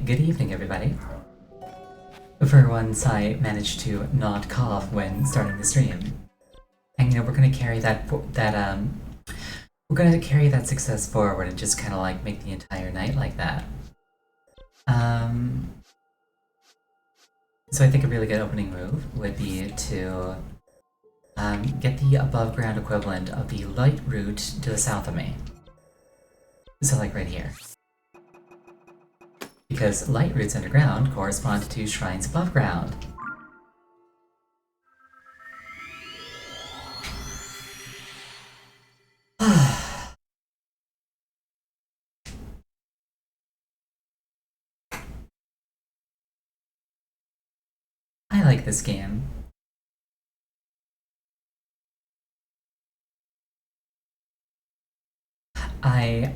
good evening, everybody. For once, I managed to not cough when starting the stream. And we're gonna carry we're gonna carry that success forward and just kind of like make the entire night like that. So I think a really good opening move would be to get the above ground equivalent of the light route to the south of me. So like right here. Because light routes underground correspond to shrines above ground. I like this game. I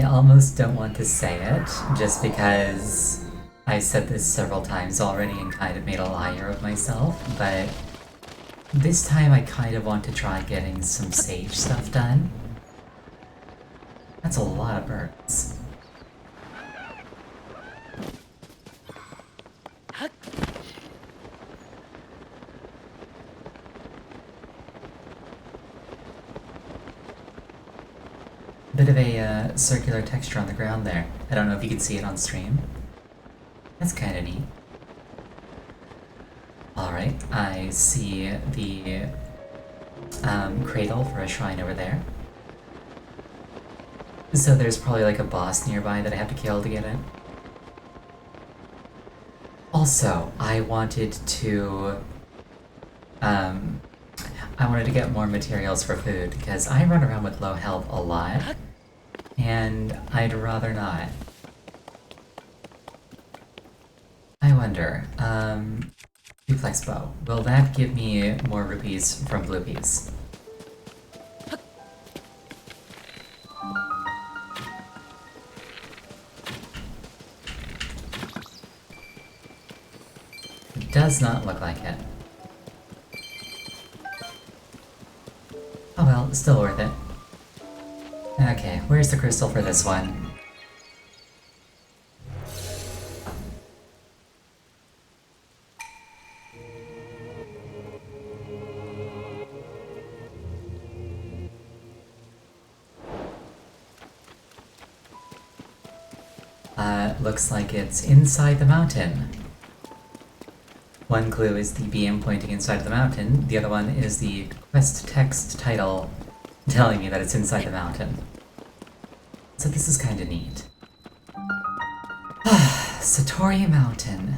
almost don't want to say it, just because I said this several times already and kind of made a liar of myself, but this time I kind of want to try getting some sage stuff done. That's a lot of birds. Bit of a circular texture on the ground there. I don't know if you can see it on stream. That's kind of neat. Alright, I see the cradle for a shrine over there. So there's probably like a boss nearby that I have to kill to get it. Also, I wanted to get more materials for food because I run around with low health a lot, and I'd rather not. I wonder, duplex bow. Will that give me more rupees from bluepies? It does not look like it. Oh well, still worth it. Okay, where's the crystal for this one? Looks like it's inside the mountain. One clue is the beam pointing inside the mountain, the other one is the quest text title telling me that it's inside the mountain. So this is kinda neat. Satori Mountain.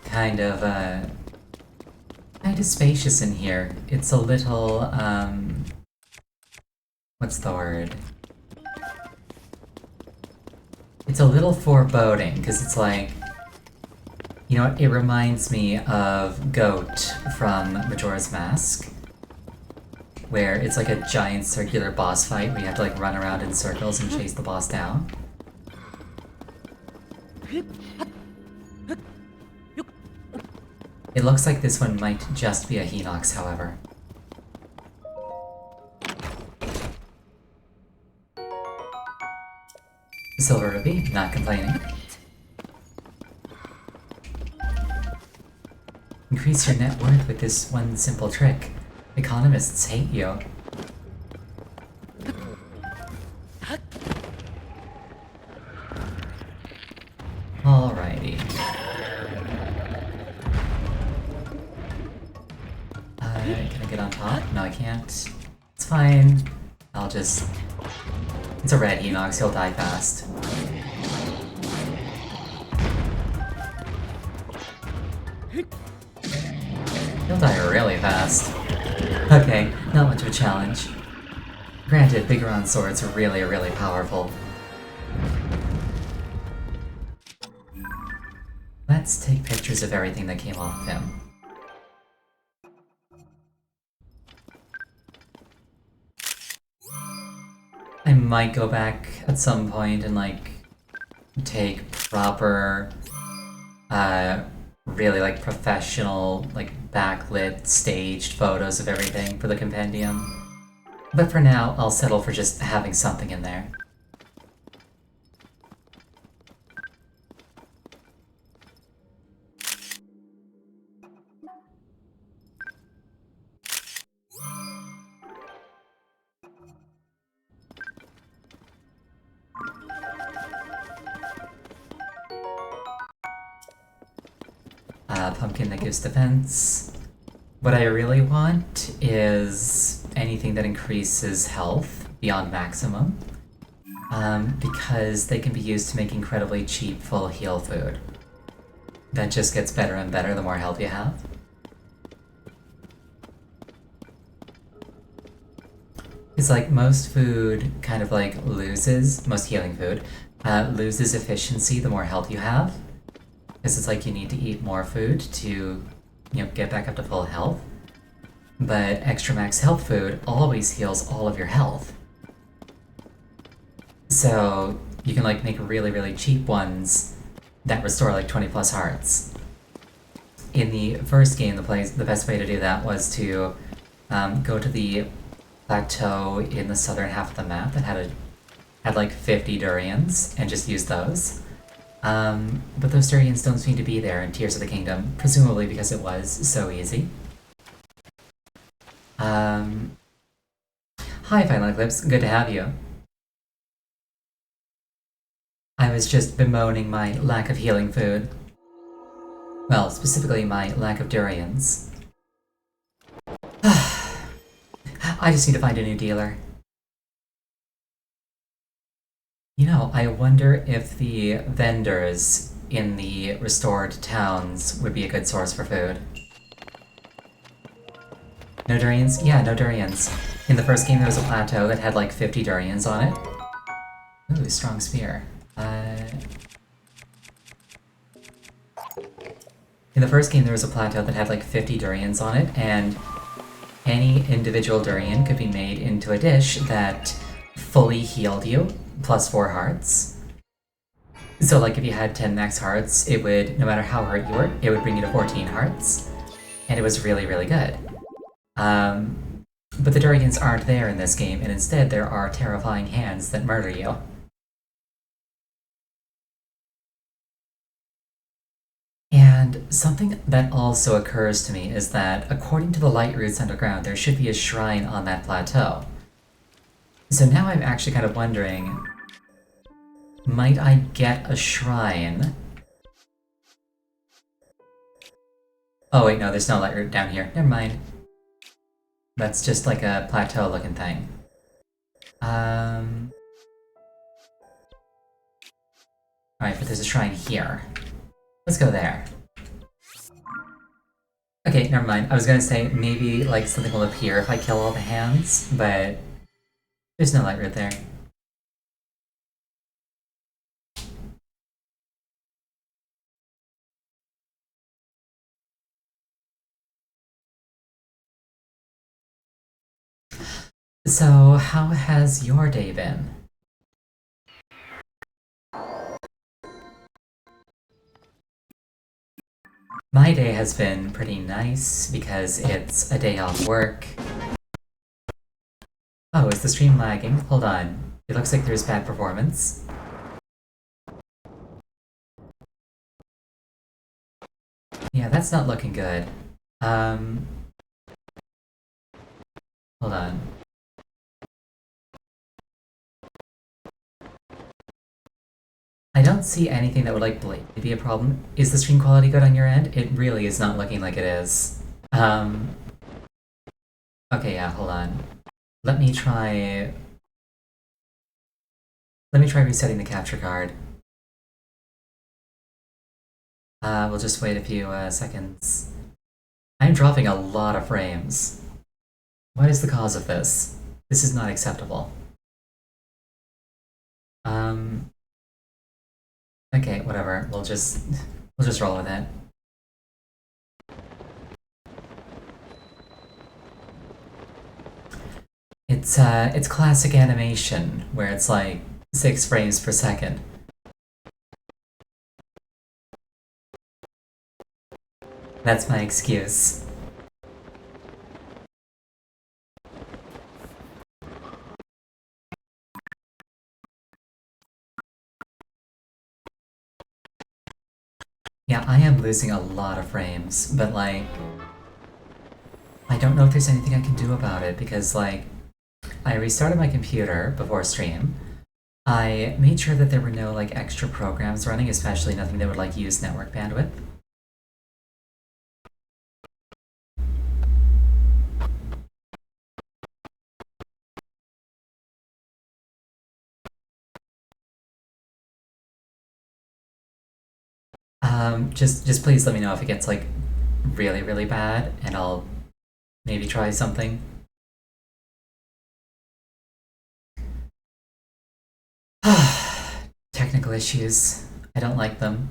Kind of spacious in here. It's a little, what's the word? It's a little foreboding, because it's like, you know what, it reminds me of Goat from Majora's Mask, where it's like a giant circular boss fight where you have to like run around in circles and chase the boss down. It looks like this one might just be a Hinox, however. Silver Rupee, not complaining. Increase your net worth with this one simple trick. Economists hate you. Alrighty. Can I get on top? No, I can't. It's fine. I'll just... It's a red Hinox, he'll die fast. He'll die really fast. Okay, not much of a challenge. Granted, Bigoron swords are really, really powerful. Let's take pictures of everything that came off of him. I might go back at some point and like take proper really like professional, like backlit, staged photos of everything for the compendium. But for now, I'll settle for just having something in there. Pumpkin that gives defense. What I really want is anything that increases health beyond maximum, because they can be used to make incredibly cheap full heal food. That just gets better and better the more health you have. It's like most food kind of like loses, most healing food, loses efficiency the more health you have. Because it's like you need to eat more food to, get back up to full health. But extra max health food always heals all of your health. So you can like make really, really cheap ones that restore like 20 plus hearts. In the first game, the best way to do that was to go to the plateau in the southern half of the map that had like 50 durians and just use those. But those durians don't seem to be there in Tears of the Kingdom, presumably because it was so easy. Hi, Final Eclipse. Good to have you. I was just bemoaning my lack of healing food. Well, specifically my lack of durians. I just need to find a new dealer. I wonder if the vendors in the restored towns would be a good source for food. No durians? Yeah, no durians. In the first game there was a plateau that had like 50 durians on it. Ooh, strong spear. In the first game there was a plateau that had like 50 durians on it, and any individual durian could be made into a dish that fully healed you, plus 4 hearts. So like if you had 10 max hearts, it would, no matter how hurt you were, it would bring you to 14 hearts. And it was really, really good. But the durians aren't there in this game, and instead there are terrifying hands that murder you. And something that also occurs to me is that, according to the Lightroots Underground, there should be a shrine on that plateau. So now I'm actually kind of wondering, might I get a shrine? Oh wait, no, there's no Lightroot down here. Never mind. That's just like a plateau looking thing. Alright, but there's a shrine here. Let's go there. Okay, never mind. I was gonna say maybe like something will appear if I kill all the hands, but there's no Lightroot there. So, how has your day been? My day has been pretty nice because it's a day off work. Oh, is the stream lagging? Hold on. It looks like there's bad performance. Yeah, that's not looking good. Hold on. I don't see anything that would like blatantly be a problem. Is the stream quality good on your end? It really is not looking like it is. Okay, yeah, hold on. Let me try resetting the capture card. We'll just wait a few seconds. I'm dropping a lot of frames. What is the cause of this? This is not acceptable. Okay, whatever. We'll just roll with it. It's classic animation where it's like 6 frames per second. That's my excuse. Yeah, I am losing a lot of frames, but like, I don't know if there's anything I can do about it because like, I restarted my computer before stream. I made sure that there were no like extra programs running, especially nothing that would like use network bandwidth. Just please let me know if it gets like really, really bad, and I'll maybe try something. Technical issues. I don't like them.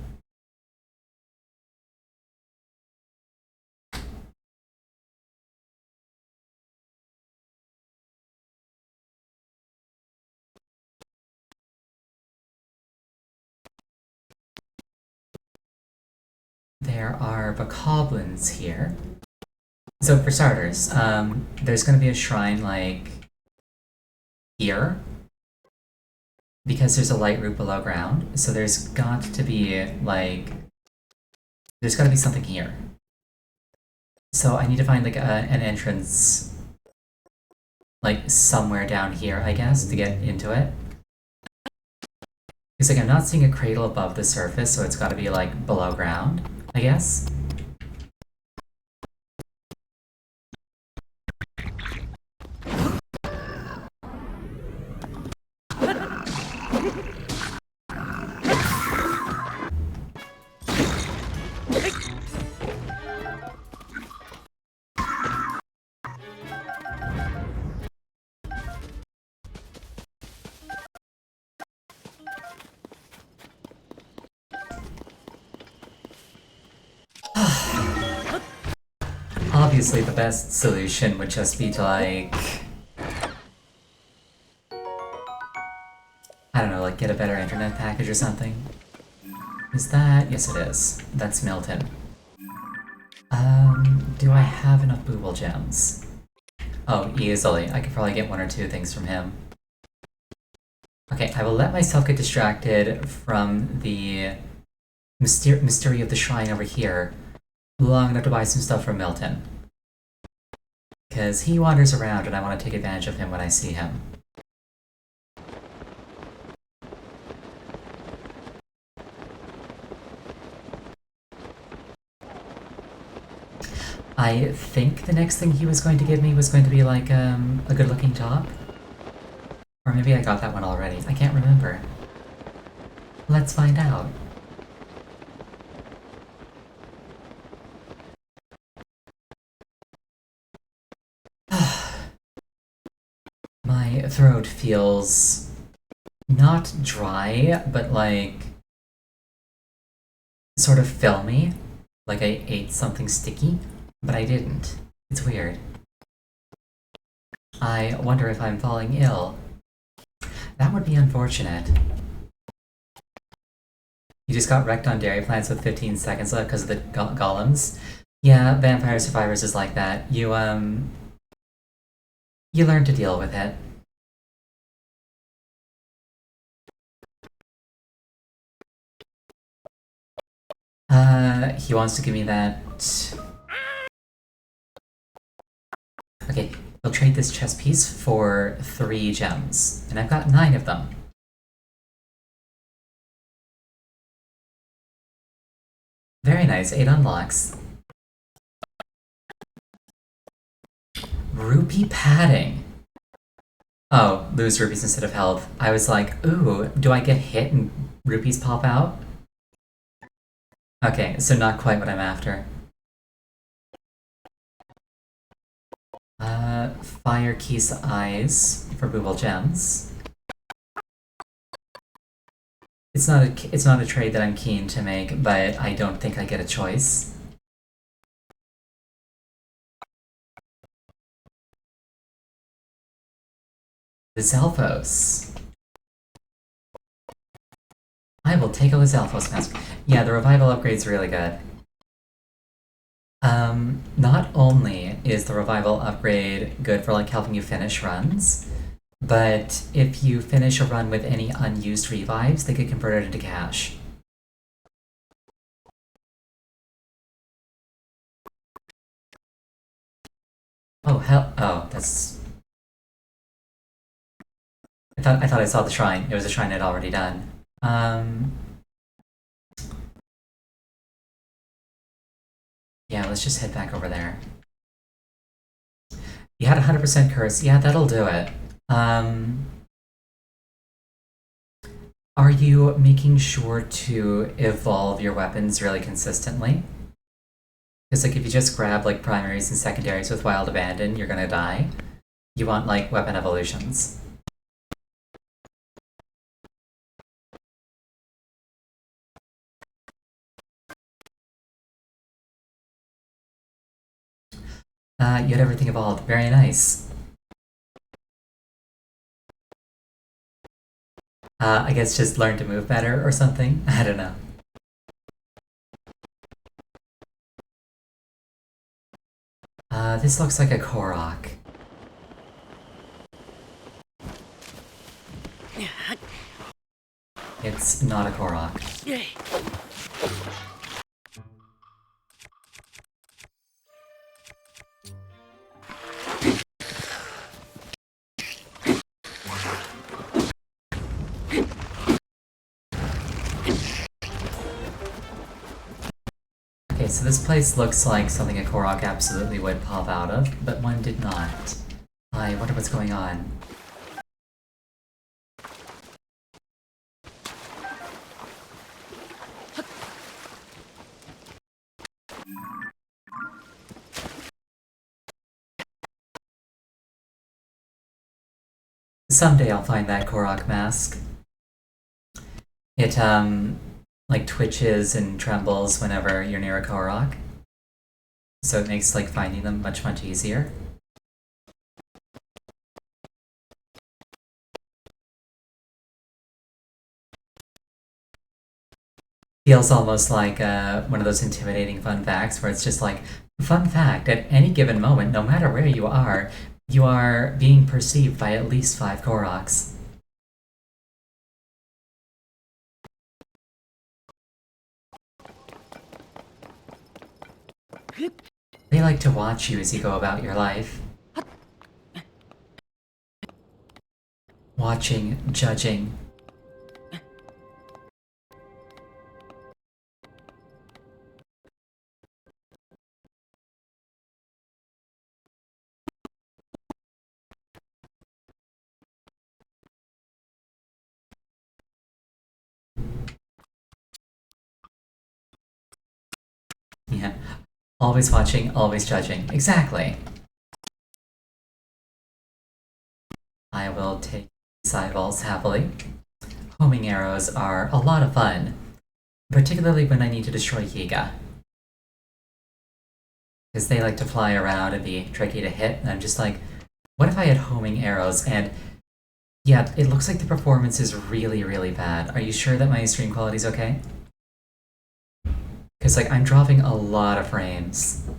There are bokoblins here. So for starters, there's gonna be a shrine like here because there's a light route below ground. So there's got to be like there's got to be something here. So I need to find like an entrance like somewhere down here, I guess, to get into it. Because like I'm not seeing a cradle above the surface, so it's got to be like below ground, I guess. Obviously, the best solution would just be to like I don't know, like get a better internet package or something. Is that? Yes, it is. That's Milton. Do I have enough Booble gems? Oh, easily. I could probably get one or two things from him. Okay, I will let myself get distracted from the mystery of the shrine over here long enough to buy some stuff from Milton. Because he wanders around and I want to take advantage of him when I see him. I think the next thing he was going to give me was going to be like a good looking top. Or maybe I got that one already. I can't remember. Let's find out. My throat feels not dry, but like sort of filmy. Like I ate something sticky, but I didn't. It's weird. I wonder if I'm falling ill. That would be unfortunate. You just got wrecked on dairy plants with 15 seconds left because of the golems. Yeah, Vampire Survivors is like that. You learn to deal with it. He wants to give me that. Okay, we'll trade this chess piece for 3 gems, and I've got 9 of them. Very nice, 8 unlocks. Rupee padding. Oh, lose rupees instead of health. I was like, ooh, do I get hit and rupees pop out? Okay, so not quite what I'm after. Fire Keys Eyes for Booble Gems. It's not a trade that I'm keen to make, but I don't think I get a choice. The Zelphos. I will take a Zelphos mask. Yeah, the revival upgrade's really good. Not only is the revival upgrade good for like helping you finish runs, but if you finish a run with any unused revives, they get converted into cash. That's... I thought I saw the shrine. It was a shrine I'd already done. Yeah, let's just head back over there. You had 100% curse. Yeah, that'll do it. Are you making sure to evolve your weapons really consistently? Because like if you just grab like primaries and secondaries with Wild Abandon, you're gonna die. You want like weapon evolutions. You had everything evolved. Very nice. I guess just learn to move better or something. I don't know. This looks like a Korok. It's not a Korok. Okay, so this place looks like something a Korok absolutely would pop out of, but one did not. I wonder what's going on. Someday I'll find that Korok mask. It, like twitches and trembles whenever you're near a Korok. So it makes, like, finding them much, much easier. Feels almost like one of those intimidating fun facts where it's just like, fun fact, at any given moment, no matter where you are being perceived by at least 5 Koroks. They like to watch you as you go about your life. Watching, judging. Yeah. Always watching, always judging. Exactly. I will take sidewalls happily. Homing arrows are a lot of fun, particularly when I need to destroy Yiga. Because they like to fly around and be tricky to hit, and I'm just like, what if I had homing arrows? And yeah, it looks like the performance is really, really bad. Are you sure that my stream quality is okay? Because like I'm dropping a lot of frames.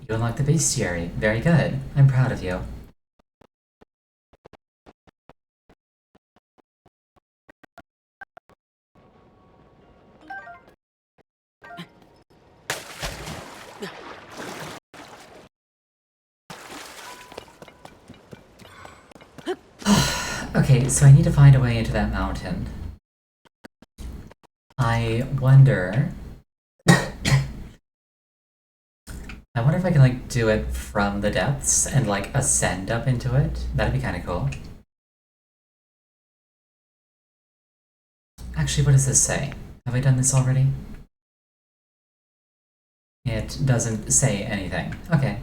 You unlocked the bestiary. Very good. I'm proud of you. Okay, so I need to find a way into that mountain. I wonder... I wonder if I can, like, do it from the depths and, like, ascend up into it. That'd be kind of cool. Actually, what does this say? Have I done this already? It doesn't say anything. Okay.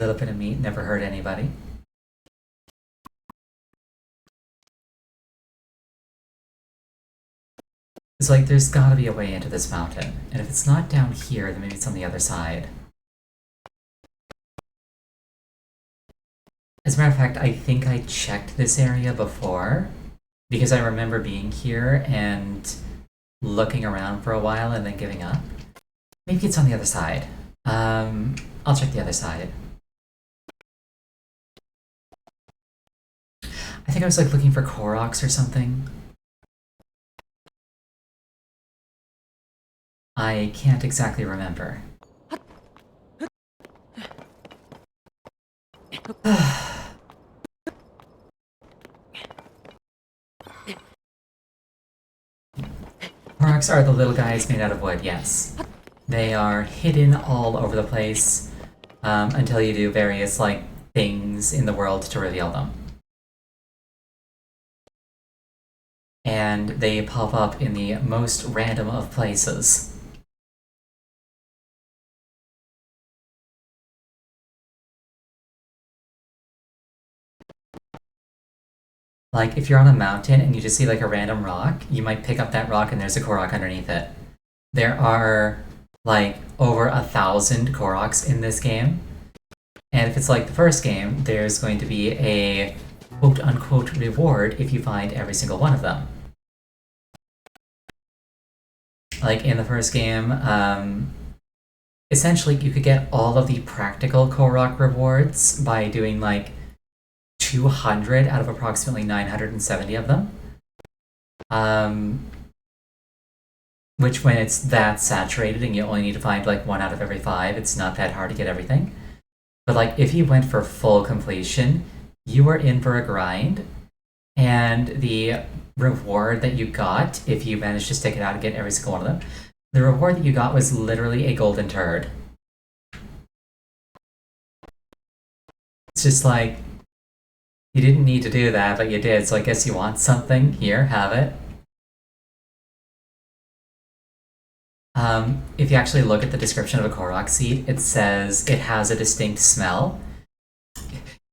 A little bit of meat never hurt anybody. It's like there's gotta be a way into this mountain, and if it's not down here, then maybe it's on the other side. As a matter of fact, I think I checked this area before, because I remember being here and looking around for a while and then giving up. Maybe it's on the other side. I'll check the other side. I think I was like looking for Koroks or something. I can't exactly remember. Koroks are the little guys made out of wood, yes. They are hidden all over the place until you do various, like, things in the world to reveal them. And they pop up in the most random of places. Like, if you're on a mountain and you just see like a random rock, you might pick up that rock and there's a Korok underneath it. There are like over 1,000 Koroks in this game. And if it's like the first game, there's going to be a quote-unquote reward if you find every single one of them. Like in the first game, essentially you could get all of the practical Korok rewards by doing like 200 out of approximately 970 of them. Which when it's that saturated and you only need to find like 1 out of every 5, it's not that hard to get everything. But like if you went for full completion, you were in for a grind, and the reward that you got, if you managed to stick it out and get every single one of them, the reward that you got was literally a golden turd. It's just like, you didn't need to do that, but you did, so I guess you want something. Here, have it. If you actually look at the description of a Korok seed, it says it has a distinct smell.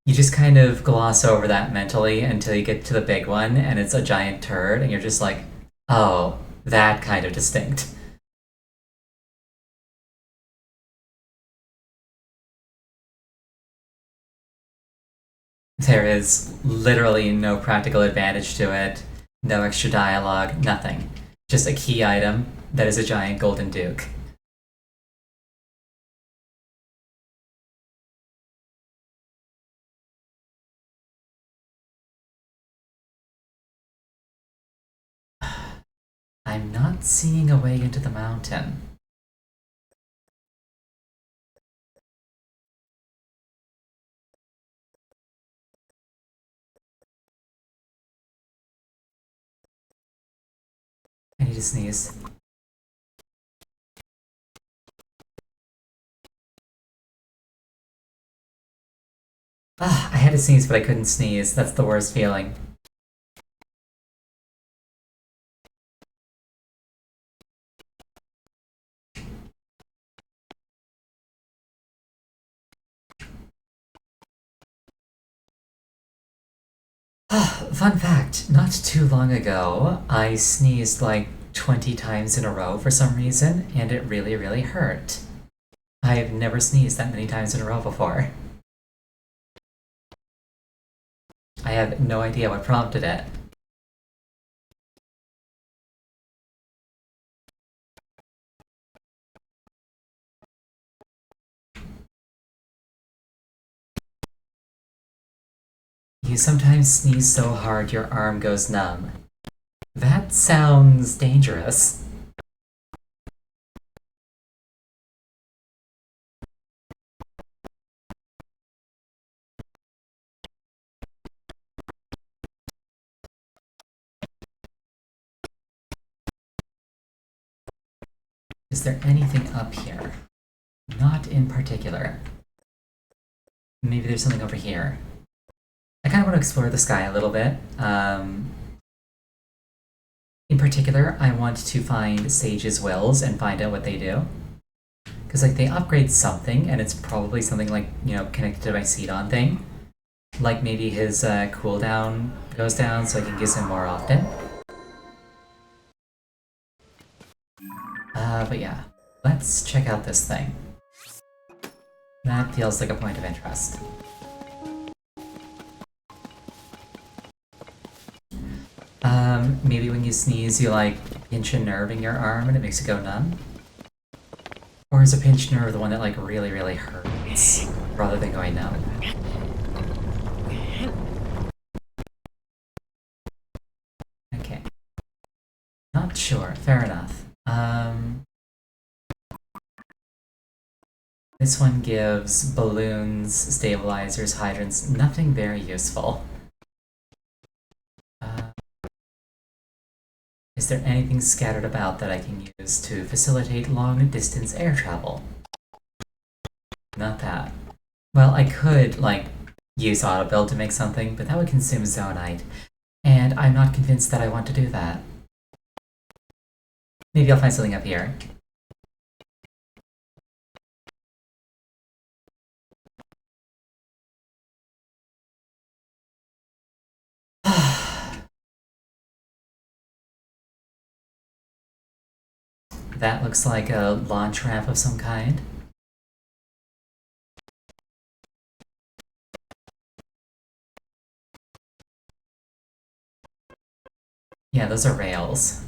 You just kind of gloss over that mentally until you get to the big one, and it's a giant turd, and you're just like, oh, that kind of distinct. There is literally no practical advantage to it, no extra dialogue, nothing. Just a key item that is a giant golden duke. I'm not seeing a way into the mountain. I need to sneeze. I had to sneeze, but I couldn't sneeze. That's the worst feeling. Fun fact, not too long ago, I sneezed like 20 times in a row for some reason, and it really, really hurt. I've never sneezed that many times in a row before. I have no idea what prompted it. You sometimes sneeze so hard your arm goes numb. That sounds dangerous. Is there anything up here? Not in particular. Maybe there's something over here. I kind of want to explore the sky a little bit. In particular, I want to find Sage's wills and find out what they do. Because, like, they upgrade something, and it's probably something like, you know, connected to my Sidon thing. Like, maybe his cooldown goes down so I can use him more often. But yeah, let's check out this thing. That feels like a point of interest. Maybe when you sneeze, you like pinch a nerve in your arm and it makes it go numb? Or is a pinched nerve the one that like really, really hurts rather than going numb? Okay. Not sure. Fair enough. This one gives balloons, stabilizers, hydrants, nothing very useful. Is there anything scattered about that I can use to facilitate long-distance air travel? Not that. Well, I could, like, use auto-build to make something, but that would consume Zonite, and I'm not convinced that I want to do that. Maybe I'll find something up here. That looks like a launch ramp of some kind. Yeah, those are rails.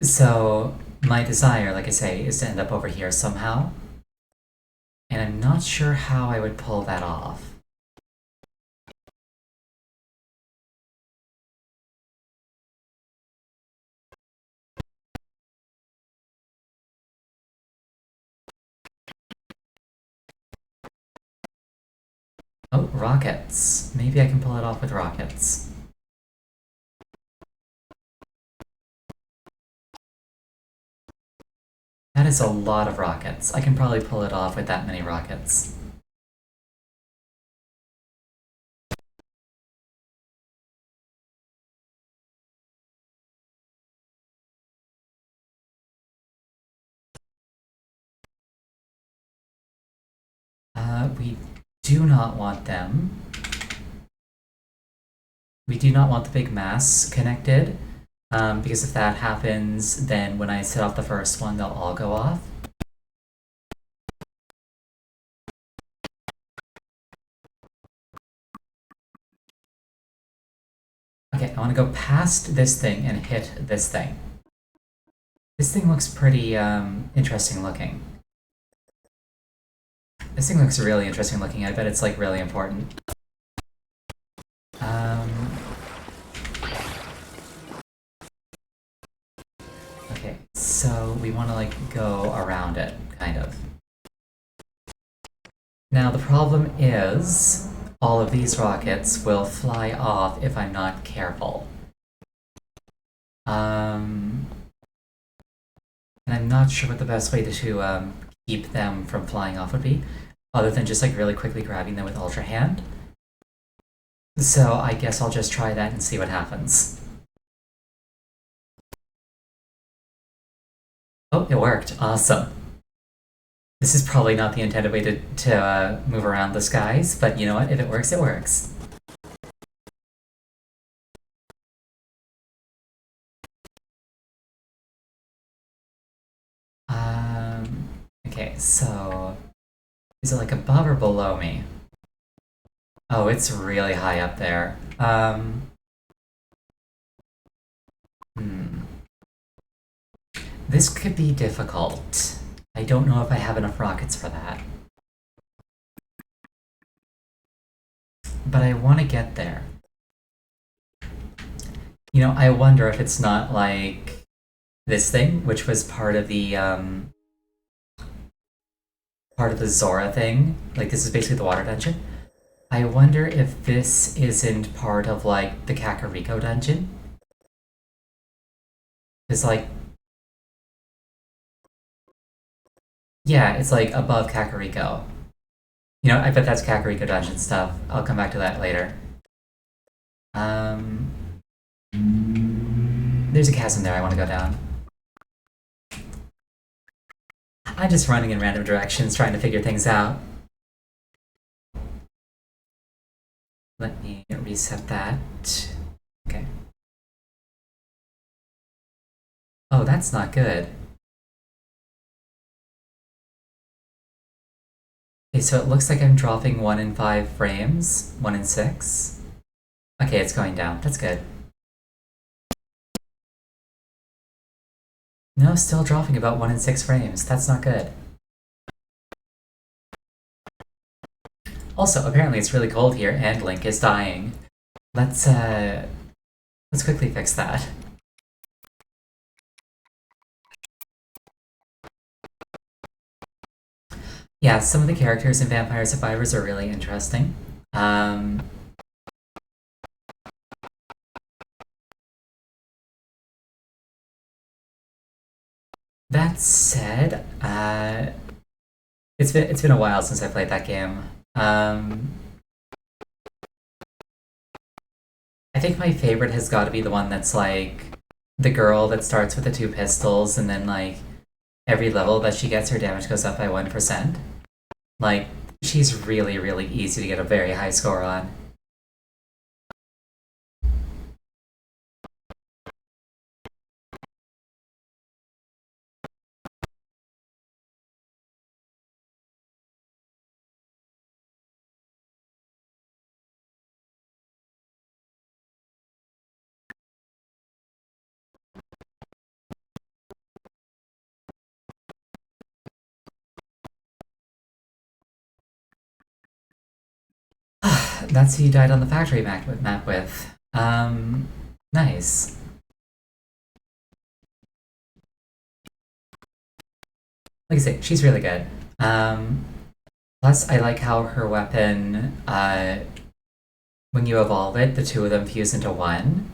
So, my desire, like I say, is to end up over here somehow. And I'm not sure how I would pull that off. Oh, rockets. Maybe I can pull it off with rockets. That is a lot of rockets. I can probably pull it off with that many rockets. We do not want them. We do not want the big mass connected, because if that happens, then when I set off the first one, they'll all go off. Okay, I want to go past this thing and hit this thing. This thing looks pretty interesting looking. This thing looks really interesting looking. I bet it's like really important. Okay, so we want to like go around it, kind of. Now the problem is all of these rockets will fly off if I'm not careful. And I'm not sure what the best way to keep them from flying off would be, other than just like really quickly grabbing them with Ultra Hand. So I guess I'll just try that and see what happens. Oh, it worked. Awesome. This is probably not the intended way to move around the skies, but you know what? If it works, it works. Okay, so is it like above or below me? Oh, it's really high up there. This could be difficult. I don't know if I have enough rockets for that. But I want to get there. You know, I wonder if it's not like this thing, which was part of the Zora thing. Like, this is basically the water dungeon. I wonder if this isn't part of, like, the Kakariko dungeon. Because, like, Yeah, it's like above Kakariko. You know, I bet that's Kakariko dungeon stuff. I'll come back to that later. Um, there's a chasm there I want to go down. I'm just running in random directions trying to figure things out. Let me reset that. Okay. Oh, that's not good. Okay, so it looks like I'm dropping 1 in 5 frames, 1 in 6. Okay, it's going down. That's good. No, still dropping about 1 in 6 frames. That's not good. Also, apparently it's really cold here and Link is dying. Let's quickly fix that. Yeah, some of the characters in Vampire Survivors are really interesting. That said, it's been a while since I played that game. I think my favorite has got to be the one that's like the girl that starts with the two pistols, and then like every level that she gets, her damage goes up by 1%. Like, she's really, really easy to get a very high score on. That's who you died on the factory map with. Nice. Like I say, she's really good. Plus, I like how her weapon, when you evolve it, the two of them fuse into one.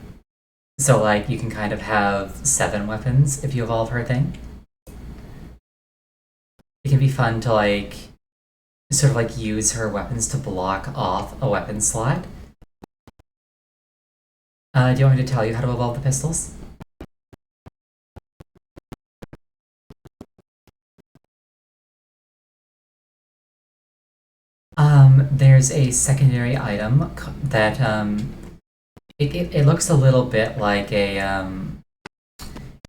So, like, you can kind of have 7 weapons if you evolve her thing. It can be fun to, like, sort of like use her weapons to block off a weapon slot. Do you want me to tell you how to evolve the pistols? There's a secondary item that it looks a little bit like it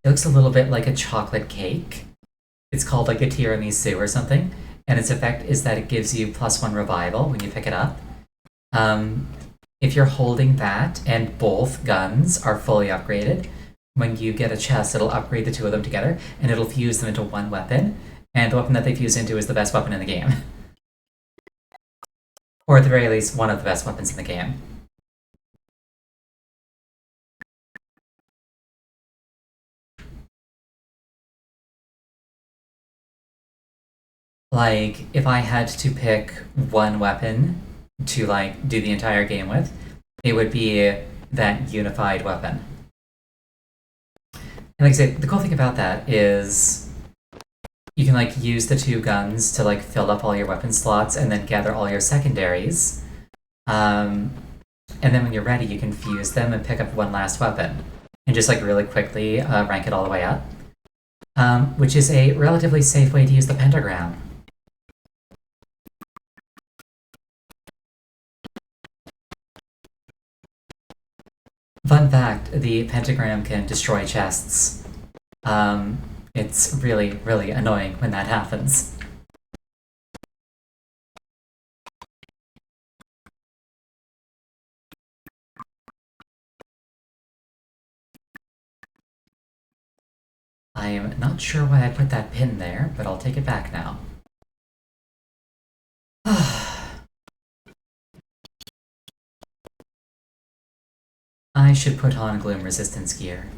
looks a little bit like a chocolate cake. It's called like a tiramisu or something, and its effect is that it gives you +1 revival when you pick it up. Um, if you're holding that and both guns are fully upgraded, when you get a chest, it'll upgrade the two of them together and it'll fuse them into one weapon. And the weapon that they fuse into is the best weapon in the game. Or at the very least, one of the best weapons in the game. Like, if I had to pick one weapon to, like, do the entire game with, it would be that unified weapon. And like I said, the cool thing about that is you can like use the two guns to like fill up all your weapon slots and then gather all your secondaries. And then when you're ready, you can fuse them and pick up one last weapon and just like really quickly rank it all the way up. Which is a relatively safe way to use the pentagram. Fun fact, the pentagram can destroy chests. It's really, really annoying when that happens. I am not sure why I put that pin there, but I'll take it back now. I should put on gloom resistance gear.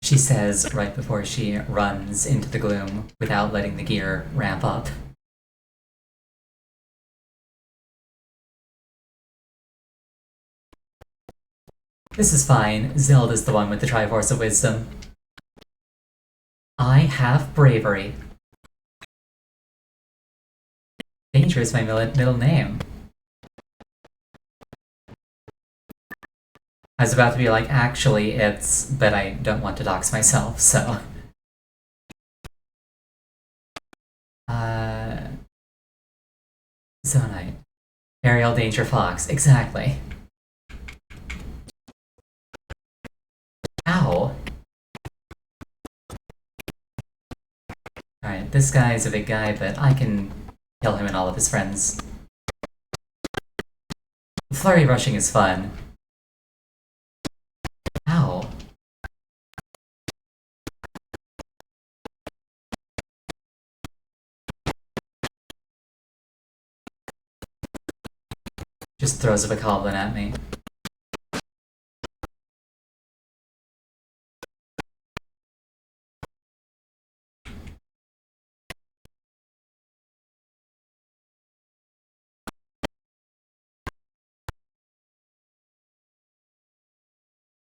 She says right before she runs into the gloom without letting the gear ramp up. This is fine. Zelda's the one with the Triforce of Wisdom. I have bravery. Danger is my middle name. I was about to be like, actually, it's... but I don't want to dox myself, so... Zonite. Ariel Danger Fox, exactly. Ow! Alright, this guy's a big guy, but I can kill him and all of his friends. Flurry rushing is fun. Ow. Just throws a bokoblin at me.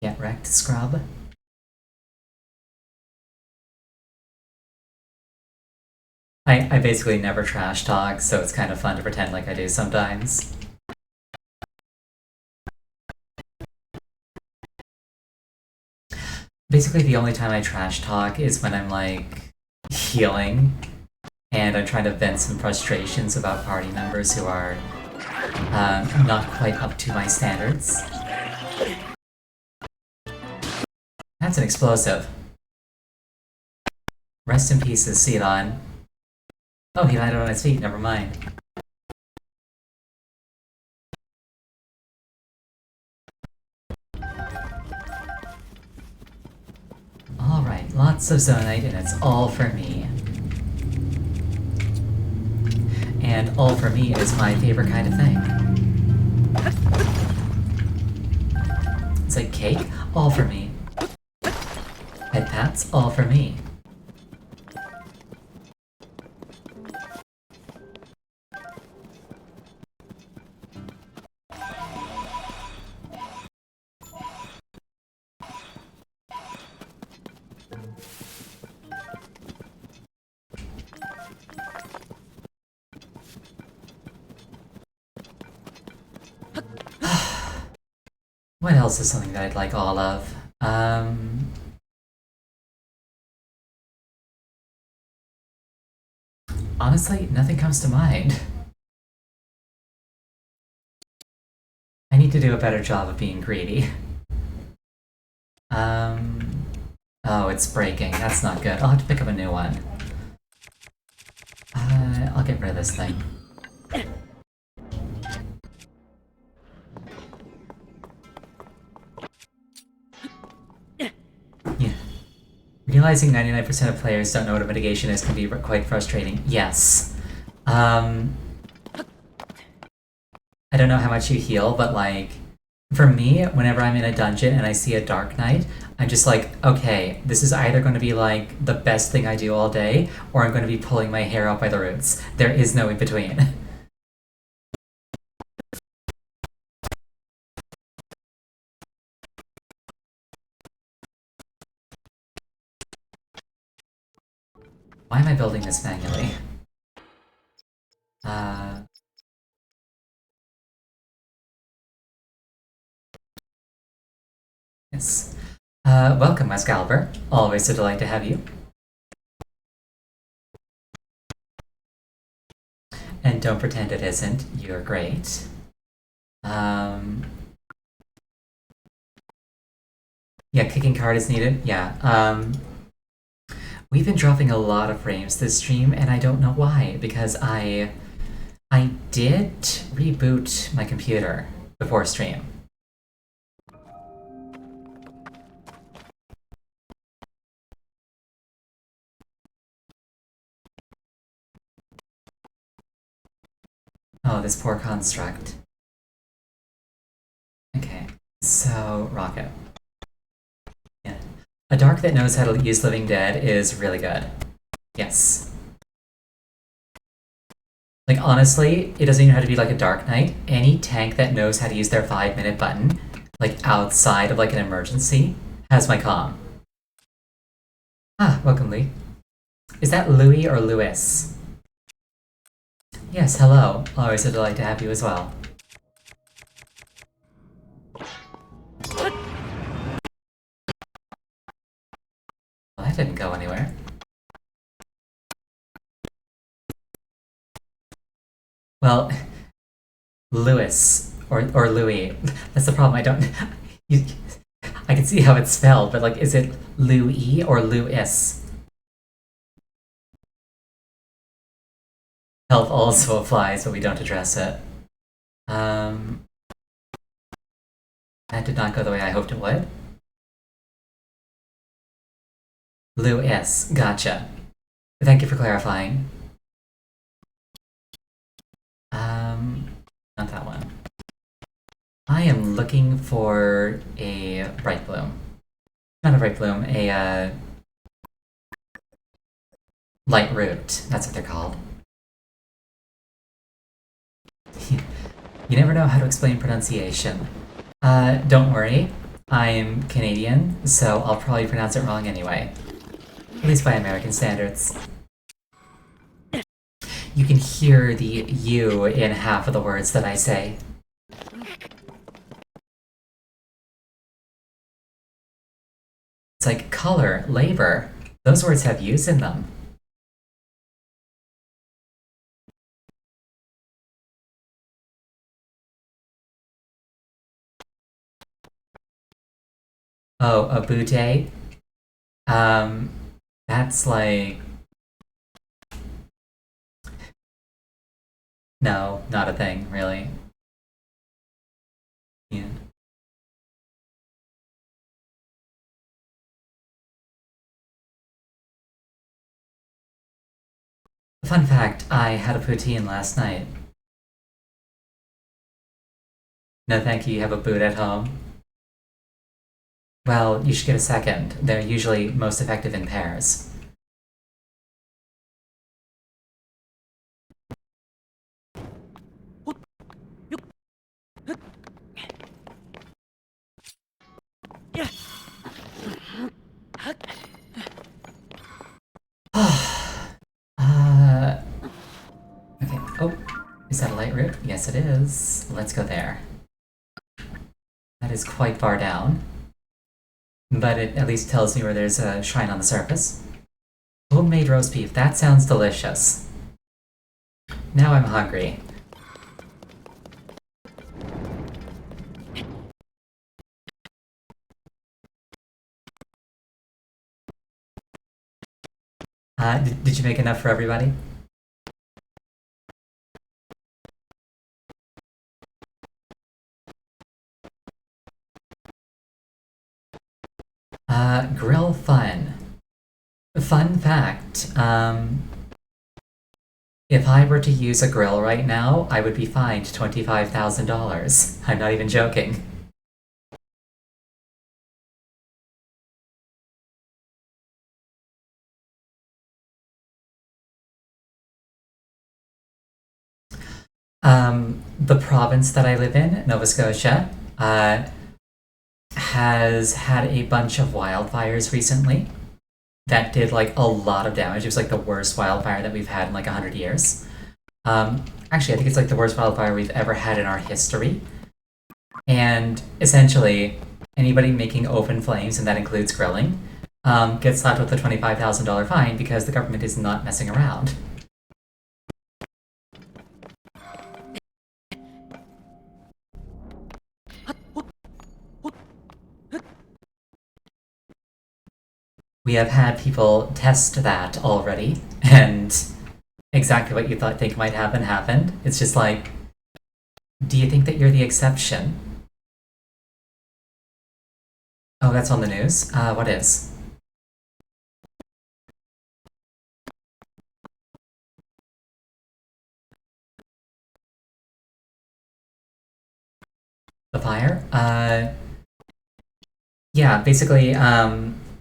Get wrecked, scrub. I basically never trash talk, so it's kind of fun to pretend like I do sometimes. Basically, the only time I trash talk is when I'm, like, healing, and I'm trying to vent some frustrations about party members who are not quite up to my standards. That's an explosive. Rest in pieces, Ceylon. Oh, he landed on his feet, never mind. Alright, lots of Zonite, and it's all for me. And all for me is my favorite kind of thing. It's like cake, all for me. Head pats, all for me. What else is something that I'd like all of? Honestly, nothing comes to mind. I need to do a better job of being greedy. Oh, it's breaking. That's not good. I'll have to pick up a new one. I'll get rid of this thing. Yeah. Realizing 99% of players don't know what a mitigation is can be quite frustrating. Yes. I don't know how much you heal, but like, for me, whenever I'm in a dungeon and I see a Dark Knight, I'm just like, okay, this is either going to be like the best thing I do all day, or I'm going to be pulling my hair out by the roots. There is no in between. Why am I building this manually? Yes. Welcome, Excalibur. Always a delight to have you. And don't pretend it isn't. You're great. Yeah, kicking card is needed. Yeah. We've been dropping a lot of frames this stream, and I don't know why, because I did reboot my computer before stream. Oh, this poor construct. Okay, so Rocket. Yeah. A Dark that knows how to use Living Dead is really good. Yes. Like, honestly, it doesn't even have to be like a Dark Knight. Any tank that knows how to use their 5-minute button like outside of like an emergency, has my comm. Ah, welcome, Lee. Is that Louis or Louis? Yes, hello. Always a delight to have you as well. Well, that didn't go anywhere. Well, Louis or Louis. That's the problem. I don't. You, I can see how it's spelled, but like, is it Louis or Louis? Health also applies, but we don't address it. Um, that did not go the way I hoped it would. Louis, gotcha. Thank you for clarifying. Not that one. I am looking for a bright bloom. Not a bright bloom, a light root. That's what they're called. You never know how to explain pronunciation. Don't worry. I'm Canadian, so I'll probably pronounce it wrong anyway. At least by American standards. You can hear the U in half of the words that I say. It's like color, labor. Those words have U's in them. Oh, a boutte? That's like... No, not a thing, really. Yeah. Fun fact, I had a poutine last night. No thank you, you have a boot at home? Well, you should get a second. They're usually most effective in pairs. Okay. Oh, is that a light route? Yes, it is. Let's go there. That is quite far down. But it at least tells me where there's a shrine on the surface. Homemade roast beef. That sounds delicious. Now I'm hungry. Did you make enough for everybody? Grill fun. Fun fact, if I were to use a grill right now, I would be fined $25,000. I'm not even joking. The province that I live in, Nova Scotia, has had a bunch of wildfires recently that did like a lot of damage. It was like the worst wildfire that we've had in like 100 years. Actually, I think it's like the worst wildfire we've ever had in our history. And essentially, anybody making open flames, and that includes grilling, gets slapped with a $25,000 fine because the government is not messing around. We have had people test that already, and exactly what you think might happen happened. It's just like, do you think that you're the exception? Oh, that's on the news? What is? The fire? Yeah, basically,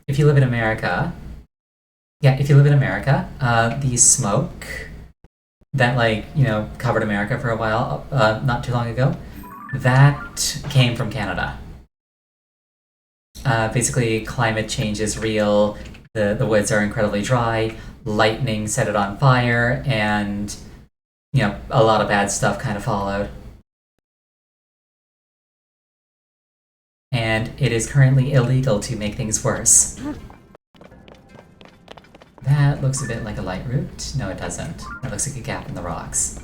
if you live in America, the smoke that, like, covered America for a while, not too long ago, that came from Canada. basically climate change is real, the woods are incredibly dry, lightning set it on fire, and, a lot of bad stuff kind of followed. And it is currently illegal to make things worse. That looks a bit like a light route. No, it doesn't. That looks like a gap in the rocks.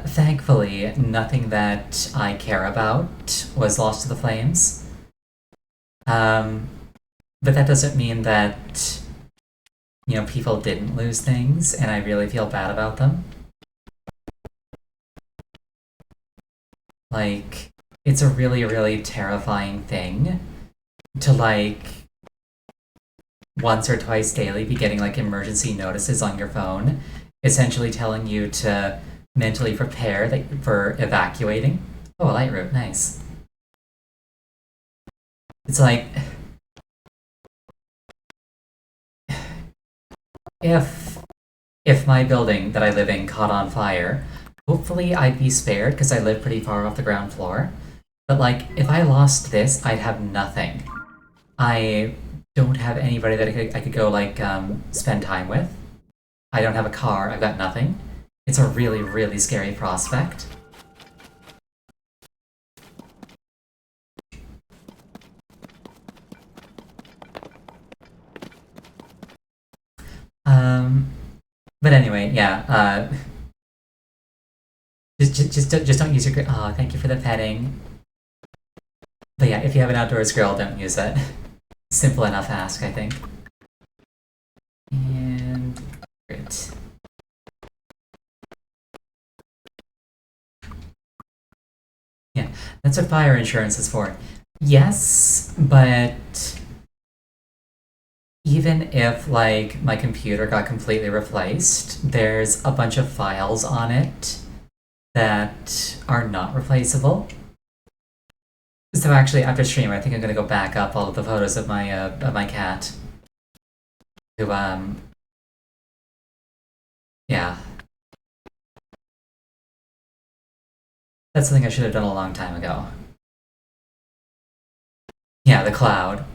Thankfully, nothing that I care about was lost to the flames. But that doesn't mean that, people didn't lose things, and I really feel bad about them. Like, it's a really, really terrifying thing to, once or twice daily be getting, emergency notices on your phone, essentially telling you to mentally prepare for evacuating. Oh, a light route, nice. It's like, if my building that I live in caught on fire, hopefully I'd be spared because I live pretty far off the ground floor. But if I lost this, I'd have nothing. I don't have anybody that I could go spend time with. I don't have a car. I've got nothing. It's a really, really scary prospect. But anyway, yeah. Just don't use your grill. Oh, thank you for the petting. But yeah, if you have an outdoors grill, don't use it. Simple enough ask, I think. And great. Yeah, that's what fire insurance is for. Yes, but even if my computer got completely replaced, there's a bunch of files on it that are not replaceable. So actually, after stream, I think I'm gonna go back up all of the photos of my cat. Who yeah, that's something I should have done a long time ago. Yeah, the cloud.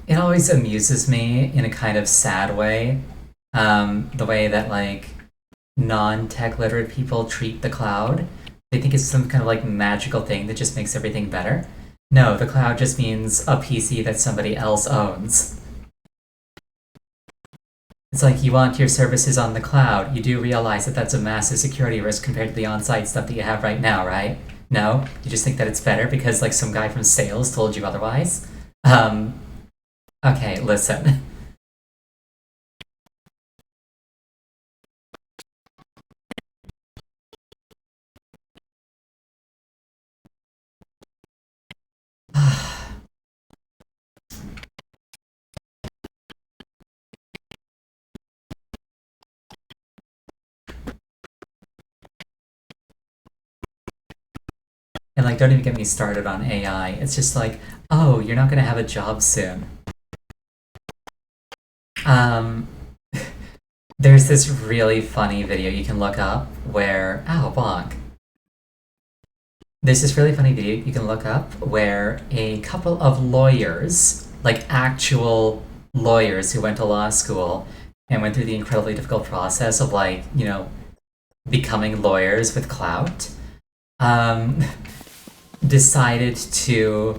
It always amuses me in a kind of sad way, the way that non-tech literate people treat the cloud. They think it's some kind of magical thing that just makes everything better. No, the cloud just means a PC that somebody else owns. It's like you want your services on the cloud. You do realize that that's a massive security risk compared to the on-site stuff that you have right now, right? No? You just think that it's better because some guy from sales told you otherwise? Okay, listen. And don't even get me started on AI. It's just oh, you're not gonna have a job soon. There's this really funny video you can look up where bonk. There's this really funny video you can look up where a couple of lawyers, actual lawyers who went to law school and went through the incredibly difficult process of becoming lawyers with clout, decided to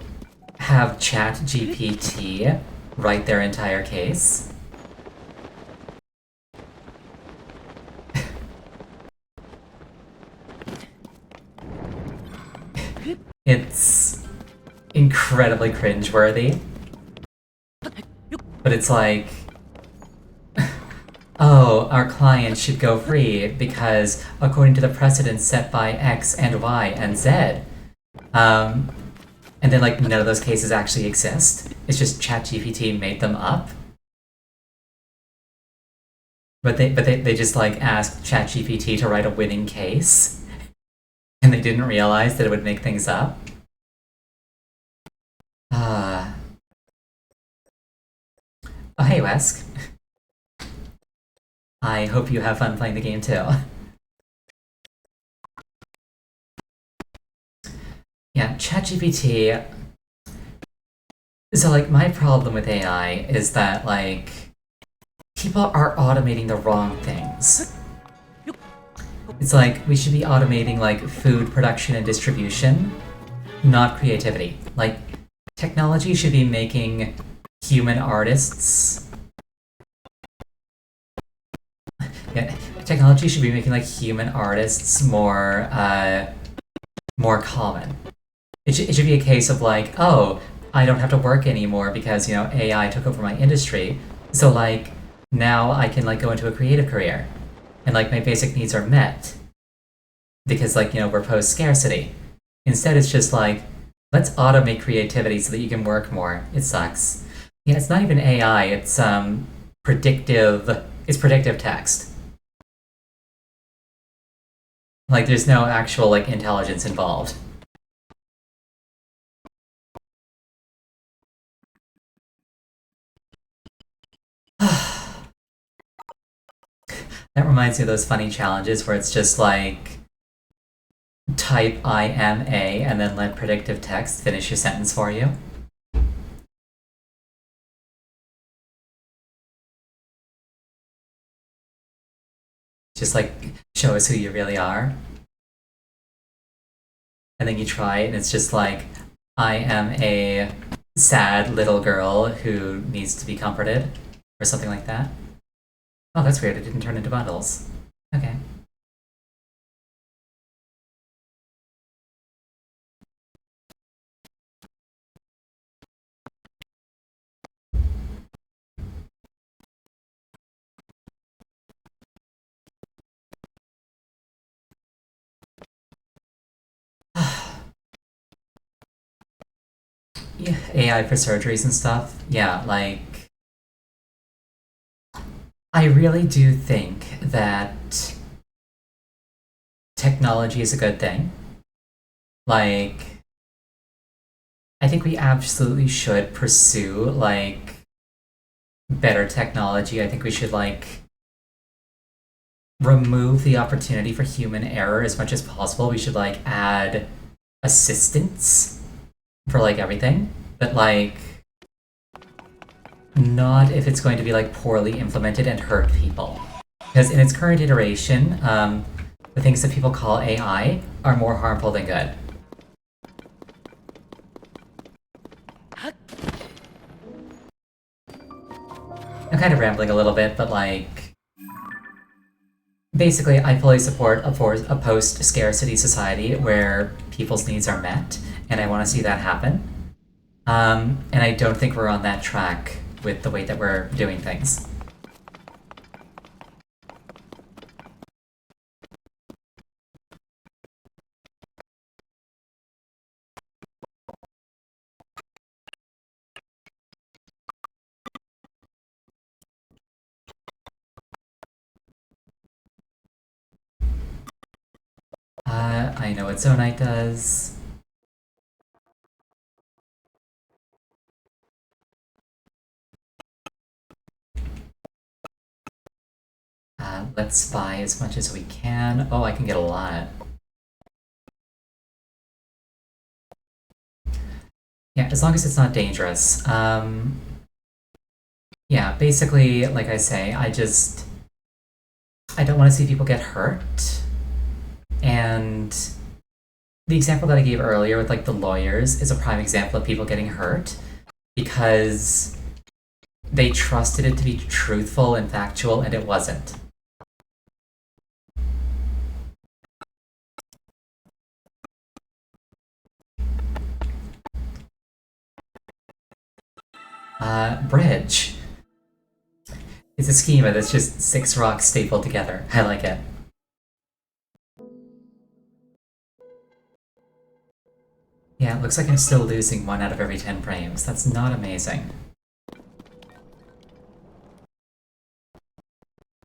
have ChatGPT write their entire case. It's incredibly cringeworthy. But it's oh, our client should go free because according to the precedents set by X and Y and Z. And then none of those cases actually exist. It's just ChatGPT made them up. But they just asked ChatGPT to write a winning case. And they didn't realize that it would make things up. Oh, hey, Wesk. I hope you have fun playing the game too. Yeah, ChatGPT. So, like, my problem with AI is that, like, people are automating the wrong things. It's like, we should be automating, like, food production and distribution, not creativity. Like, technology should be making human artists. Yeah, technology should be making, like, human artists more common. It should be a case of like, oh, I don't have to work anymore because, AI took over my industry. So like now I can like go into a creative career and like my basic needs are met because like, we're post scarcity. Instead it's just like, let's automate creativity so that you can work more. It sucks. Yeah, it's not even AI, predictive text. Like there's no actual like intelligence involved. That reminds me of those funny challenges where it's just like type IMA and then let predictive text finish your sentence for you. Just like show us who you really are. And then you try it and it's just like, I am a sad little girl who needs to be comforted, or something like that. Oh, that's weird, it didn't turn into bundles. Okay. Yeah, AI for surgeries and stuff. Yeah, like I really do think that technology is a good thing. Like I think we absolutely should pursue like better technology. I think we should like remove the opportunity for human error as much as possible. We should like add assistance for like everything, but like not if it's going to be like poorly implemented and hurt people. Because in its current iteration, the things that people call AI are more harmful than good. I'm kind of rambling a little bit, but like basically, I fully support a post scarcity society where people's needs are met, and I want to see that happen. And I don't think we're on that track with the way that we're doing things. I know what Zonite does. Let's buy as much as we can. Oh, I can get a lot. Yeah, as long as it's not dangerous. Yeah, basically, like I say, I don't want to see people get hurt. And the example that I gave earlier with like the lawyers is a prime example of people getting hurt because they trusted it to be truthful and factual and it wasn't. Bridge. It's a schema that's just 6 rocks stapled together. I like it. Yeah, it looks like I'm still losing 1 out of every 10 frames. That's not amazing.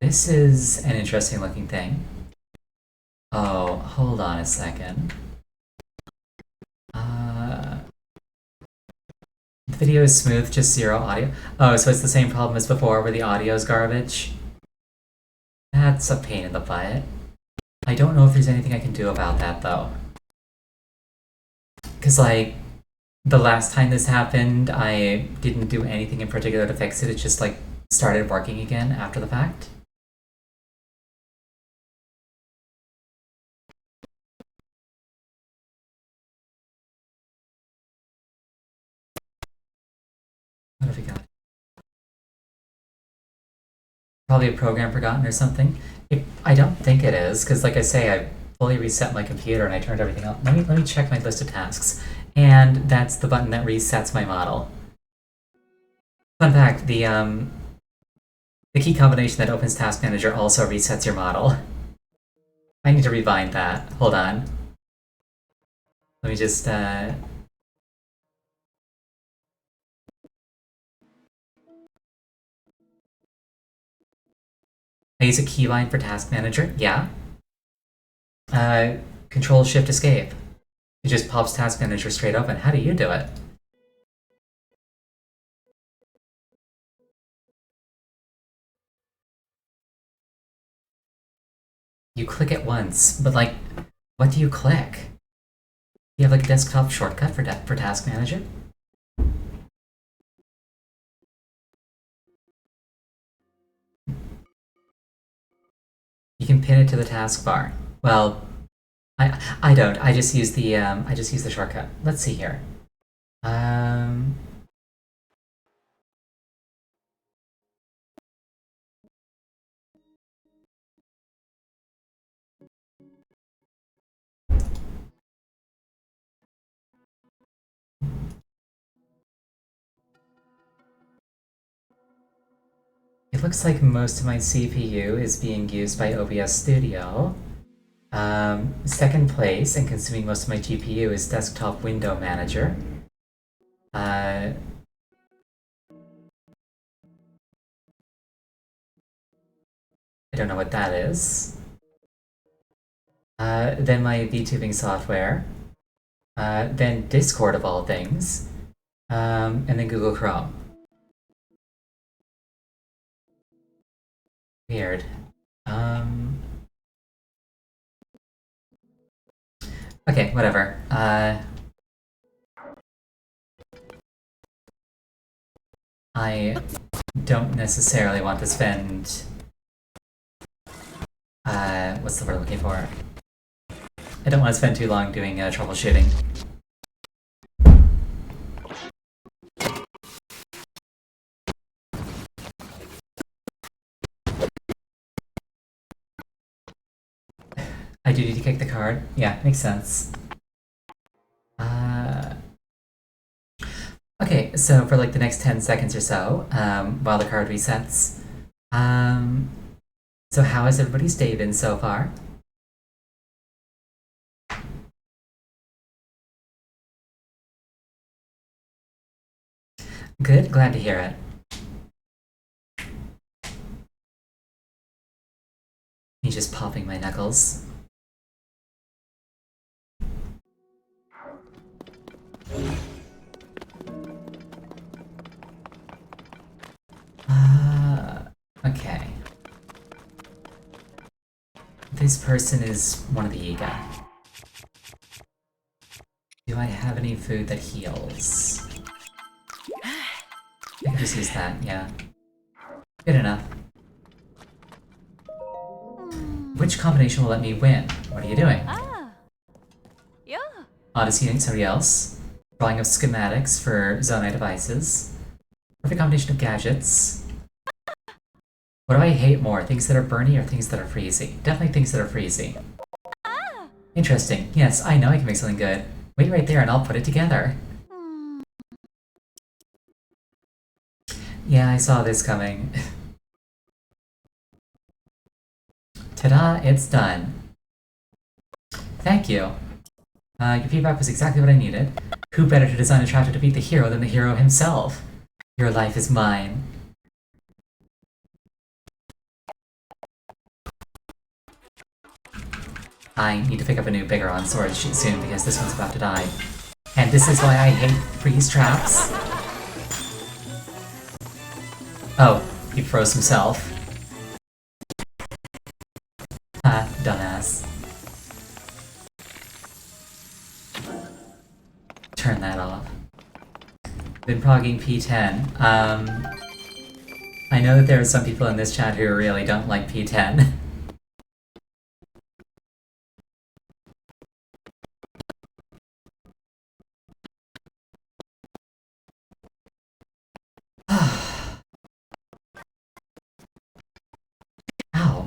This is an interesting looking thing. Oh, hold on a second. The video is smooth, just zero audio. Oh, so it's the same problem as before where the audio is garbage? That's a pain in the butt. I don't know if there's anything I can do about that, though. Because, like, the last time this happened, I didn't do anything in particular to fix it. It just, like, started working again after the fact. What have we got? Probably a program forgotten or something. I don't think it is, because like I say, I fully reset my computer and I turned everything up. Let me check my list of tasks. And that's the button that resets my model. Fun fact, the key combination that opens Task Manager also resets your model. I need to rebind that. Hold on. Let me just I use a keybind for Task Manager, yeah. Control Shift Escape. It just pops Task Manager straight open. How do you do it? You click it once, but like, what do you click? Do you have like a desktop shortcut for Task Manager? You can pin it to the taskbar. Well, I don't. I just use the shortcut. Let's see here. It looks like most of my CPU is being used by OBS Studio. Second place and consuming most of my GPU is Desktop Window Manager. I don't know what that is. Then my VTubing software. Then Discord of all things. And then Google Chrome. Weird. Okay, whatever. I don't necessarily want to spend... what's the word I'm looking for? I don't want to spend too long doing troubleshooting. I do need to kick the card. Yeah, makes sense. Okay, so for like the next 10 seconds or so, while the card resets, so how has everybody's day been so far? Good, glad to hear it. Me just popping my knuckles. Okay. This person is one of the Yiga. Do I have any food that heals? I can just use that, yeah. Good enough. Which combination will let me win? What are you doing? Yeah. Odyssey and somebody else. Drawing of schematics for Zonai devices. Perfect combination of gadgets. What do I hate more? Things that are burny or things that are freezy? Definitely things that are freezy. Interesting. Yes, I know I can make something good. Wait right there and I'll put it together. Yeah, I saw this coming. Ta-da, it's done. Thank you. Your feedback was exactly what I needed. Who better to design a trap to defeat the hero than the hero himself? Your life is mine. I need to pick up a new Bigoron sword soon because this one's about to die. And this is why I hate freeze traps. Oh, he froze himself. Ah, dumbass. Turn that off. Been progging P10. I know that there are some people in this chat who really don't like P10. Ow.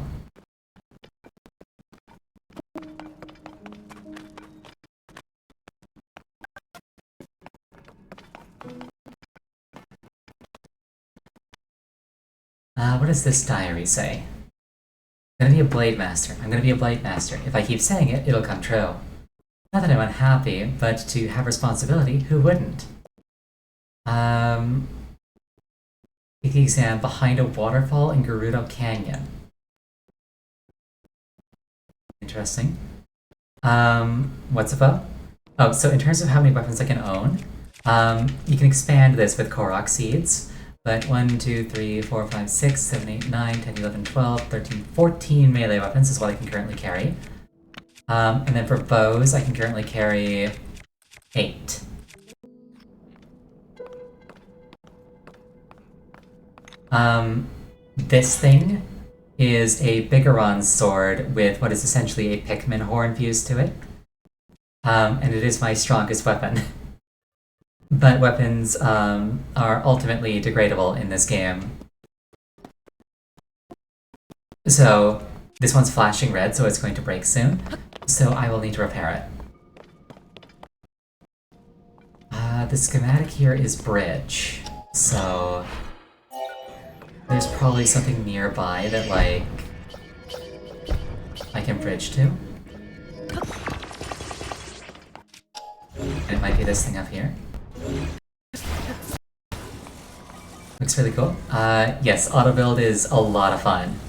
What does this diary say? I'm gonna be a Blade Master. I'm gonna be a Blade Master. If I keep saying it, it'll come true. Not that I'm unhappy, but to have responsibility, who wouldn't? Take the exam behind a waterfall in Gerudo Canyon. Interesting. What's above? Oh, so in terms of how many weapons I can own, you can expand this with Korok Seeds, but 1, 2, 3, 4, 5, 6, 7, 8, 9, 10, 11, 12, 13, 14 melee weapons is what I can currently carry. And then for bows, I can currently carry 8. This thing is a Bigoron sword with what is essentially a Pikmin horn fused to it. And it is my strongest weapon. But weapons are ultimately degradable in this game. So this one's flashing red, so it's going to break soon. So I will need to repair it. The schematic here is bridge. So there's probably something nearby that, like, I can bridge to. And it might be this thing up here. Looks really cool. Yes, auto build is a lot of fun.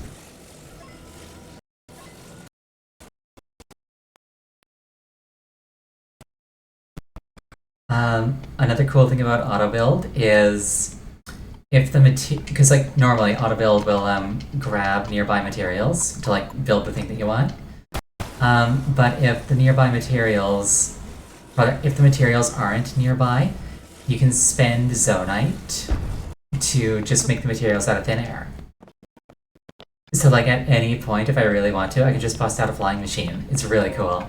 Another cool thing about auto build is if the because like normally auto build will grab nearby materials to like build the thing that you want. But if the nearby materials, or if the materials aren't nearby, you can spend Zonite to just make the materials out of thin air. So like at any point, if I really want to, I can just bust out a flying machine. It's really cool.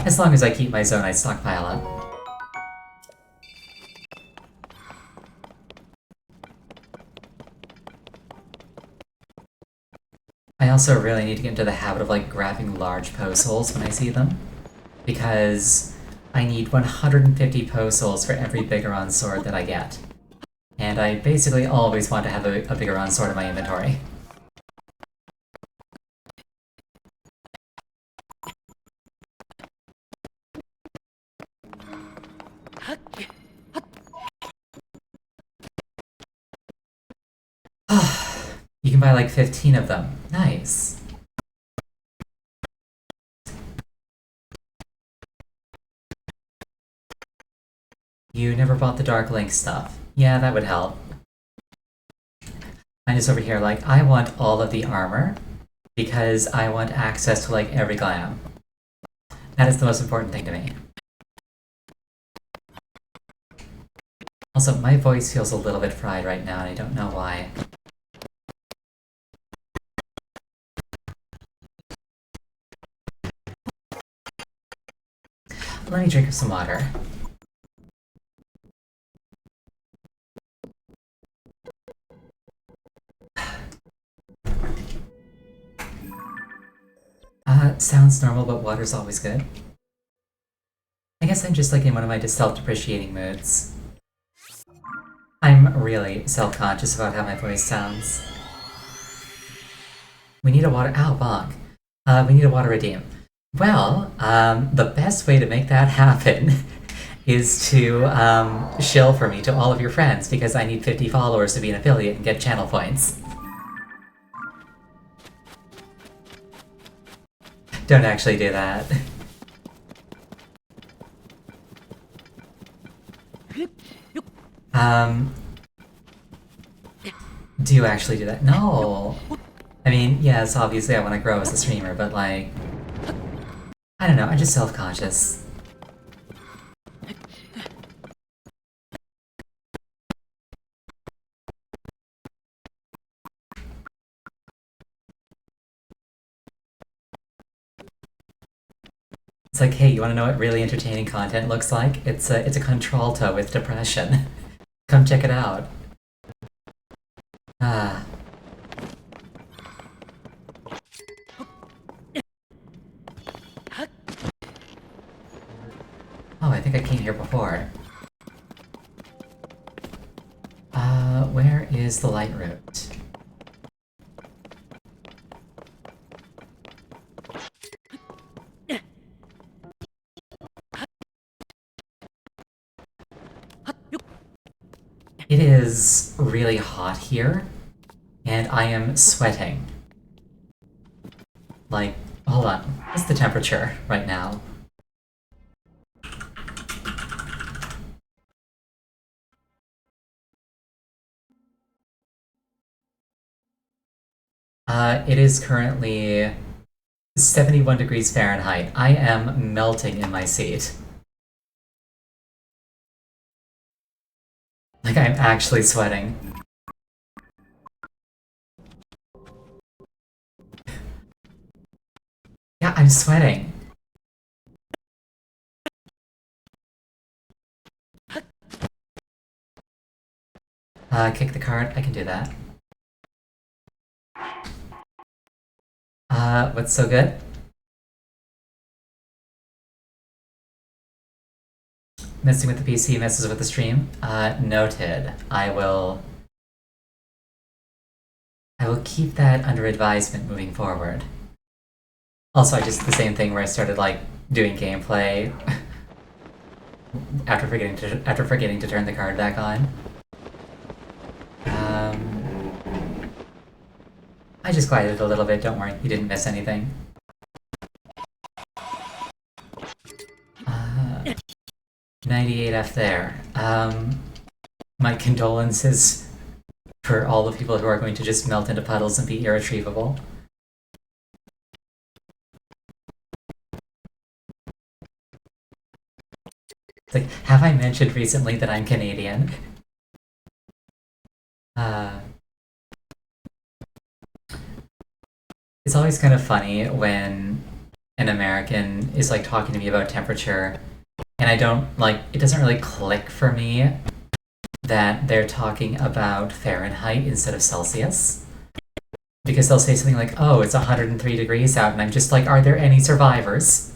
As long as I keep my Zonite stockpile up. I also really need to get into the habit of like grabbing large Poe souls when I see them. Because I need 150 Poe souls for every Bigoron sword that I get. And I basically always want to have a Bigoron sword in my inventory. You can buy like 15 of them. Nice. You never bought the Dark Link stuff. Yeah, that would help. I'm just over here like, I want all of the armor because I want access to like every glam. That is the most important thing to me. Also, my voice feels a little bit fried right now and I don't know why. Let me drink some water. Sounds normal, but water's always good. I guess I'm just like in one of my self-depreciating moods. I'm really self-conscious about how my voice sounds. We need a water- ow, bonk. We need a water redeem. Well, the best way to make that happen is to shill for me to all of your friends, because I need 50 followers to be an affiliate and get channel points. Don't actually do that. Do you actually do that? No! I mean, yes, obviously I want to grow as a streamer, but like... I don't know, I'm just self-conscious. It's like, hey, you want to know what really entertaining content looks like? It's a contralto with depression. Come check it out. Ah. Oh, I think I came here before. Where is the light route? It is really hot here, and I am sweating. Like, hold on, what's the temperature right now? It is currently 71 degrees Fahrenheit. I am melting in my seat. Like, I'm actually sweating. Yeah, I'm sweating. Kick the cart? I can do that. What's so good? Messing with the PC messes with the stream? Noted. I will keep that under advisement moving forward. Also, I just did the same thing where I started, like, doing gameplay after forgetting to turn the card back on. I just glided a little bit, don't worry, you didn't miss anything. 98F there. My condolences for all the people who are going to just melt into puddles and be irretrievable. It's like, have I mentioned recently that I'm Canadian? It's always kind of funny when an American is like talking to me about temperature, and I don't like, it doesn't really click for me that they're talking about Fahrenheit instead of Celsius. Because they'll say something like, oh, it's 103 degrees out, and I'm just like, are there any survivors?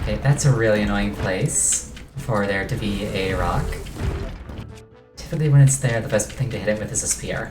Okay, that's a really annoying place for there to be a rock. Typically when it's there, the best thing to hit it with is a spear.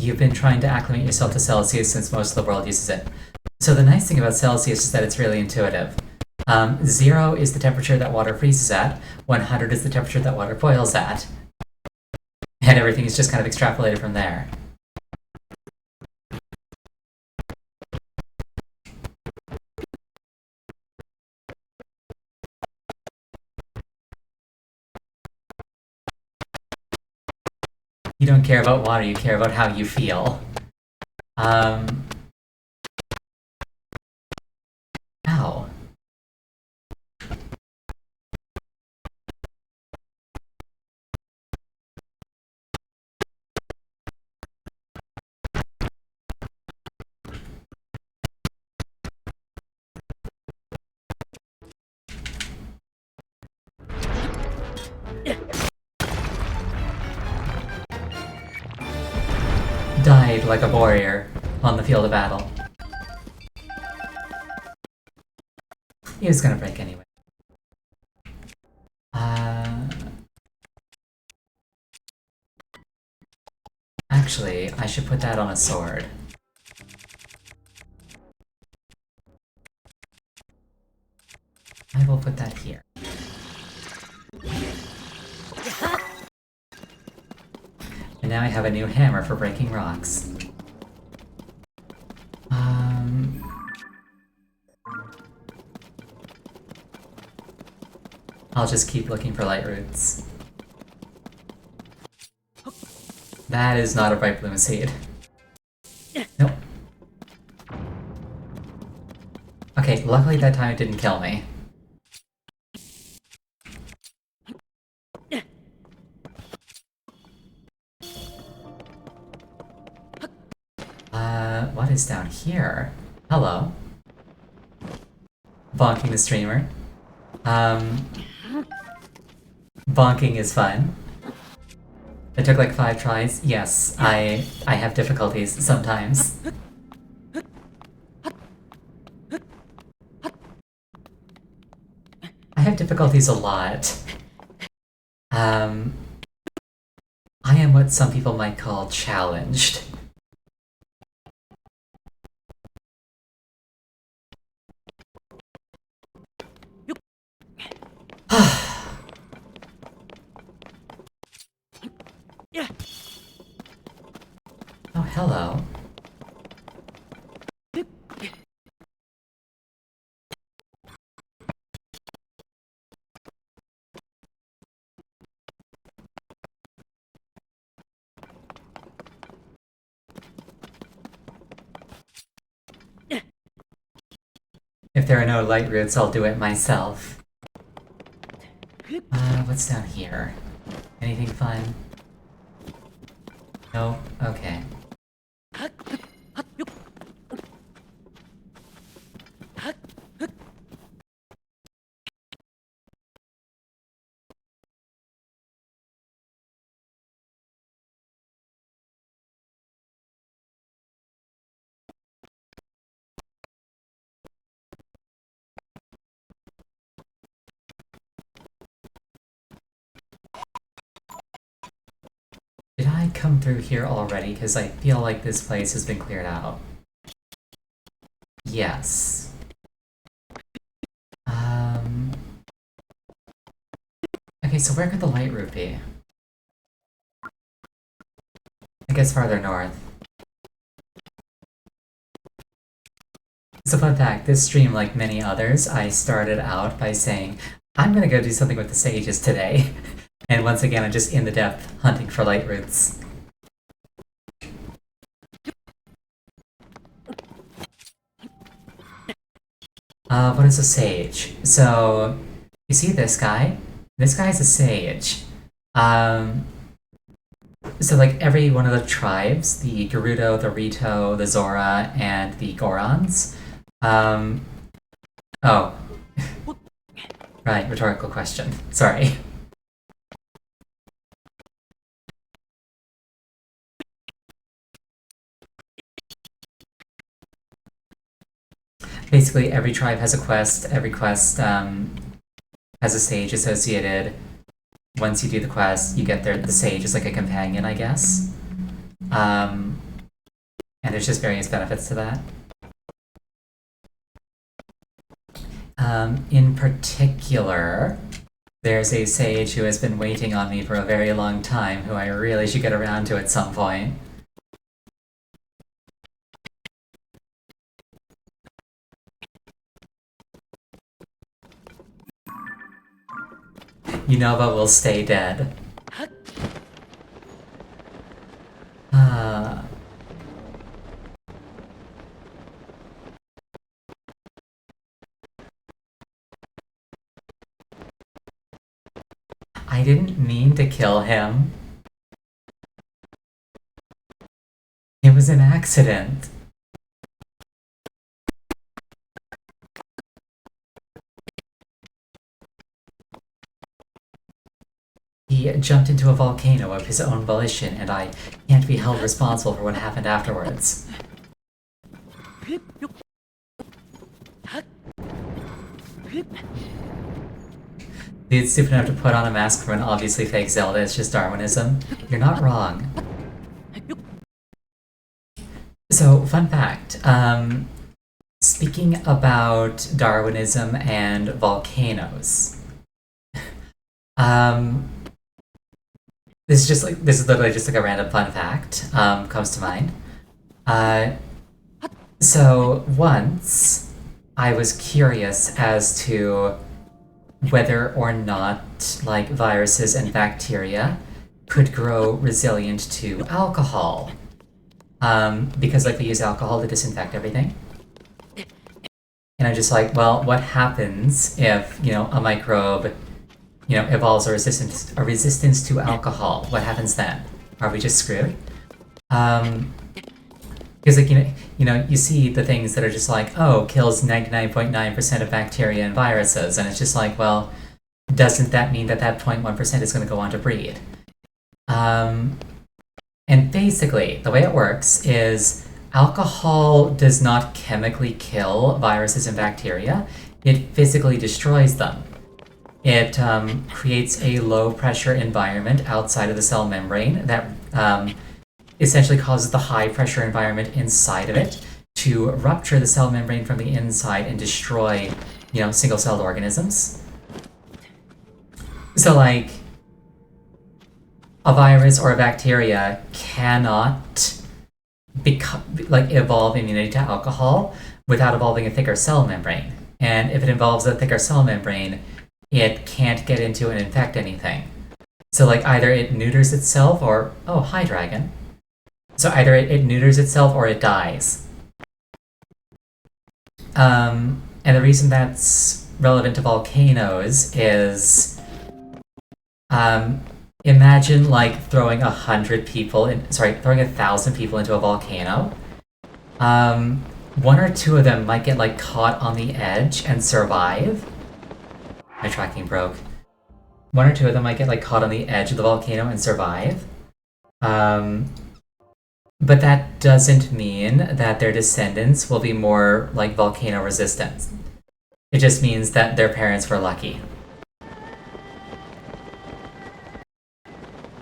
You've been trying to acclimate yourself to Celsius since most of the world uses it. So the nice thing about Celsius is that it's really intuitive. 0 is the temperature that water freezes at, 100 is the temperature that water boils at, and everything is just kind of extrapolated from there. You don't care about water, you care about how you feel. Ow. Died like a warrior on the field of battle. He was gonna break anyway. Actually, I should put that on a sword. I will put that here. And now I have a new hammer for breaking rocks. I'll just keep looking for light roots. That is not a bright bloom seed. Nope. Okay, luckily that time it didn't kill me. What is down here? Hello. Bonking the streamer. Bonking is fun. It took like 5 tries. Yes, I have difficulties sometimes. I have difficulties a lot. I am what some people might call challenged. Oh, hello. If there are no light roots, I'll do it myself. What's down here? Anything fun? No? Okay. Did I come through here already? Because I feel like this place has been cleared out. Yes. Okay, so where could the light root be? I guess farther north. So fun fact, this stream, like many others, I started out by saying, I'm gonna go do something with the sages today. And once again, I'm just in the depth, hunting for light roots. What is a sage? So, you see this guy? This guy's a sage. So like every one of the tribes, the Gerudo, the Rito, the Zora, and the Gorons. Oh. Right, rhetorical question. Sorry. Basically, every tribe has a quest. Every quest has a sage associated. Once you do the quest, you get the sage as like a companion, I guess. And there's just various benefits to that. In particular, there's a sage who has been waiting on me for a very long time, who I really should get around to at some point. Unova will stay dead. I didn't mean to kill him. It was an accident. He jumped into a volcano of his own volition, and I can't be held responsible for what happened afterwards. Dude's stupid enough to put on a mask for an obviously fake Zelda, it's just Darwinism. You're not wrong. So, fun fact. Speaking about Darwinism and volcanoes, um, this is literally just like a random fun fact. Comes to mind. Uh, so once I was curious as to whether or not like viruses and bacteria could grow resilient to alcohol, because like they use alcohol to disinfect everything. And I'm just like, well, what happens if, a microbe, evolves a resistance to alcohol? What happens then? Are we just screwed? Because like you see the things that are just like, oh, kills 99.9% of bacteria and viruses, and it's just like, well, doesn't that mean that 0.1% is going to go on to breed? And basically, the way it works is alcohol does not chemically kill viruses and bacteria, it physically destroys them. It creates a low pressure environment outside of the cell membrane that essentially causes the high pressure environment inside of it to rupture the cell membrane from the inside and destroy, single celled organisms. So, like, a virus or a bacteria cannot evolve immunity to alcohol without evolving a thicker cell membrane. And if it involves a thicker cell membrane, it can't get into and infect anything. So like either it neuters itself or oh, hi dragon. So either it neuters itself or it dies. And the reason that's relevant to volcanoes is imagine like throwing 1,000 people into a volcano. One or two of them might get like caught on the edge and survive. My tracking broke. One or two of them might get like caught on the edge of the volcano and survive. But that doesn't mean that their descendants will be more like volcano resistant. It just means that their parents were lucky.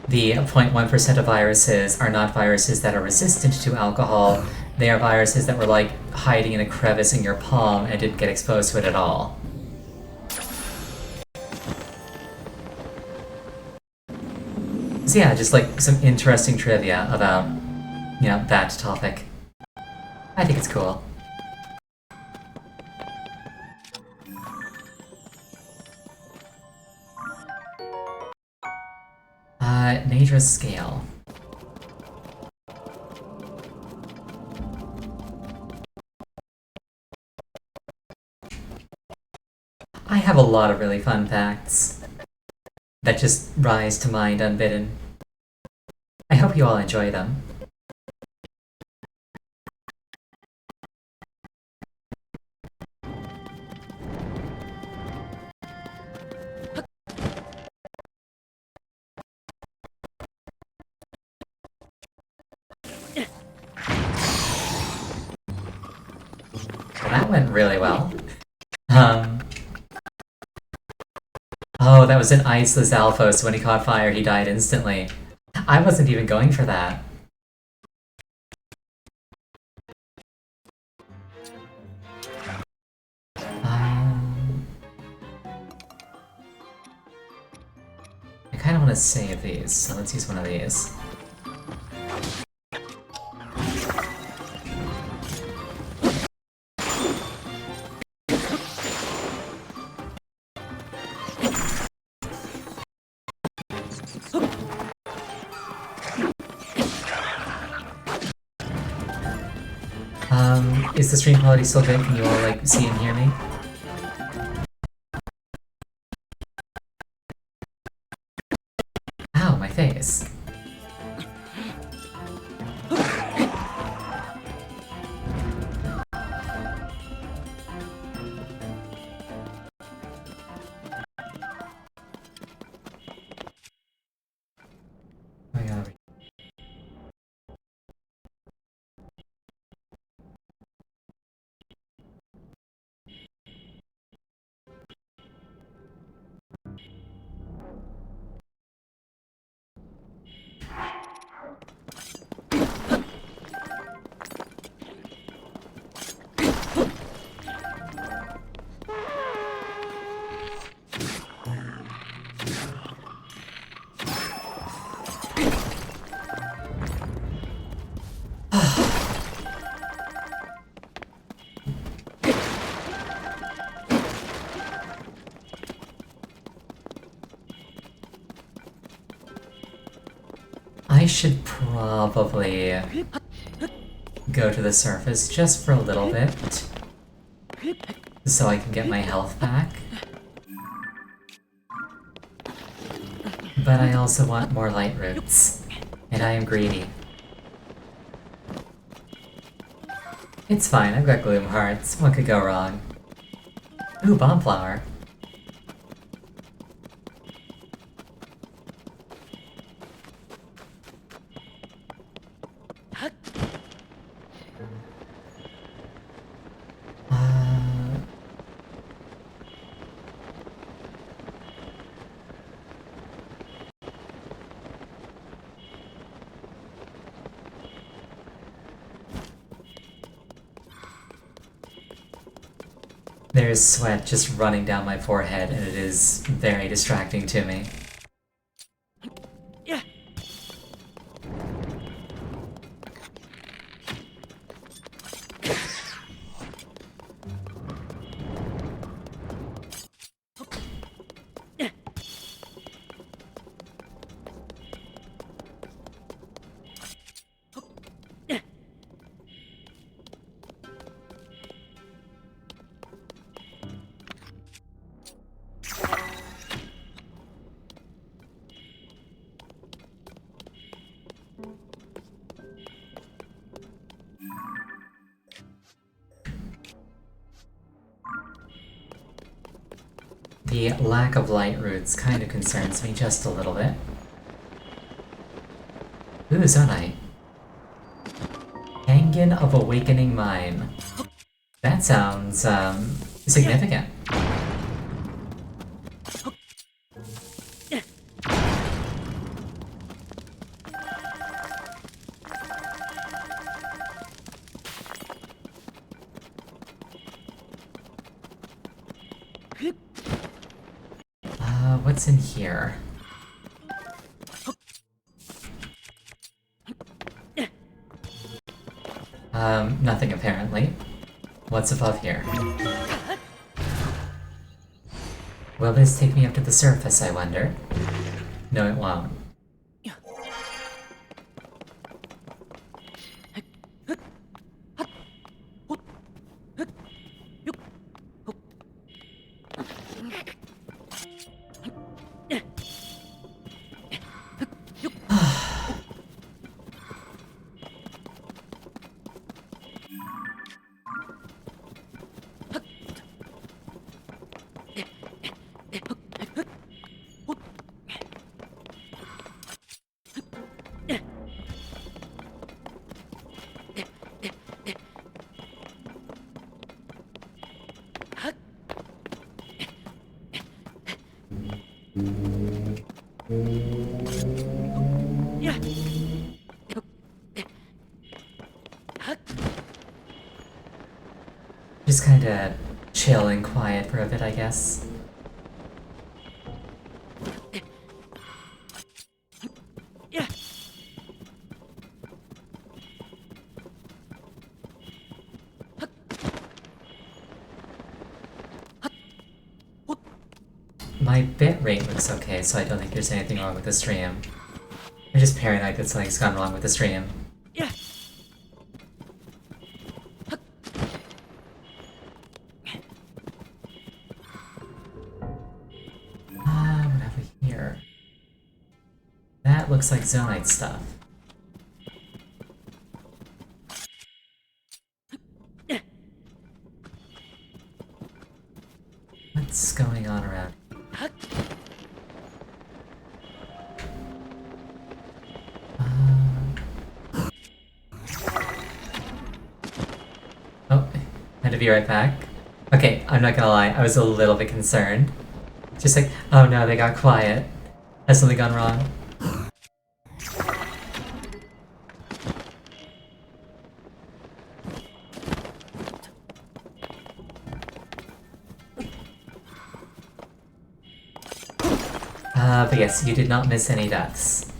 The 0.1% of viruses are not viruses that are resistant to alcohol. They are viruses that were like hiding in a crevice in your palm and didn't get exposed to it at all. So yeah, just like some interesting trivia about, that topic. I think it's cool. Nadra's scale. I have a lot of really fun facts that just rise to mind unbidden. I hope you all enjoy them. Well, that went really well. Oh, that was an Ice Lizalfos. When he caught fire, he died instantly. I wasn't even going for that. I kind of want to save these, so let's use one of these. Is the stream quality still good? Can you all, like, see and hear me? Ow, my face. Oh my god. I should probably go to the surface just for a little bit, so I can get my health back. But I also want more light roots, and I am greedy. It's fine, I've got Gloom Hearts. What could go wrong? Ooh, Bomb Flower. There's sweat just running down my forehead, and it is very distracting to me. The lack of light roots kind of concerns me just a little bit. Ooh, Zonite. Kangen of Awakening Mine. That sounds, significant. What's in here? Nothing apparently. What's above here? Will this take me up to the surface, I wonder? No, it won't. Just kinda chill and quiet for a bit, I guess. My bitrate looks okay, so I don't think there's anything wrong with the stream. I'm just paranoid that something's gone wrong with the stream. What have we here? That looks like Zonite stuff. What's going on around? Oh, had to be right back. Okay, I'm not gonna lie, I was a little bit concerned. Just like, oh no, they got quiet. Has something gone wrong? But yes, you did not miss any deaths.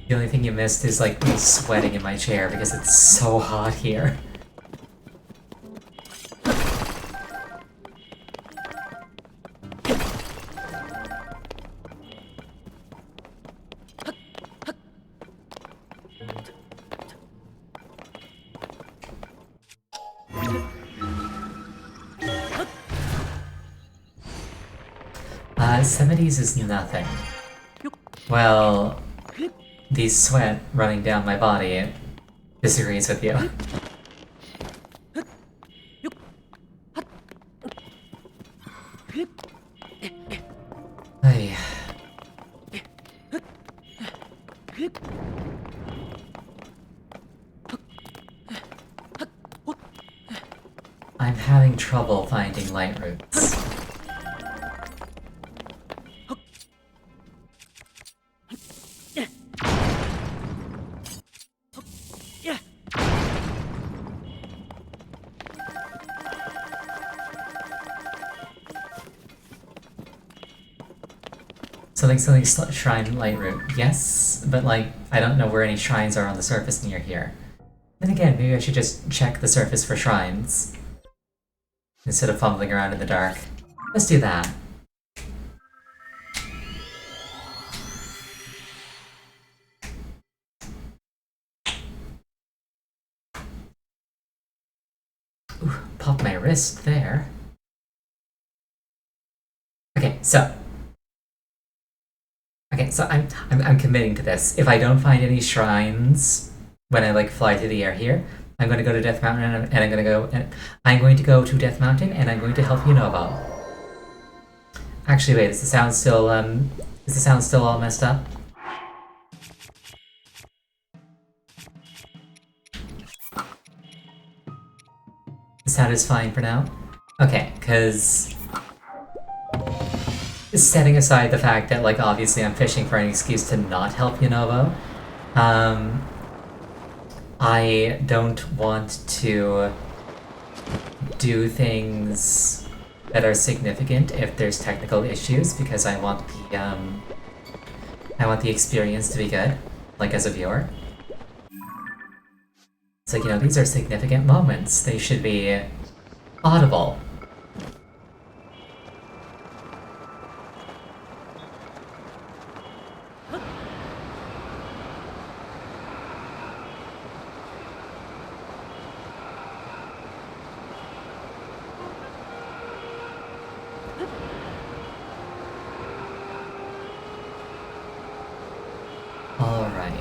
The only thing you missed is like me sweating in my chair because it's so hot here. 70s is nothing. Well, the sweat running down my body disagrees with you. Ay. I'm having trouble finding light roots. Something shrine light root. Yes, but like, I don't know where any shrines are on the surface near here. Then again, maybe I should just check the surface for shrines instead of fumbling around in the dark. Let's do that. Ooh, popped my wrist there. Okay, so I'm committing to this. If I don't find any shrines when I like fly through the air here, I'm going to go to Death Mountain and I'm going to go to Death Mountain and I'm going to help Yunobo. Actually, wait, is the sound still all messed up? The sound is fine for now? Okay, because setting aside the fact that, like, obviously I'm fishing for an excuse to not help Yunobo, I don't want to do things that are significant if there's technical issues, because I want the experience to be good, like as a viewer. It's like, you know, these are significant moments. They should be audible. Alright,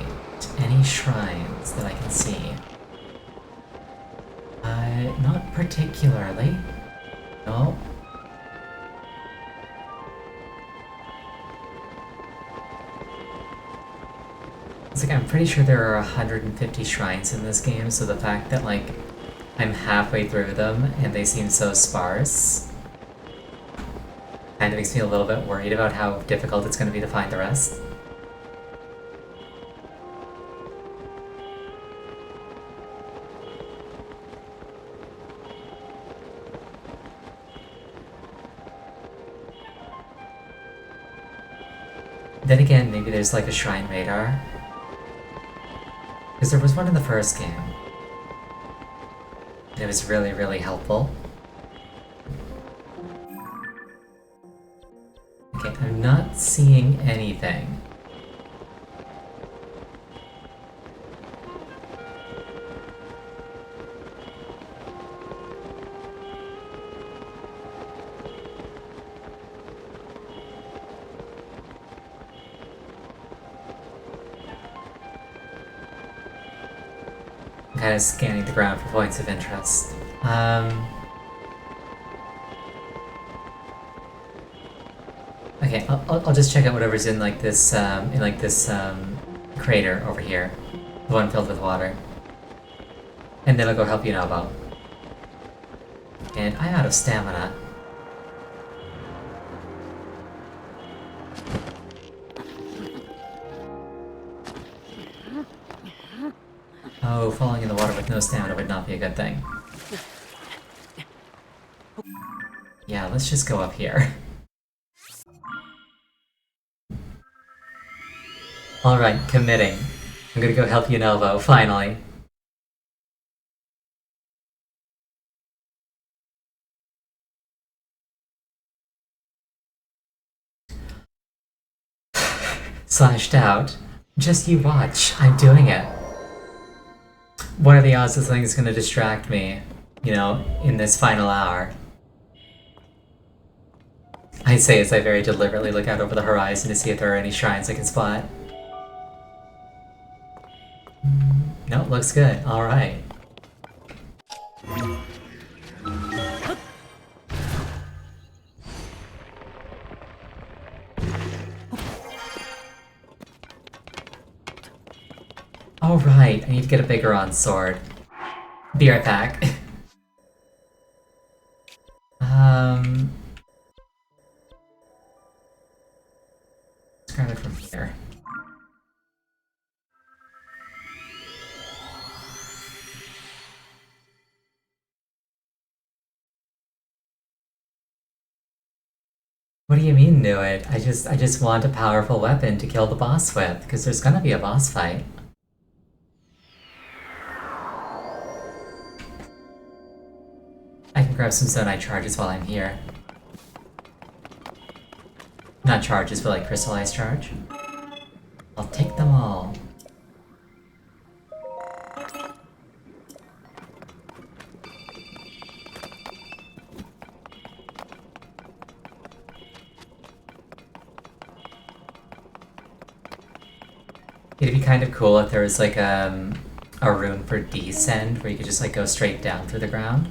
any shrines that I can see? Not particularly. No. It's like, I'm pretty sure there are 150 shrines in this game, so the fact that, like, I'm halfway through them and they seem so sparse kind of makes me a little bit worried about how difficult it's going to be to find the rest. Then again, maybe there's like a shrine radar. Because there was one in the first game. And it was really, really helpful. Okay, I'm not seeing anything. Kind of scanning the ground for points of interest. Okay, I'll just check out whatever's in like this crater over here, the one filled with water, and then I'll go help Yunobo. And I'm out of stamina. Oh, falling in the water with no stamina would not be a good thing. Yeah, let's just go up here. Alright, committing. I'm gonna go help Yunobo, finally. Slashed out. Just you watch, I'm doing it. What are the odds this thing is going to distract me, you know, in this final hour? I say as I very deliberately look out over the horizon to see if there are any shrines I can spot. No, looks good. Alright. Alright, I need to get a Bigoron sword. Be right back. Let's grab it from here. What do you mean, knew it? I just want a powerful weapon to kill the boss with, because there's gonna be a boss fight. I can grab some Zonite charges while I'm here. Not charges, but like crystallized charge. I'll take them all. It'd be kind of cool if there was like a rune for descend where you could just like go straight down through the ground.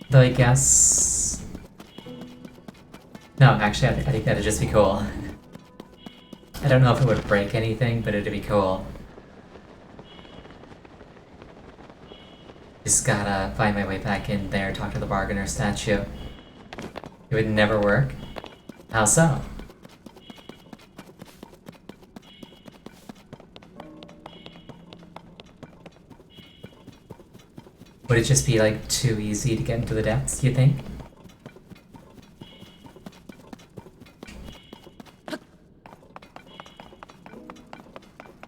Though I guess... No, actually I think that'd just be cool. I don't know if it would break anything, but it'd be cool. Just gotta find my way back in there, talk to the bargainer statue. It would never work? How so? Would it just be like too easy to get into the depths, do you think?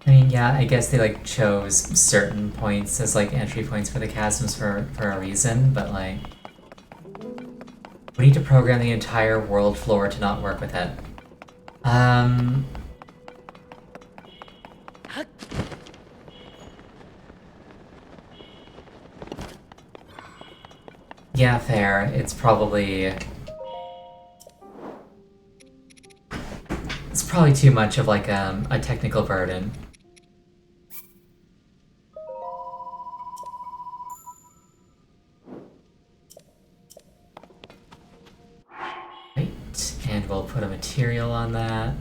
I mean, yeah, I guess they like chose certain points as like entry points for the chasms for a reason, but like... We need to program the entire world floor to not work with it. Yeah, fair. It's probably... It's probably too much of like a technical burden. Right, and we'll put a material on that.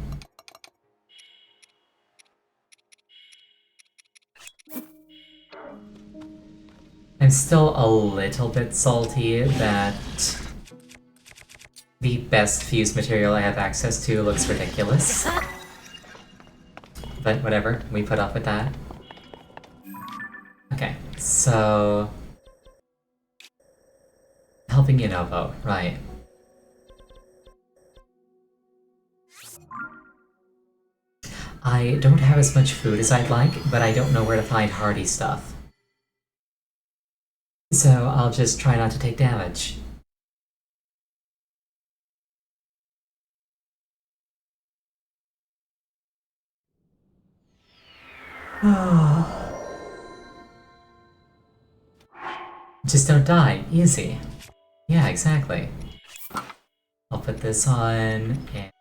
I'm still a little bit salty that the best fused material I have access to looks ridiculous. But whatever, we put up with that. Okay, so... Helping Yunovo, right. I don't have as much food as I'd like, but I don't know where to find hardy stuff. So I'll just try not to take damage. Just don't die. Easy. Yeah, exactly. I'll put this on, and...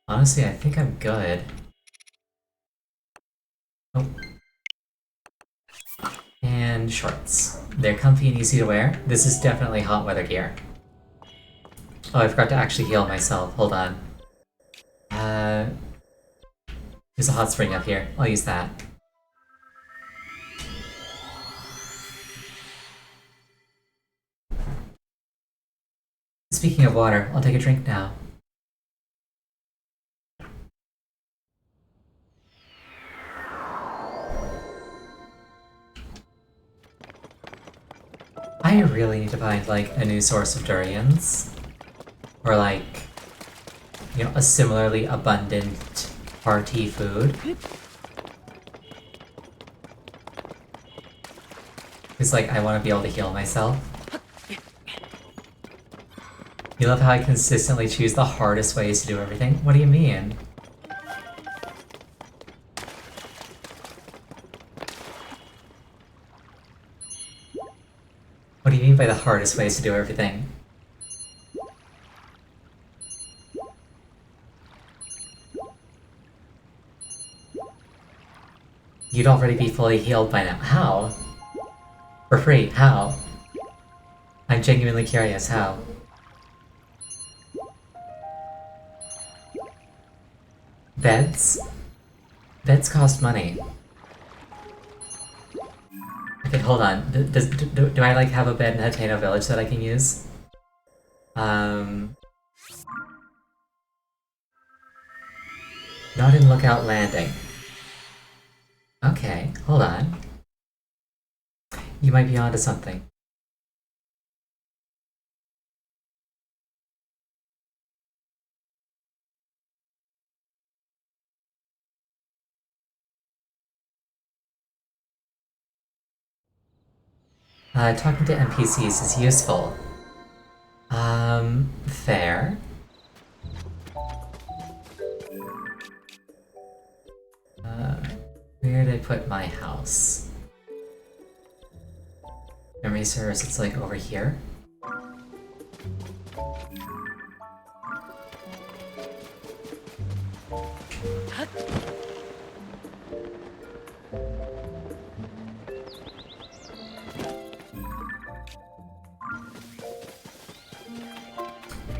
Honestly, I think I'm good. Oh. And shorts. They're comfy and easy to wear. This is definitely hot weather gear. Oh, I forgot to actually heal myself. Hold on. There's a hot spring up here. I'll use that. Speaking of water, I'll take a drink now. I really need to find, like, a new source of durians. Or, like, you know, a similarly abundant hearty food. Because, like, I want to be able to heal myself. You love how I consistently choose the hardest ways to do everything? What do you mean? mean by the hardest ways to do everything? You'd already be fully healed by now. How? For free, how? I'm genuinely curious, how? Beds? Beds cost money. Okay, hold on. Do I like have a bed in Hateno Village that I can use? Not in Lookout Landing. Okay, hold on. You might be onto something. Talking to NPCs is useful. Fair. Where did I put my house? Memory serves, it's like over here.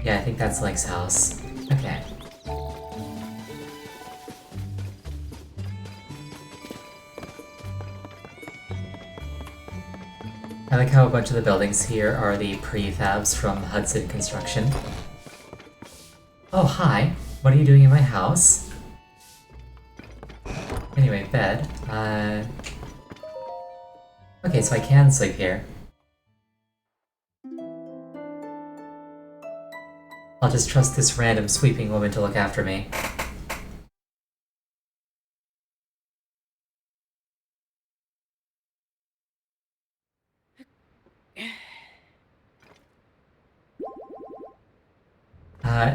Yeah, I think that's Link's house. Okay. I like how a bunch of the buildings here are the prefabs from Hudson Construction. Oh, hi. What are you doing in my house? Anyway, bed. Okay, so I can sleep here. I'll just trust this random sweeping woman to look after me.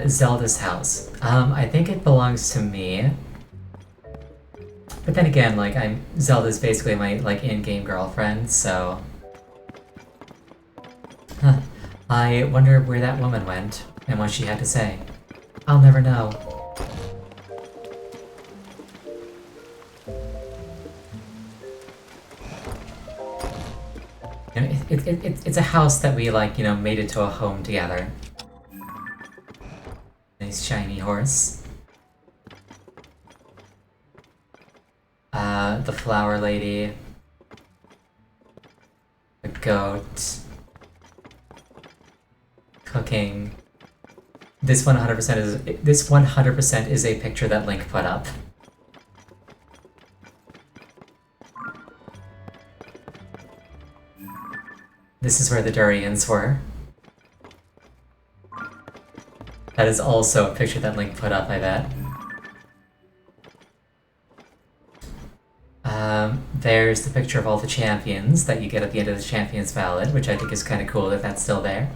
Zelda's house. I think it belongs to me. But then again, like, Zelda's basically my, like, in-game girlfriend, so... Huh. I wonder where that woman went, and what she had to say. I'll never know. You know, it's a house that we, like, you know, made into a home together. Nice shiny horse. The flower lady. The goat. Cooking. This 100% is a picture that Link put up. This is where the durians were. That is also a picture that Link put up, I bet. There's the picture of all the champions that you get at the end of the Champions Ballad, which I think is kind of cool that that's still there.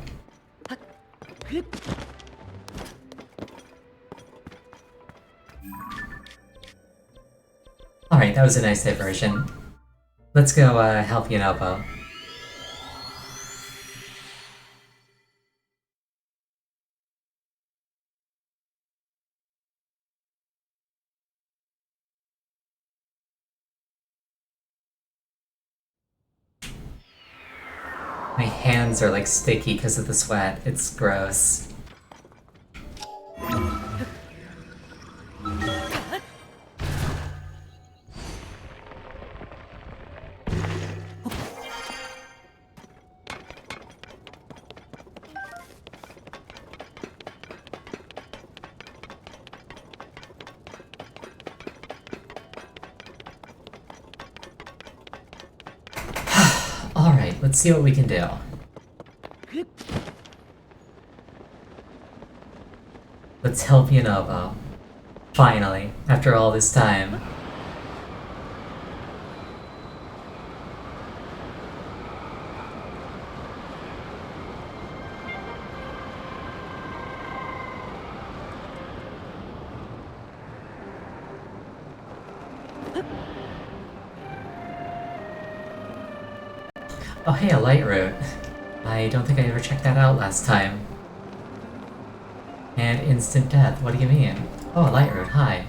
Alright, that was a nice diversion. Let's go help Yunobo. My hands are like sticky because of the sweat. It's gross. Alright, let's see what we can do. Let's help Yunobo. Finally, after all this time. Oh hey, a light route. I don't think I ever checked that out last time. And instant death, what do you mean? Oh, Lightroot, hi.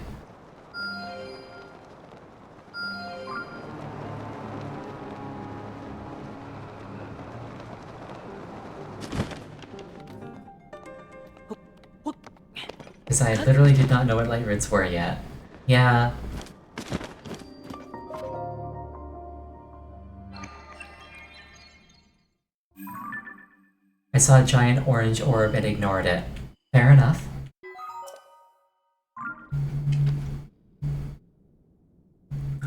Because I literally did not know what Lightroots were yet. Yeah. I saw a giant orange orb and ignored it. Fair enough.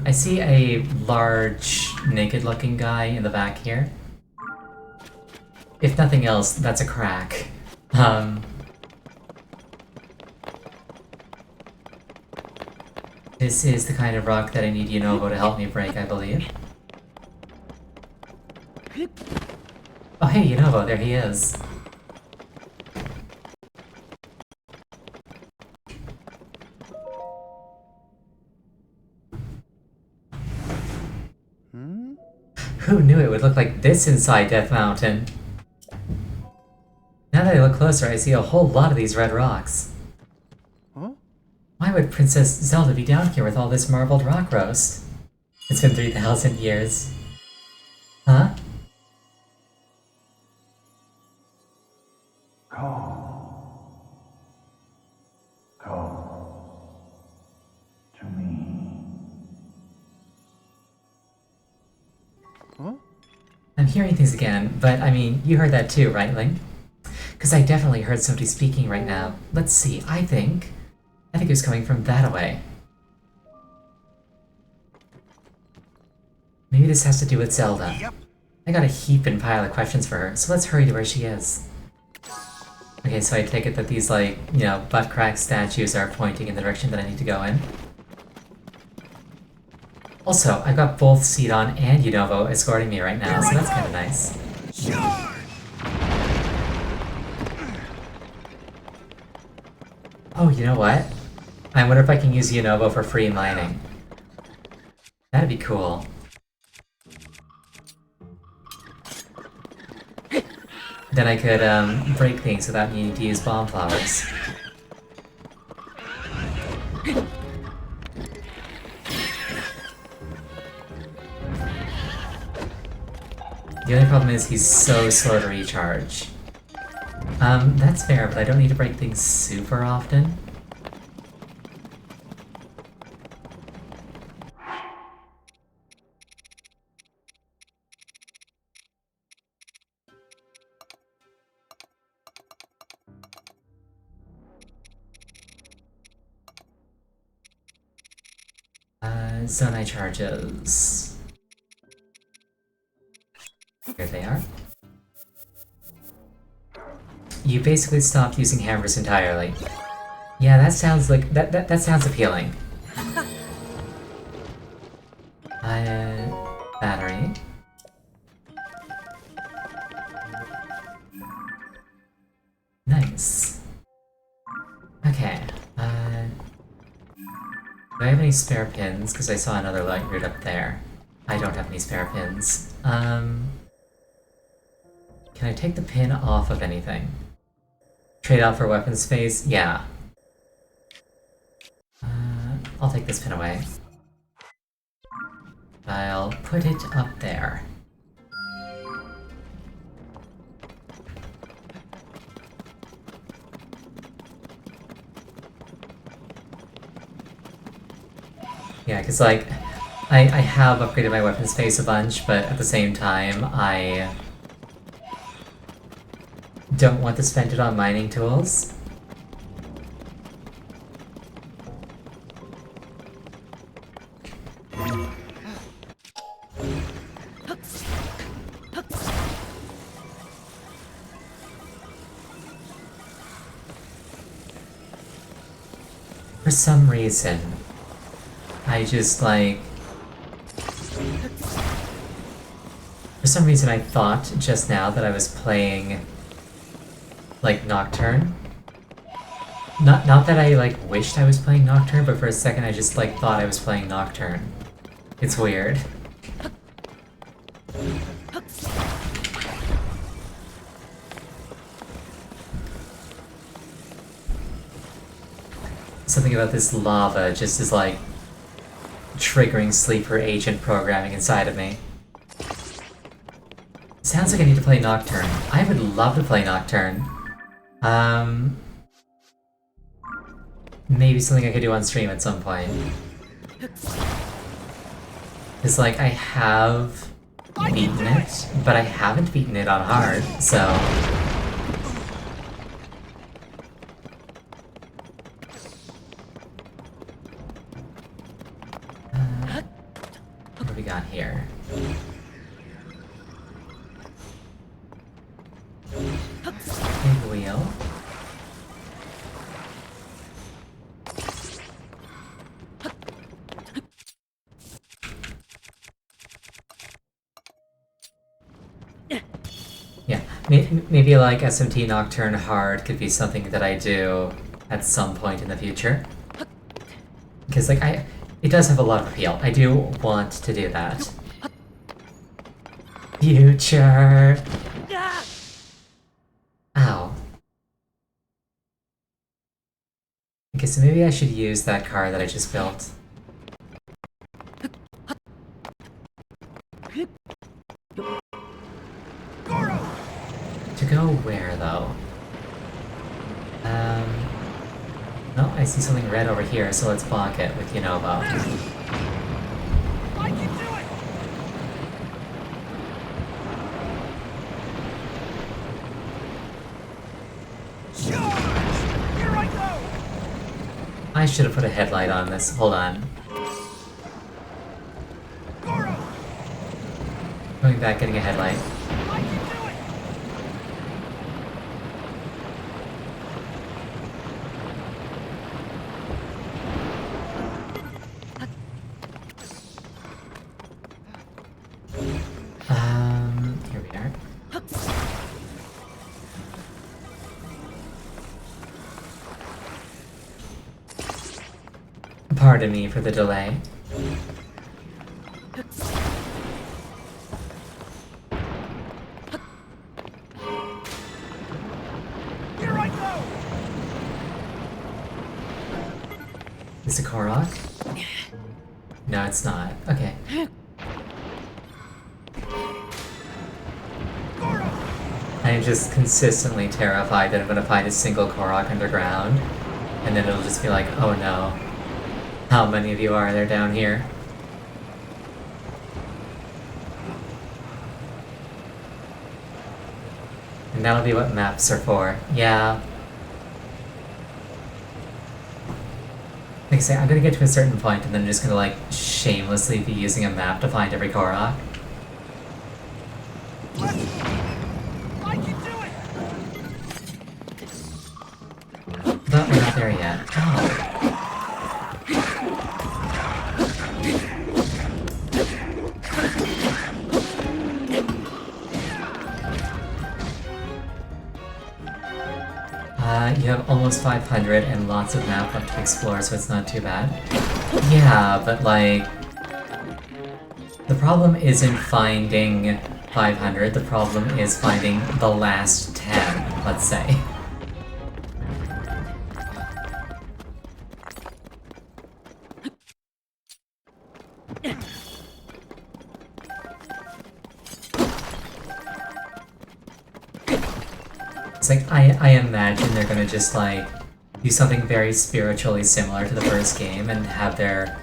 I see a large, naked-looking guy in the back here. If nothing else, that's a crack. This is the kind of rock that I need Yunobo to help me break, I believe. Oh hey, Yunobo, there he is. Who knew it would look like this inside Death Mountain? Now that I look closer, I see a whole lot of these red rocks. Huh? Why would Princess Zelda be down here with all this marbled rock roast? It's been 3,000 years. Huh? To me. Huh? I'm hearing things again, but I mean, you heard that too, right, Link? Because I definitely heard somebody speaking right now. Let's see, I think it was coming from that away. Maybe this has to do with Zelda. Yep. I got a heaping pile of questions for her, so let's hurry to where she is. Okay, so I take it that these, like, you know, butt-crack statues are pointing in the direction that I need to go in. Also, I've got both Sidon and Yunobo escorting me right now, so that's kind of nice. Sure. Oh, you know what? I wonder if I can use Yunobo for free mining. That'd be cool. Then I could, break things without needing to use bomb flowers. The only problem is he's so slow to recharge. That's fair, but I don't need to break things super often. Zonai charges. Here they are. You basically stopped using hammers entirely. Yeah, that sounds like that sounds appealing. Battery. Nice. Okay. Do I have any spare pins? Because I saw another Lightroot up there. I don't have any spare pins. Can I take the pin off of anything? Trade out for weapon space? Yeah. I'll take this pin away. I'll put it up there. Yeah, because, like, I have upgraded my weapon space a bunch, but at the same time, I don't want to spend it on mining tools. For some reason, I just, like... For some reason I thought just now that I was playing, like, Nocturne. Not that I, like, wished I was playing Nocturne, but for a second I just, like, thought I was playing Nocturne. It's weird. Something about this lava just is like triggering sleeper agent programming inside of me. Sounds like I need to play Nocturne. I would love to play Nocturne. Maybe something I could do on stream at some point. It's like I have beaten it, but I haven't beaten it on hard, so... what do we got here? Big wheel. Yeah, maybe like SMT Nocturne Hard could be something that I do at some point in the future. Because like it does have a lot of appeal. I do want to do that. Future! Ow. Okay, so maybe I should use that car that I just built. To go where, though? No, I see something red over here, so let's block it with Unova. I can do it! Charge! Here I go! I should have put a headlight on this. Hold on. Goro! Going back, getting a headlight. I can do it! Here we are. Pardon me for the delay. Here I go! Is it Korok? No, it's not. Okay. Goro! I am just consistently terrified that I'm gonna find a single Korok underground, and then it'll just be like, oh no. How many of you are there down here? And that'll be what maps are for. Yeah. Like I say, I'm gonna get to a certain point and then I'm just gonna like shamelessly be using a map to find every Korok. I can do it! But we're not there yet. Oh. You have almost 500 and lots of map left to explore, so it's not too bad. Yeah, but like... the problem isn't finding 500, the problem is finding the last 10, let's say. It's like, I imagine they're gonna just like do something very spiritually similar to the first game and have there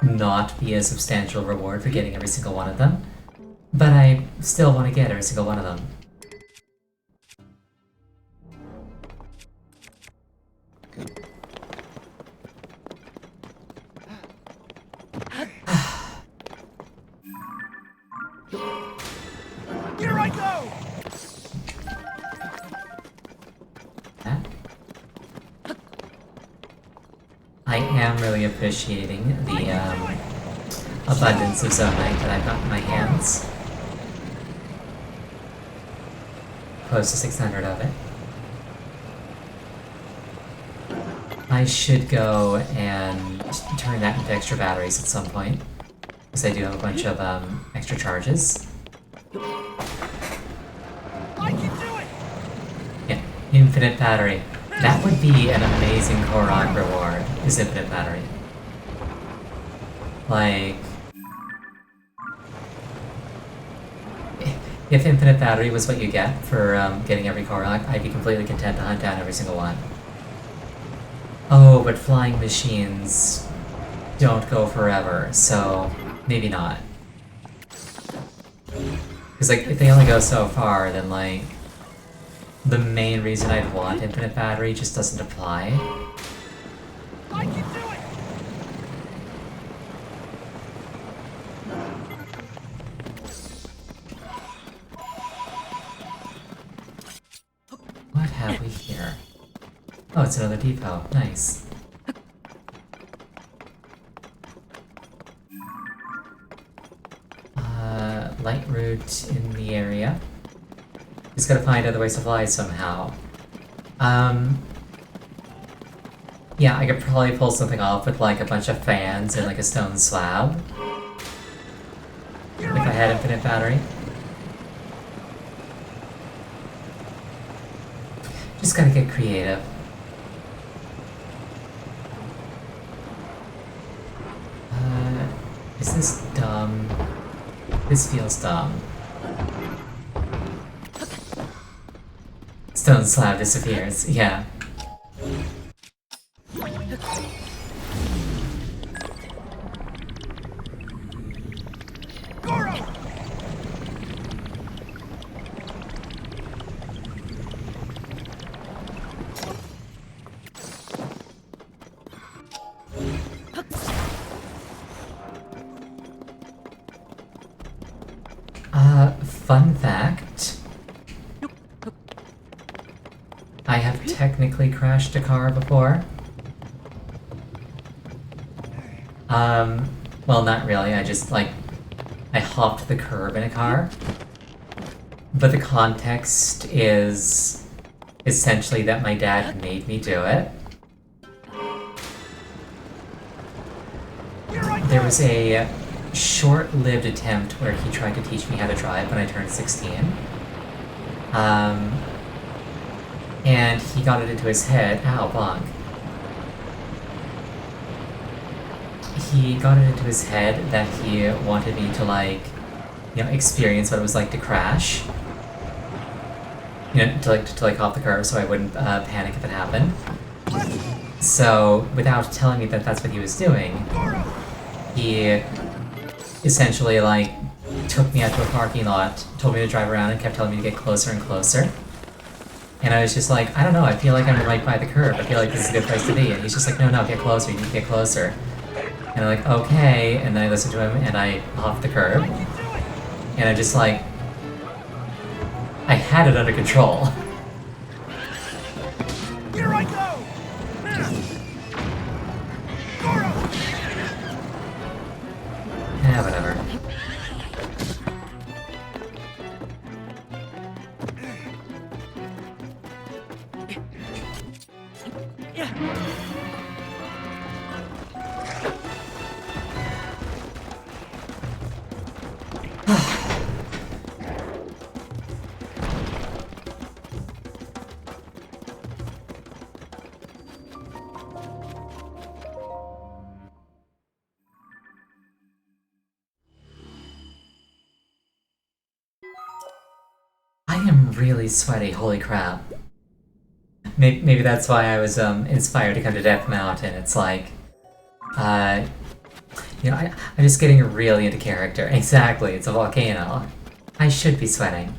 not be a substantial reward for getting every single one of them. But I still want to get every single one of them. Here I go! I am really appreciating the abundance of Zonite that I've got in my hands. Close to 600 of it. I should go and turn that into extra batteries at some point, because I do have a bunch of extra charges. I can do it! Yeah, infinite battery. That would be an amazing Korok reward, is Infinite Battery. Like... If Infinite Battery was what you get for getting every Korok, I'd be completely content to hunt down every single one. Oh, but flying machines don't go forever, so maybe not. Because, like, if they only go so far, then, like, the main reason I'd want Infinite Battery just doesn't apply. I can do it! What have we here? Oh, it's another depot. Nice. Light route in the area. Just gotta find other ways to fly somehow. Yeah, I could probably pull something off with like a bunch of fans and like a stone slab. If I had Infinite Battery. Just gotta get creative. Is this dumb? This feels dumb. Stone slab disappears, yeah. Goro! Fun fact. I have technically crashed a car before. Well, not really, I just, like, I hopped the curb in a car. But the context is essentially that my dad made me do it. There was a short-lived attempt where he tried to teach me how to drive when I turned 16. And he got it into his head. Ow, bonk. He got it into his head that he wanted me to, like, you know, experience what it was like to crash. You know, to hop the curb so I wouldn't panic if it happened. So, without telling me that that's what he was doing, he essentially, like, took me out to a parking lot, told me to drive around, and kept telling me to get closer and closer. And I was just like, I don't know, I feel like I'm right by the curb. I feel like this is a good place to be. And he's just like, no, get closer, you need to get closer. And I'm like, okay. And then I listened to him, and I hopped the curb. And I just, like, I had it under control. Here I go! Goro! Yeah, whatever. I am really sweaty, holy crap. Maybe that's why I was inspired to come to Death Mountain. It's like, you know, I'm just getting really into character. Exactly, it's a volcano. I should be sweating.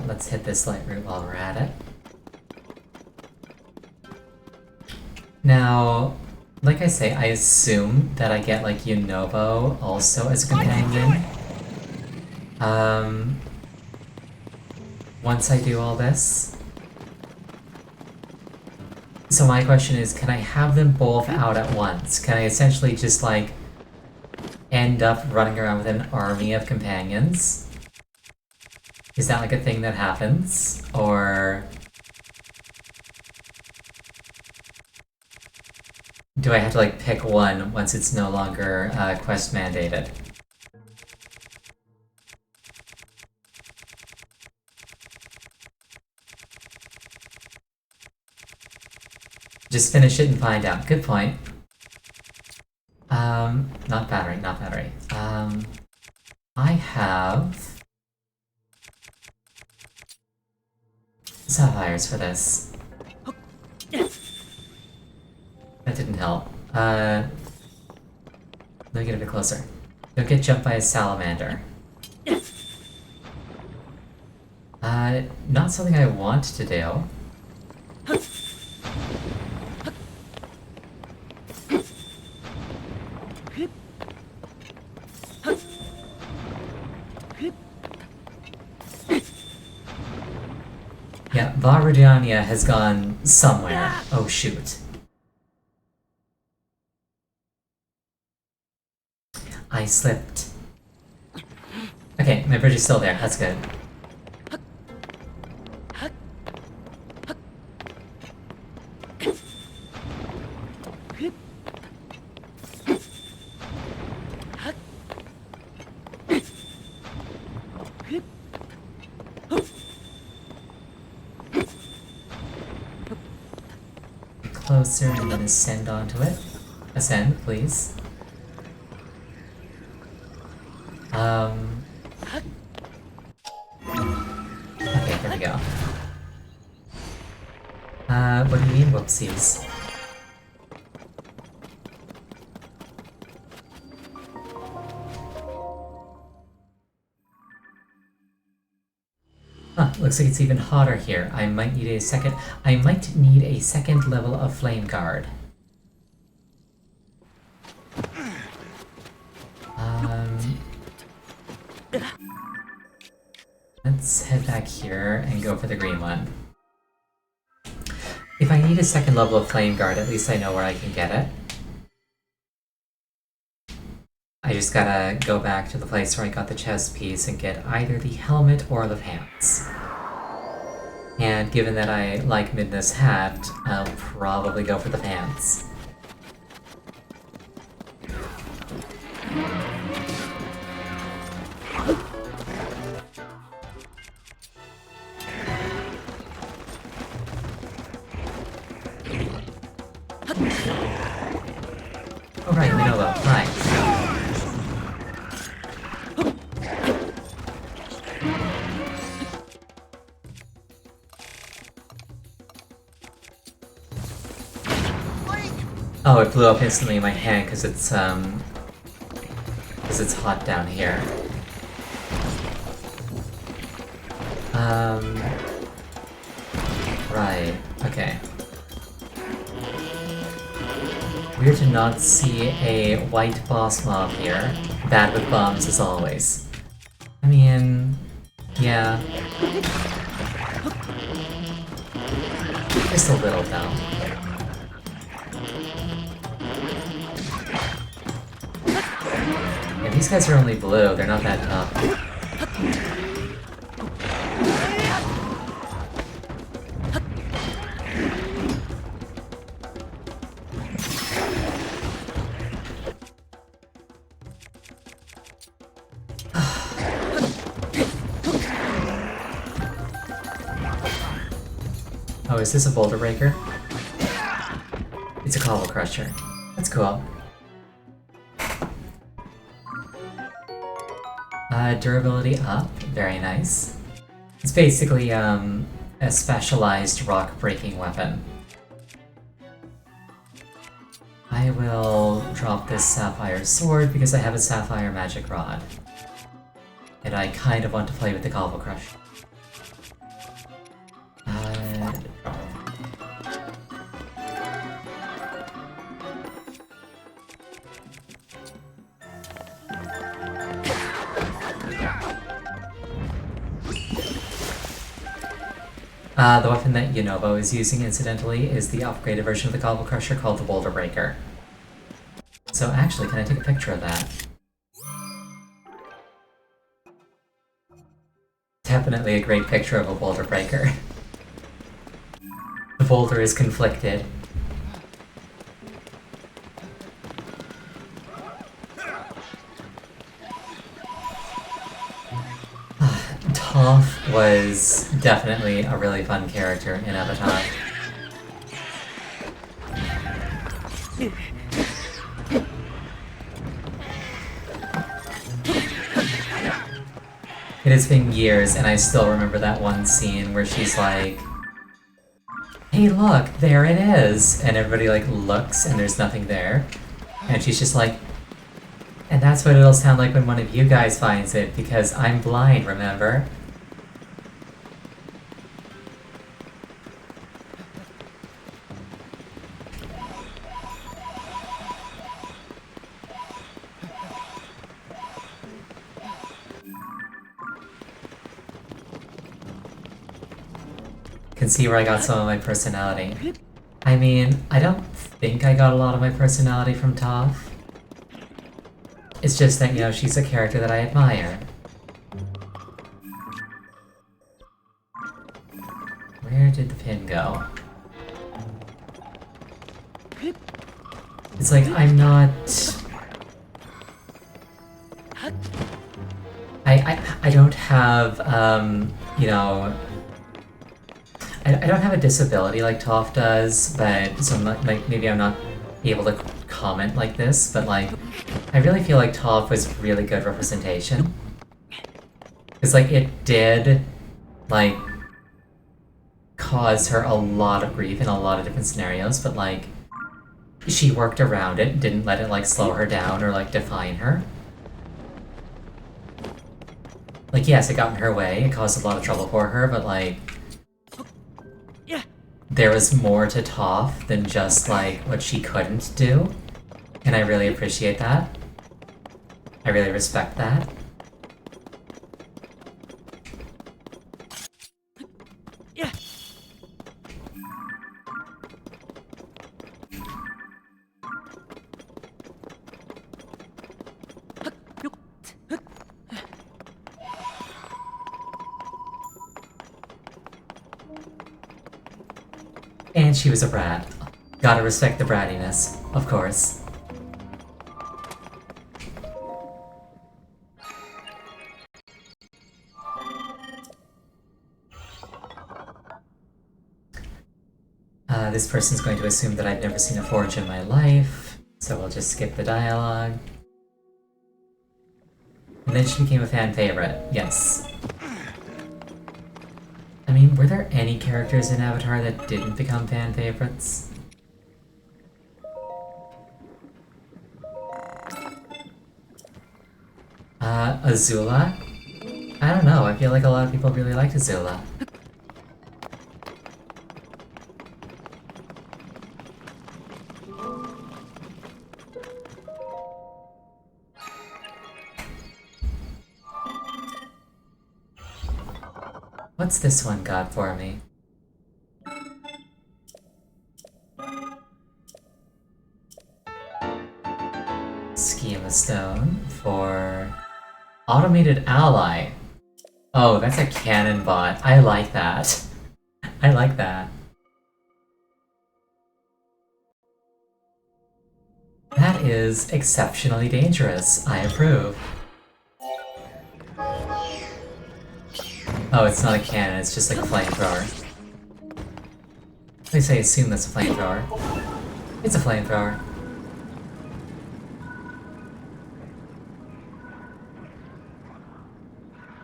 Let's hit this light route while we're at it. Now, like I say, I assume that I get, like, Yunobo also as a companion. Once I do all this. So my question is, can I have them both out at once? Can I essentially just, like, end up running around with an army of companions? Is that, like, a thing that happens? Or do I have to, like, pick one once it's no longer quest mandated? Just finish it and find out. Good point. Not battery, not battery. I have sapphires for this. That didn't help. Let me get a bit closer. Don't get jumped by a salamander. Not something I want to do. Yeah, Varadyanya has gone somewhere. Oh shoot. I slipped. Okay, my bridge is still there. That's good. Closer and then ascend onto it. Ascend, please. Okay, there we go. What do you mean, whoopsies? Huh, looks like it's even hotter here. I might need a second level of flame guard. Let's head back here and go for the green one. If I need a second level of flame guard, at least I know where I can get it. I just gotta go back to the place where I got the chest piece and get either the helmet or the pants. And given that I like Midna's hat, I'll probably go for the pants. Oh right, Minola, hi. Oh, it blew up instantly in my hand because it's hot down here. Right, okay. Weird to not see a white boss mob here. Bad with bombs as always. I mean, yeah. Just a little though. Yeah, these guys are only blue, they're not that tough. Oh, is this a boulder breaker? It's a cobble crusher. That's cool. Durability up. Very nice. It's basically, a specialized rock breaking weapon. I will drop this sapphire sword because I have a sapphire magic rod. And I kind of want to play with the cobble crusher. The weapon that Yunobo is using, incidentally, is the upgraded version of the Cobble Crusher called the Boulder Breaker. So actually, can I take a picture of that? Definitely a great picture of a Boulder Breaker. The boulder is conflicted. Toph was definitely a really fun character in Avatar. It has been years, and I still remember that one scene where she's like, "Hey, look, there it is!" And everybody, like, looks, and there's nothing there. And she's just like, "And that's what it'll sound like when one of you guys finds it, because I'm blind, remember?" Can see where I got some of my personality. I mean, I don't think I got a lot of my personality from Toph. It's just that, you know, she's a character that I admire. Where did the pin go? It's like, I'm not... I don't have, you know... I don't have a disability like Toph does, but so like maybe I'm not able to comment like this, but like I really feel like Toph was really good representation. Because like it did like cause her a lot of grief in a lot of different scenarios, but like she worked around it, didn't let it like slow her down or like define her. Like yes, it got in her way, it caused a lot of trouble for her, but like there was more to Toph than just, like, what she couldn't do. And I really appreciate that. I really respect that. And she was a brat. Gotta respect the brattiness, of course. This person's going to assume that I've never seen a forge in my life, so we'll just skip the dialogue. And then she became a fan favorite, yes. I mean, were there any characters in Avatar that didn't become fan favorites? Azula? I don't know, I feel like a lot of people really liked Azula. What's this one got for me? Schema Stone for Automated Ally. Oh, that's a cannon bot. I like that. I like that. That is exceptionally dangerous. I approve. Oh, it's not a cannon, it's just like a flamethrower. At least I assume that's a flamethrower. It's a flamethrower.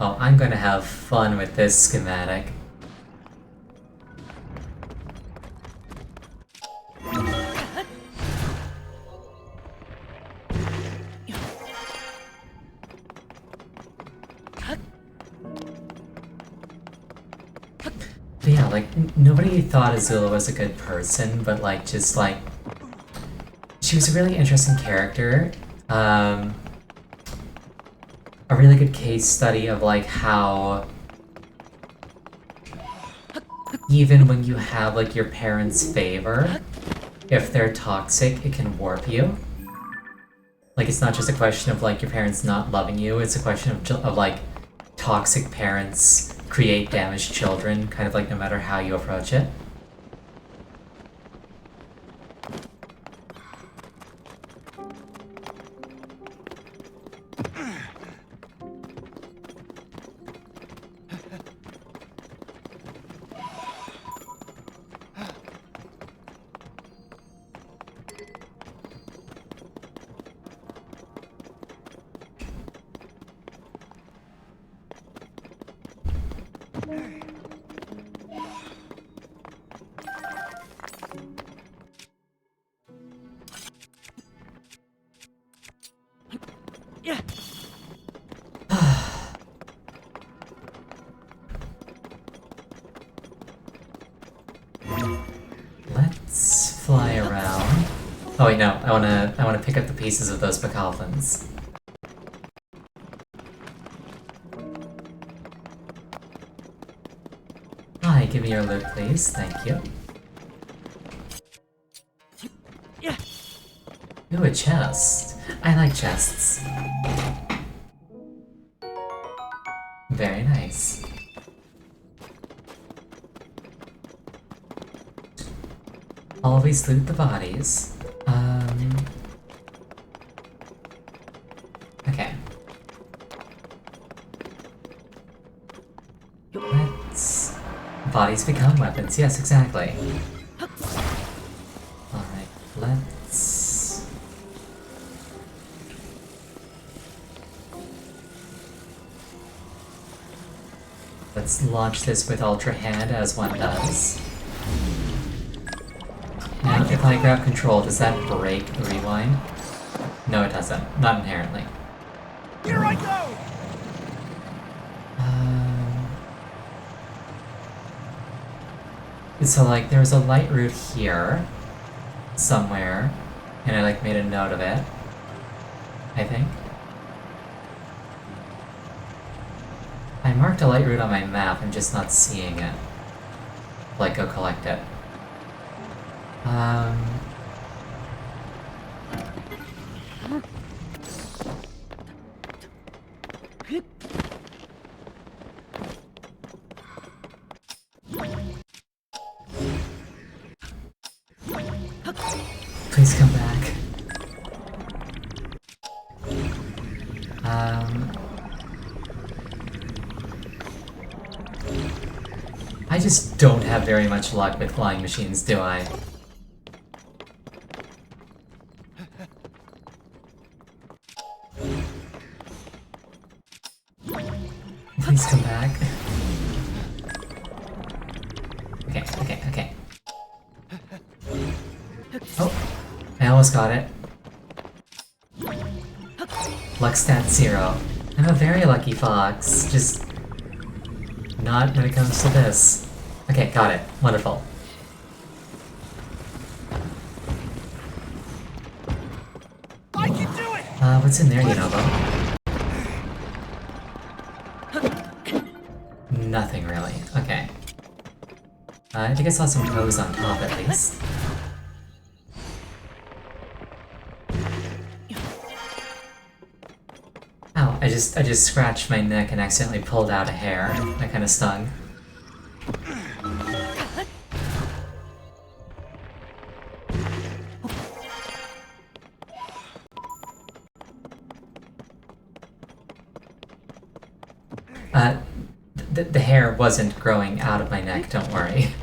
Oh, I'm gonna have fun with this schematic. But yeah, like, nobody thought Azula was a good person, but like, just like... She was a really interesting character. A really good case study of like how... Even when you have like your parents' favor, if they're toxic, it can warp you. Like, it's not just a question of like your parents not loving you, it's a question of like toxic parents create damaged children, kind of like no matter how you approach it. Yeah. Let's fly around. Oh wait, no. I wanna pick up the pieces of those bokoblins. Hi, give me your loot, please. Thank you. Yeah. Ooh, a chest. I like chests. Very nice. Always loot the bodies. Okay. Let's... Bodies become weapons. Yes, exactly. Alright, let's... Let's launch this with Ultra Hand as one does. Now, if I grab control, does that break the rewind? No, it doesn't. Not inherently. Here I go! So, like, there's a light route here, somewhere, and I, like, made a note of it, I think. I marked a light route on my map, I'm just not seeing it. Like, go collect it. Please come back. I just don't have very much luck with flying machines, do I? Please come back. Okay. Oh, I almost got it. Luck stat 0. I'm a very lucky fox, just not when it comes to this. Okay, got it. Wonderful. I can do it! What's in there, Yunobo? Nothing really. Okay. I think I saw some toes on top at least. Ow, I just scratched my neck and accidentally pulled out a hair. That kinda stung. The hair wasn't growing out of my neck, don't worry.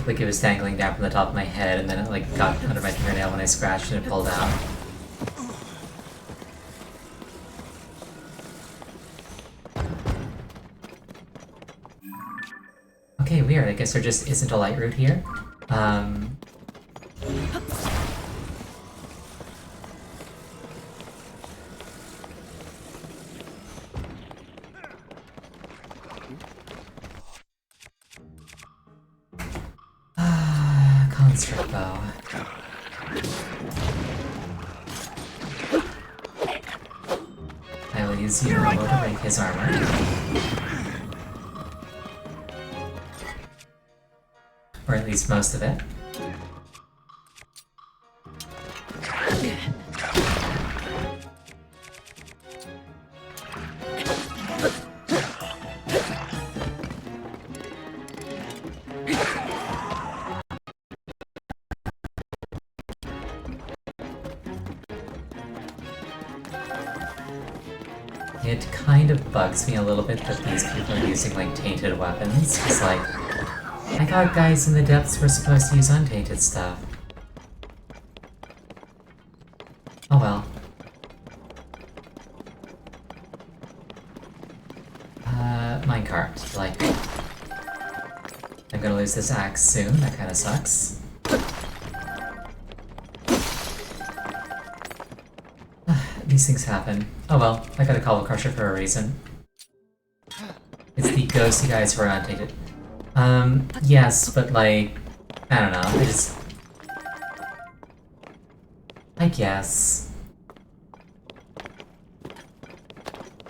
Like it was dangling down from the top of my head, and then it like got under my fingernail when I scratched and it pulled out. Okay, weird. I guess there just isn't a light route here. Construct bow. I will use Yunobo to break his armor. Or at least most of it. It kind of bugs me a little bit that these people are using, like, tainted weapons. It's like, I thought guys in the depths were supposed to use untainted stuff. minecart. Like, I'm gonna lose this axe soon, that kinda sucks. These things happen. Oh well, I got a Cobble Crusher for a reason. It's the ghosty guys who are outdated. Yes, but like, I don't know, I guess.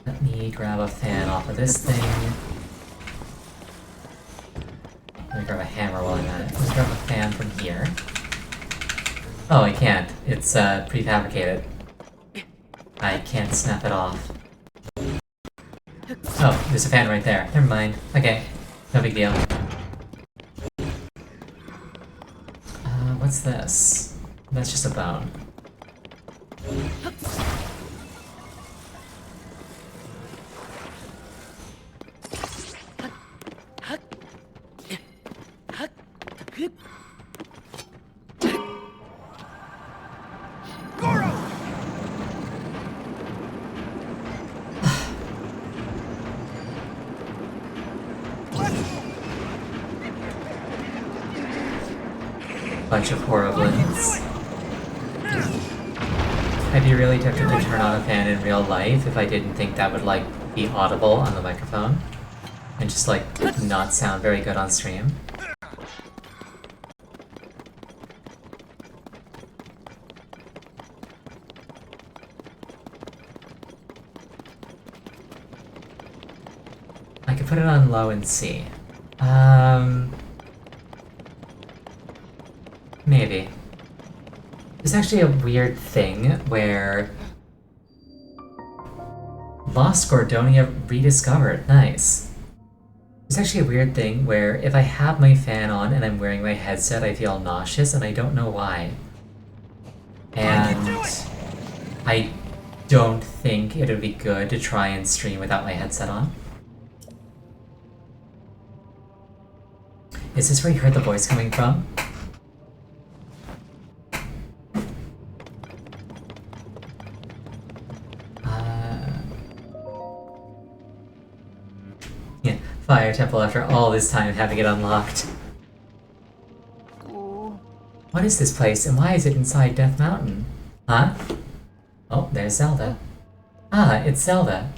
Let me grab a fan off of this thing. Let me grab a hammer while I'm at it. Let's grab a fan from here. Oh, I can't. It's, prefabricated. I can't snap it off. Oh, there's a fan right there. Never mind. Okay. No big deal. What's this? That's just a bone. Goro! Bunch of horriblins. I'd be really tempted to turn on a fan in real life if I didn't think that would, like, be audible on the microphone. And just, like, not sound very good on stream. I could put it on low and see. Maybe. There's actually a weird thing where Lost Gordonia rediscovered. Nice. There's actually a weird thing where if I have my fan on and I'm wearing my headset, I feel nauseous and I don't know why. And I don't think it would be good to try and stream without my headset on. Is this where you heard the voice coming from? Yeah, Fire Temple after all this time having it unlocked. What is this place and why is it inside Death Mountain? Huh? Oh, there's Zelda. Ah, it's Zelda.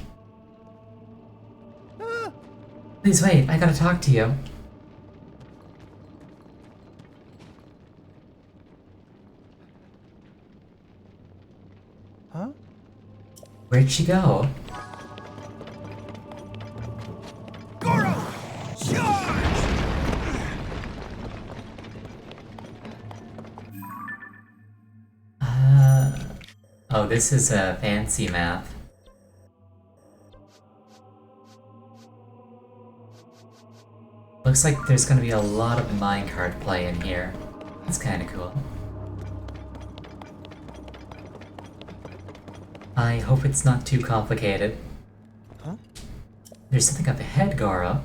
Please wait, I gotta talk to you. Huh? Where'd she go? Goro! Charge! Oh, this is a fancy map. Looks like there's gonna be a lot of minecart play in here. That's kinda cool. I hope it's not too complicated. Huh? There's something up ahead, Goro.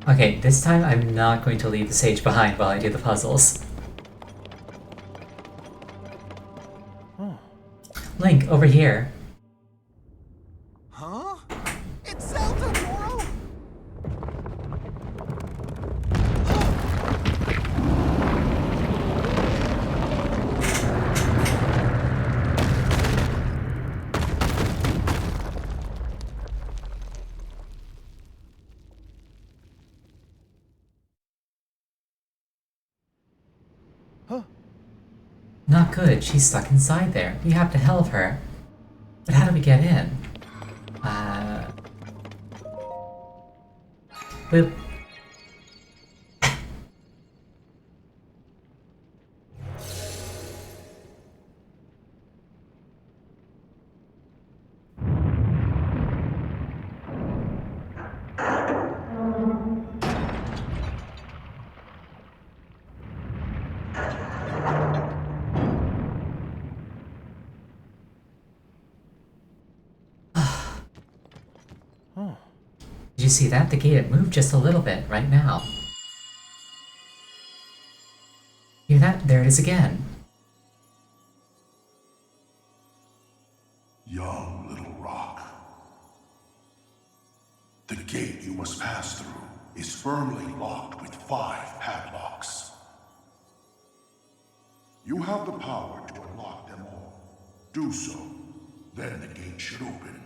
Okay, this time I'm not going to leave the sage behind while I do the puzzles. Oh. Link, over here. Huh? It's Zelda, Goro! Huh? Not good, she's stuck inside there. We have to help her. But how do we get in? Boop. Oh. Did you see that? The gate had moved just a little bit right now. Hear that? There it is again. is firmly locked with 5 padlocks. You have the power to unlock them all. Do so, then the gate should open.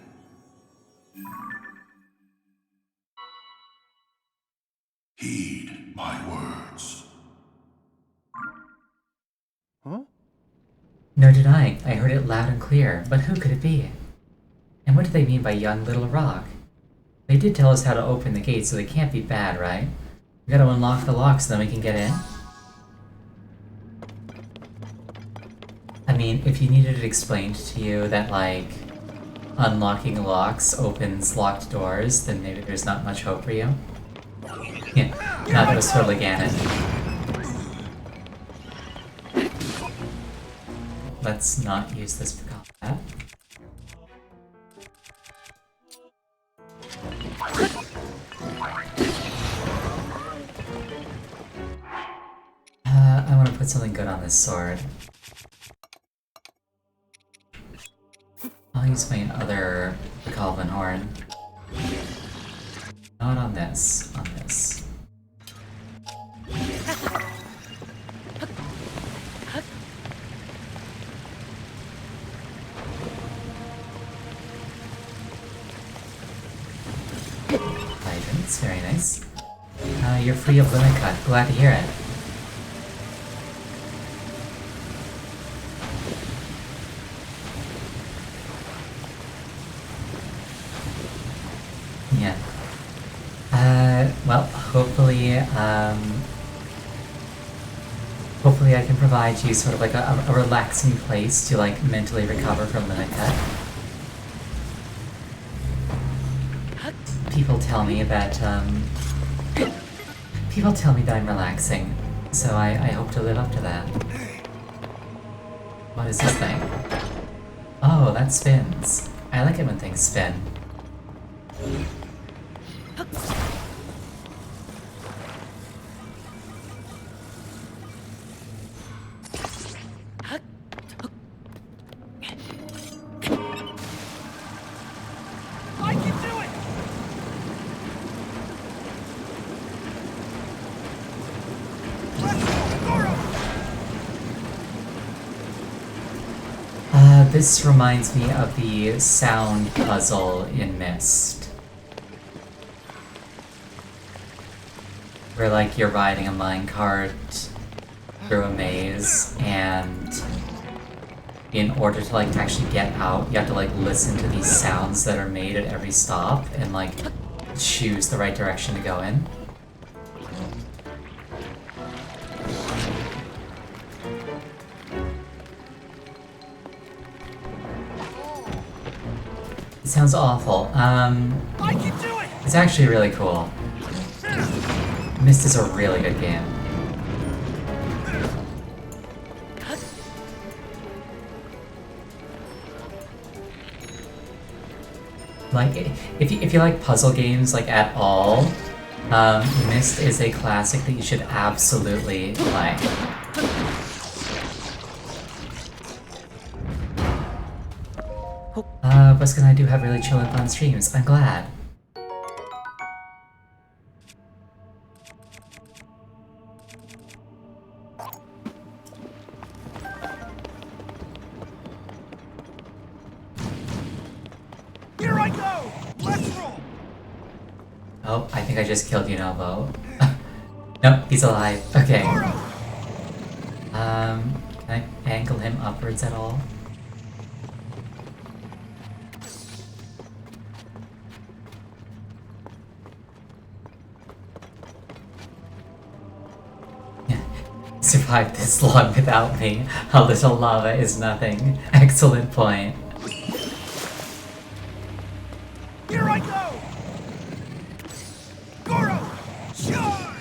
Heed my words. Huh? No denying, I heard it loud and clear, but who could it be? And what do they mean by young little rock? They did tell us how to open the gate, so they can't be bad, right? We gotta unlock the lock so then we can get in? I mean, if you needed it explained to you that, like, unlocking locks opens locked doors, then maybe there's not much hope for you. Yeah, no, that was totally Ganon. Let's not use this for combat. I want to put something good on this sword. I'll use my other Calvin Horn. Not on this, on this. Guidance, very nice. You're free of limit cut. Glad to hear it. Yeah. Well, hopefully I can provide you sort of like a relaxing place to like mentally recover from limit cut. People tell me that I'm relaxing, so I hope to live up to that. What is this thing? Oh, that spins. I like it when things spin. I can do it! Let's go, Goro! This reminds me of the sound puzzle in Myst. Where, like, you're riding a minecart through a maze, and in order to, like, to actually get out, you have to, like, listen to these sounds that are made at every stop, and, like, choose the right direction to go in. It sounds awful. I can do it! It's actually really cool. Myst is a really good game. Like, if you like puzzle games, like, at all, Myst is a classic that you should absolutely play. Buska and I do have really chill and fun streams. I'm glad. Here I go! Let's roll! Oh, I think I just killed Yunobo. Nope, he's alive. Okay. Goro! Can I angle him upwards at all? Survived this long without me. A little lava is nothing. Excellent point. Here I go! Goro! Charge!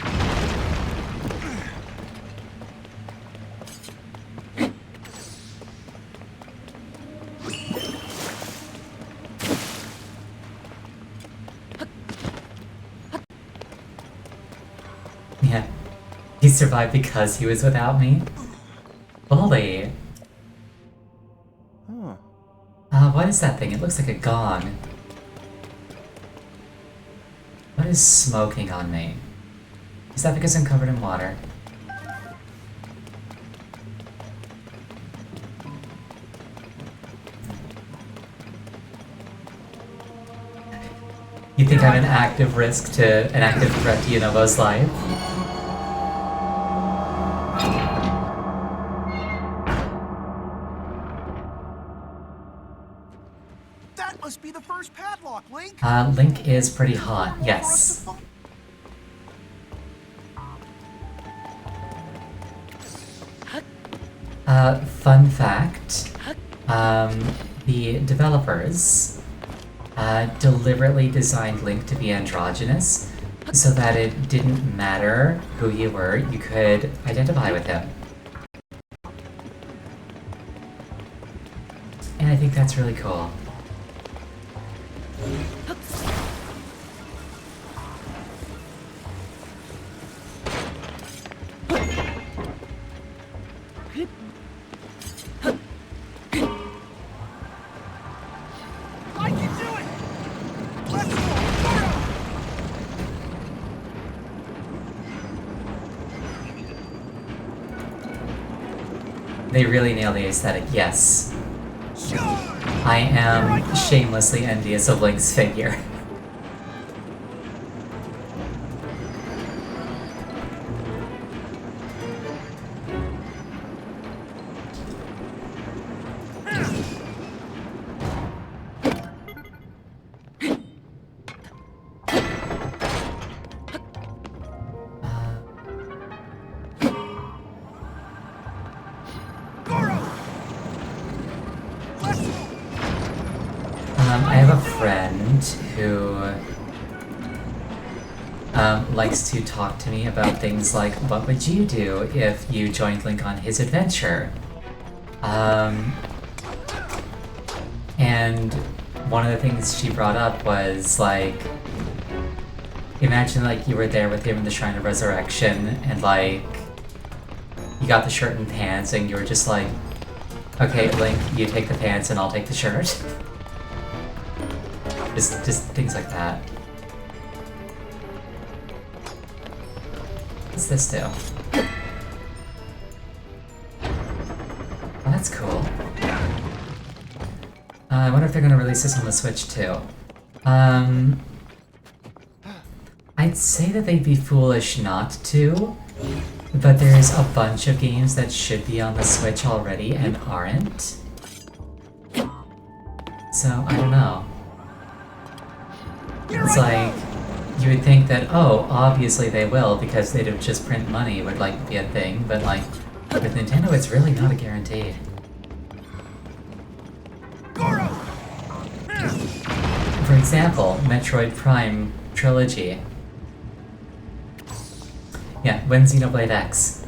Yeah. He survived because he was without me? Bully. Huh. What is that thing? It looks like a gong. What is smoking on me? Is that because I'm covered in water? You think I'm an active risk to an active threat to Yunobo's life? That must be the first padlock, Link. Link is pretty hot, yes. Fun fact, the developers deliberately designed Link to be androgynous so that it didn't matter who you were, you could identify with him. And I think that's really cool. I can do it! Let's go! They really nail the aesthetic, yes. Sure! I am shamelessly envious of Link's figure. I have a friend who likes to talk to me about things like, what would you do if you joined Link on his adventure? And one of the things she brought up was like, imagine like you were there with him in the Shrine of Resurrection and like, you got the shirt and pants and you were just like, okay, Link, you take the pants and I'll take the shirt. Just things like that. What's this do? Oh, that's cool. I wonder if they're gonna release this on the Switch too. I'd say that they'd be foolish not to, but there's a bunch of games that should be on the Switch already and aren't. So, I don't know. It's like, you would think that, oh, obviously they will, because they'd have just print money would, like, be a thing, but, like, with Nintendo, it's really not a guarantee. For example, Metroid Prime Trilogy. Yeah, when Xenoblade X.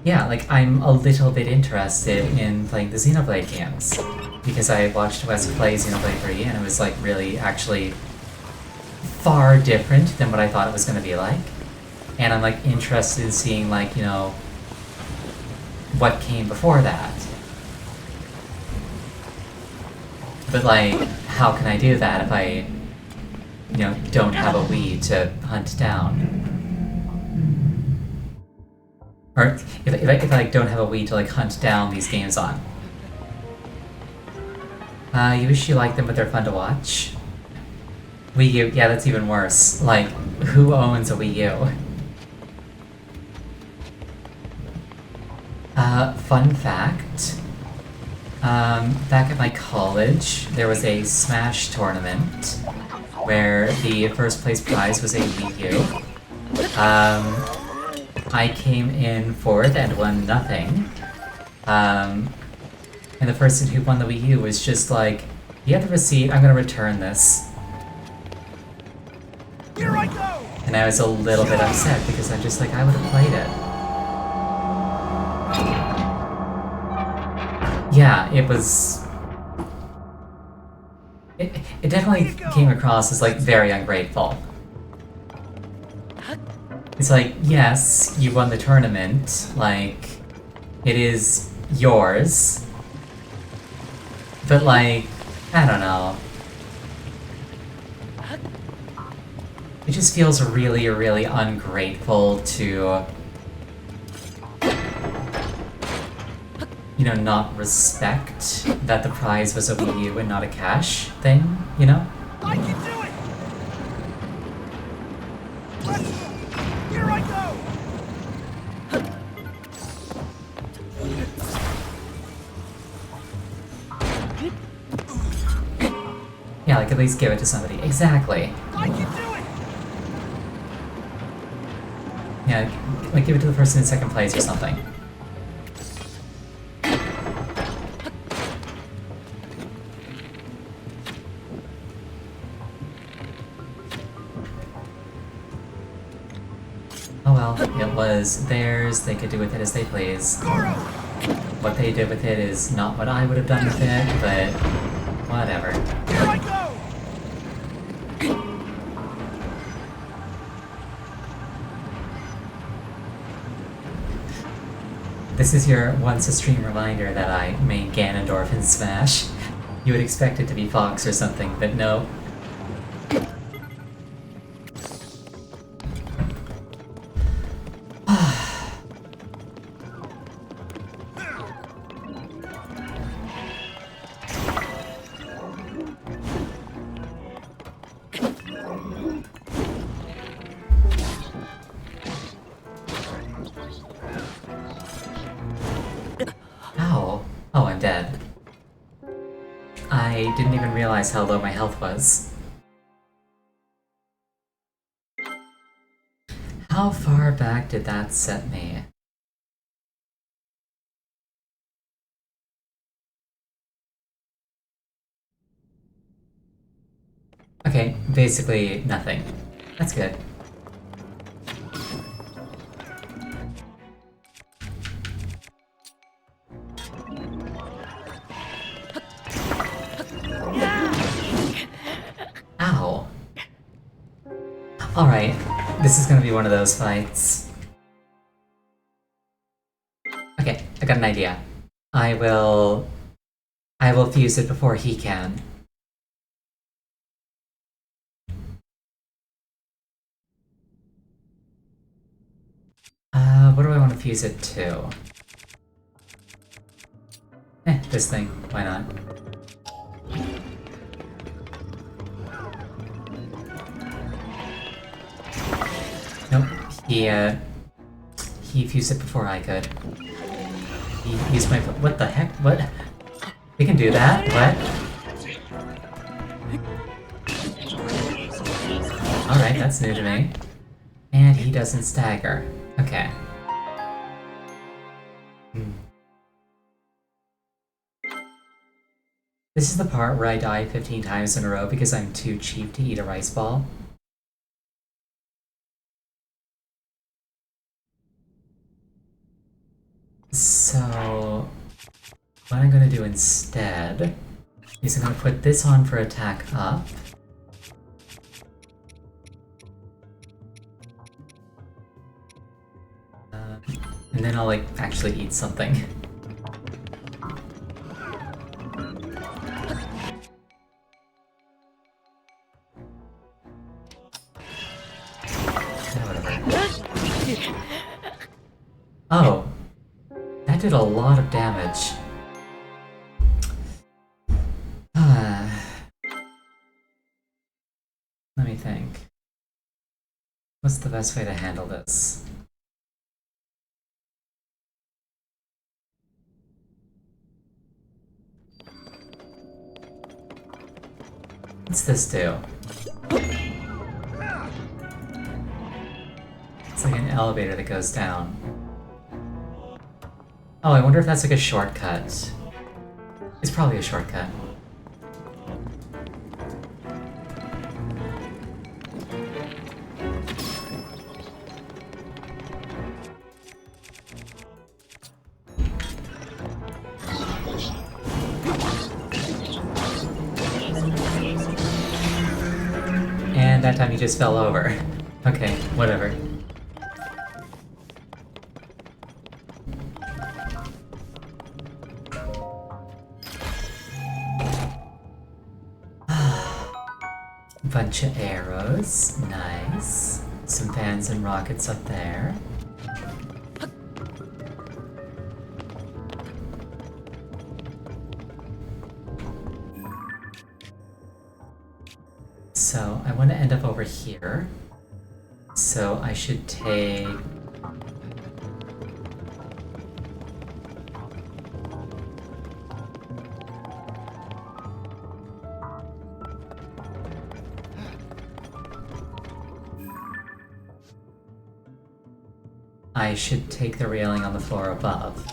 Yeah, like, I'm a little bit interested in playing the Xenoblade games. Because I watched Wes play Xenoblade 3 and it was like really actually far different than what I thought it was going to be like. And I'm like interested in seeing like, you know, what came before that. But like, how can I do that if I, you know, don't have a Wii to hunt down? Or if I like, don't have a Wii to like hunt down these games on. You wish you liked them, but they're fun to watch. Wii U, yeah, that's even worse. Like, who owns a Wii U? Fun fact. Back at my college, there was a Smash tournament where the first place prize was a Wii U. I came in fourth and won nothing. And the person who won the Wii U was just like, you have the receipt, I'm gonna return this. Here I go! And I was a little bit upset because I'm just like, I would have played it. Yeah, it was... It definitely came across as like very ungrateful. It's like, yes, you won the tournament, like, it is yours. But like, I don't know. It just feels really, really ungrateful to, you know, not respect that the prize was a Wii U and not a cash thing, you know? I can do it! Let's move! Here I go! Yeah, like at least give it to somebody. Exactly. I can do it! Yeah, like give it to the person in second place or something. Oh well, it was theirs, they could do with it as they please. Goro! What they did with it is not what I would have done with it, but whatever. Here I go! This is your once-a-stream reminder that I main Ganondorf in Smash. You would expect it to be Fox or something, but no. Ow. Oh, I'm dead. I didn't even realize how low my health was. How far back did that set me? Okay, basically nothing. That's good. Ow. Alright, this is gonna be one of those fights. Okay, I got an idea. I will fuse it before he can. What do I want to fuse it to? This thing. Why not? Nope. He fused it before I could. He used my... What the heck? What? We can do that? What? Alright, that's new to me. And he doesn't stagger. Okay. This is the part where I die 15 times in a row because I'm too cheap to eat a rice ball. So, what I'm gonna do instead is I'm gonna put this on for attack up. And then I'll like actually eat something. Oh, that did a lot of damage. Let me think. What's the best way to handle this? What's this do? It's like an elevator that goes down. Oh, I wonder if that's like a shortcut. It's probably a shortcut. And that time he just fell over. Okay, whatever. bunch of arrows. Nice. Some fans and rockets up there. So I want to end up over here. So I should take... I should take the railing on the floor above.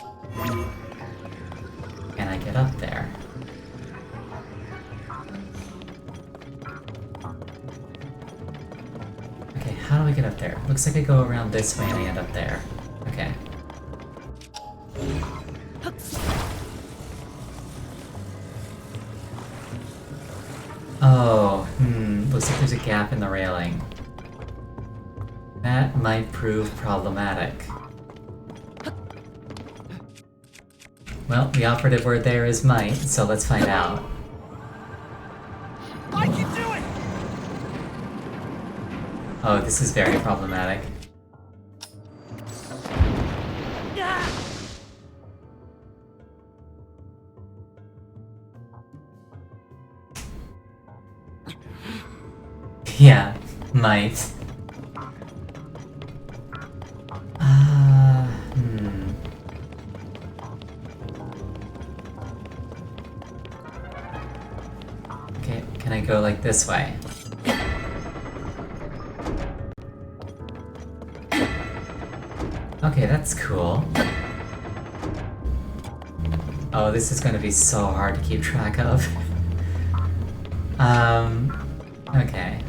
Can I get up there? Okay, how do I get up there? Looks like I go around this way and I end up there. Okay. Oh, looks like there's a gap in the railing. That might prove problematic. Well, the operative word there is might, so let's find out. I can do it! Oh, this is very problematic. Yeah, might. Okay, can I go like this way? Okay, that's cool. Oh, this is gonna be so hard to keep track of. Okay.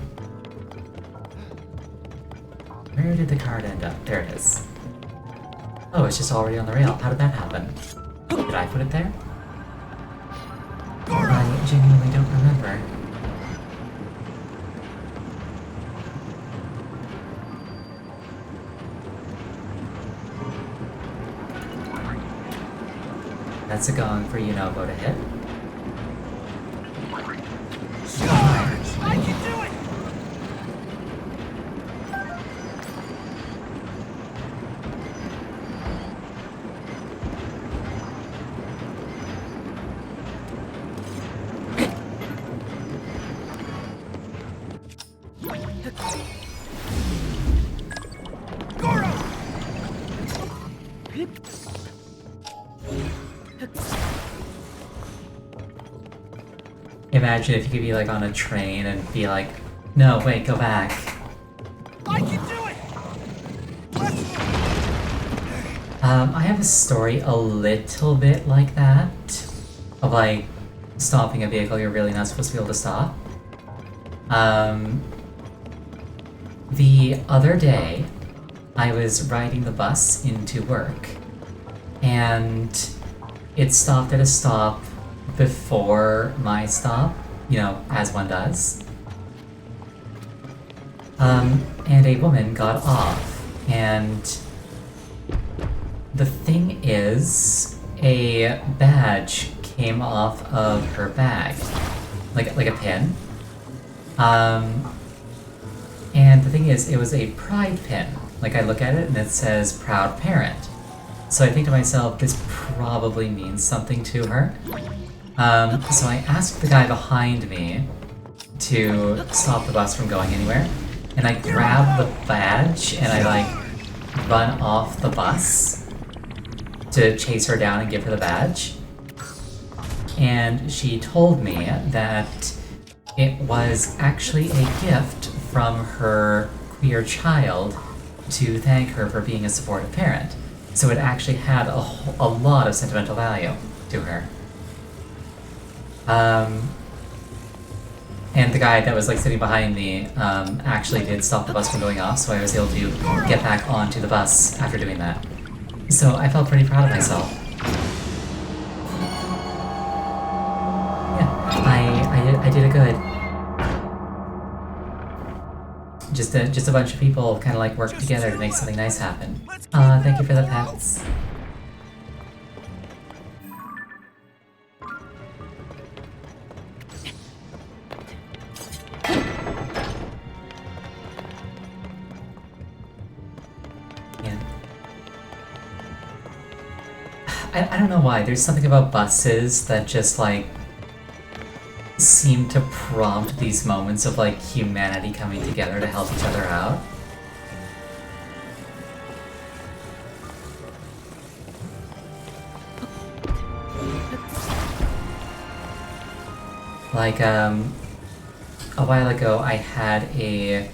Where did the card end up? There it is. Oh, it's just already on the rail. How did that happen? Did I put it there? I genuinely don't remember. That's a gong for Yunobo to hit. I can do it! Imagine if you could be like on a train and be like, no, wait, go back. I can do it! Let's I have a story a little bit like that. Of like, stopping a vehicle you're really not supposed to be able to stop. The other day, I was riding the bus into work, and it stopped at a stop before my stop, as one does. And a woman got off, and the thing is, a badge came off of her bag, like a pin. And the thing is, it was a pride pin. Like, I look at it and it says proud parent. So I think to myself, this probably means something to her. So I asked the guy behind me to stop the bus from going anywhere, and I grab the badge and I run off the bus to chase her down and give her the badge. And she told me that it was actually a gift from her queer child to thank her for being a supportive parent. So it actually had a lot of sentimental value to her. And the guy that was sitting behind me actually did stop the bus from going off, so I was able to get back onto the bus after doing that. So I felt pretty proud of myself. Yeah, I did a good. Just a bunch of people kind of worked together to make something nice happen. Thank you for the pets. I don't know why. There's something about buses that just like seem to prompt these moments of like humanity coming together to help each other out. Like, a while ago I had a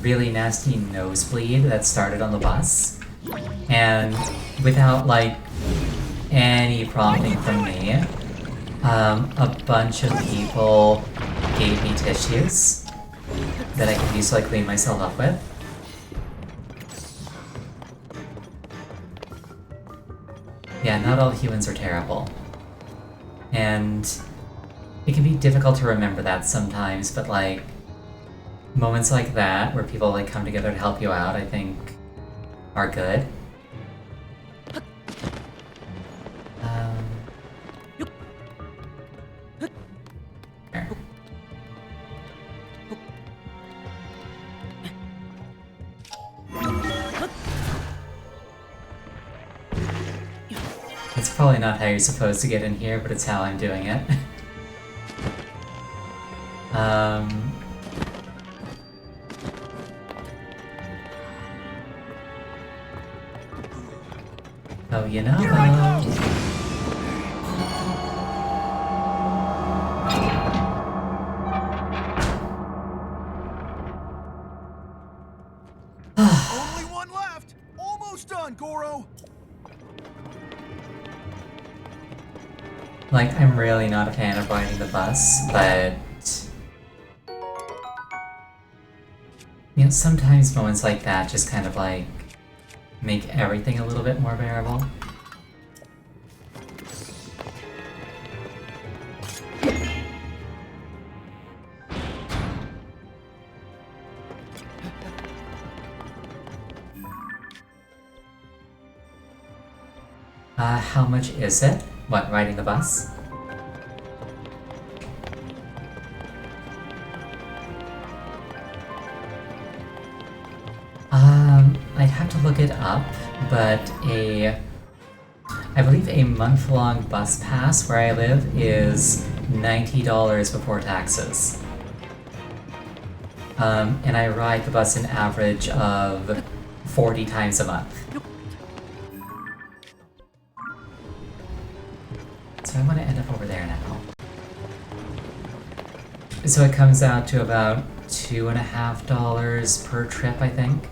really nasty nosebleed that started on the bus, and without, like, any prompting from me, a bunch of people gave me tissues that I could use to, like, clean myself up with. Yeah, not all humans are terrible. And it can be difficult to remember that sometimes, but like moments like that where people like come together to help you out, I think are good. Here. It's probably not how you're supposed to get in here, but it's how I'm doing it. Oh, you know. Here I go! Only one left! Almost done, Goro! Like, I'm really not a fan of riding the bus, but you know, sometimes moments like that just kind of like make everything a little bit more bearable. How much is it? What, riding the bus? I'd have to look it up, but I believe a month-long bus pass where I live is $90 before taxes. And I ride the bus an average of 40 times a month. So I want to end up over there now. So it comes out to about $2.50 per trip, I think.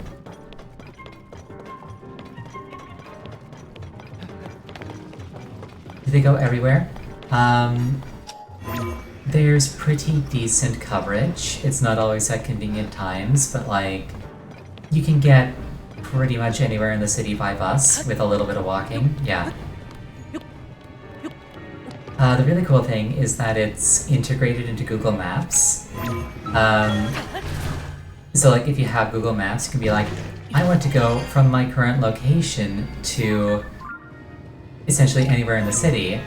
Do they go everywhere? There's pretty decent coverage. It's not always at convenient times, but like, you can get pretty much anywhere in the city by bus with a little bit of walking, yeah. The really cool thing is that it's integrated into Google Maps. So like if you have Google Maps, you can be like, I want to go from my current location to essentially anywhere in the city,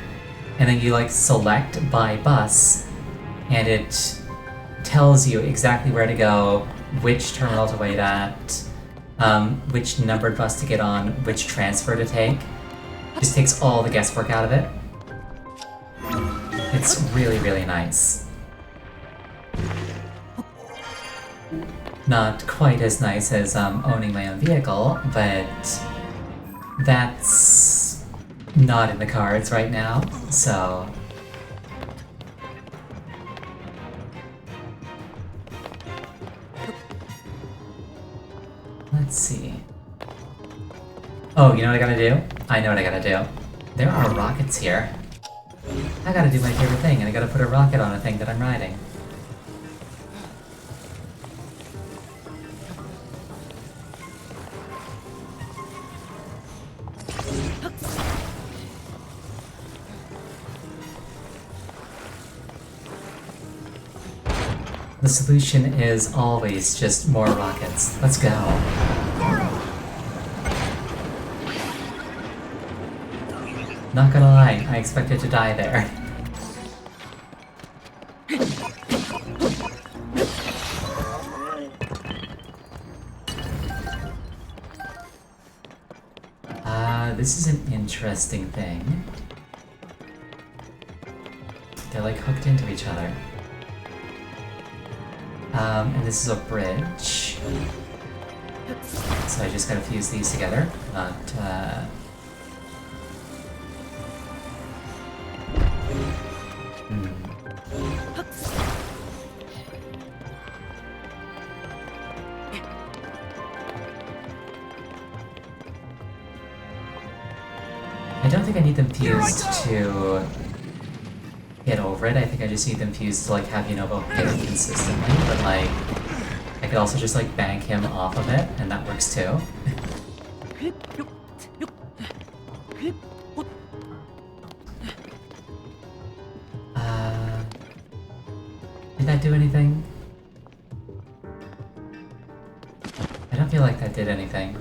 and then you like select by bus, and it tells you exactly where to go, which terminal to wait at, which numbered bus to get on, which transfer to take. Just takes all the guesswork out of it. It's really, really nice. Not quite as nice as owning my own vehicle, but that's not in the cards right now, so... Let's see. Oh, you know what I gotta do? I know what I gotta do. There are rockets here. I gotta do my favorite thing, and I gotta put a rocket on a thing that I'm riding. The solution is always just more rockets. Let's go. Not gonna lie, I expected to die there. This is an interesting thing. They're like hooked into each other. And this is a bridge. So I just gotta fuse these together, not, I don't think I need them fused to get over it. I think I just need them fused to like have Yunobo hit it consistently, but like I could also just like bank him off of it, and that works too. Did that do anything? I don't feel like that did anything.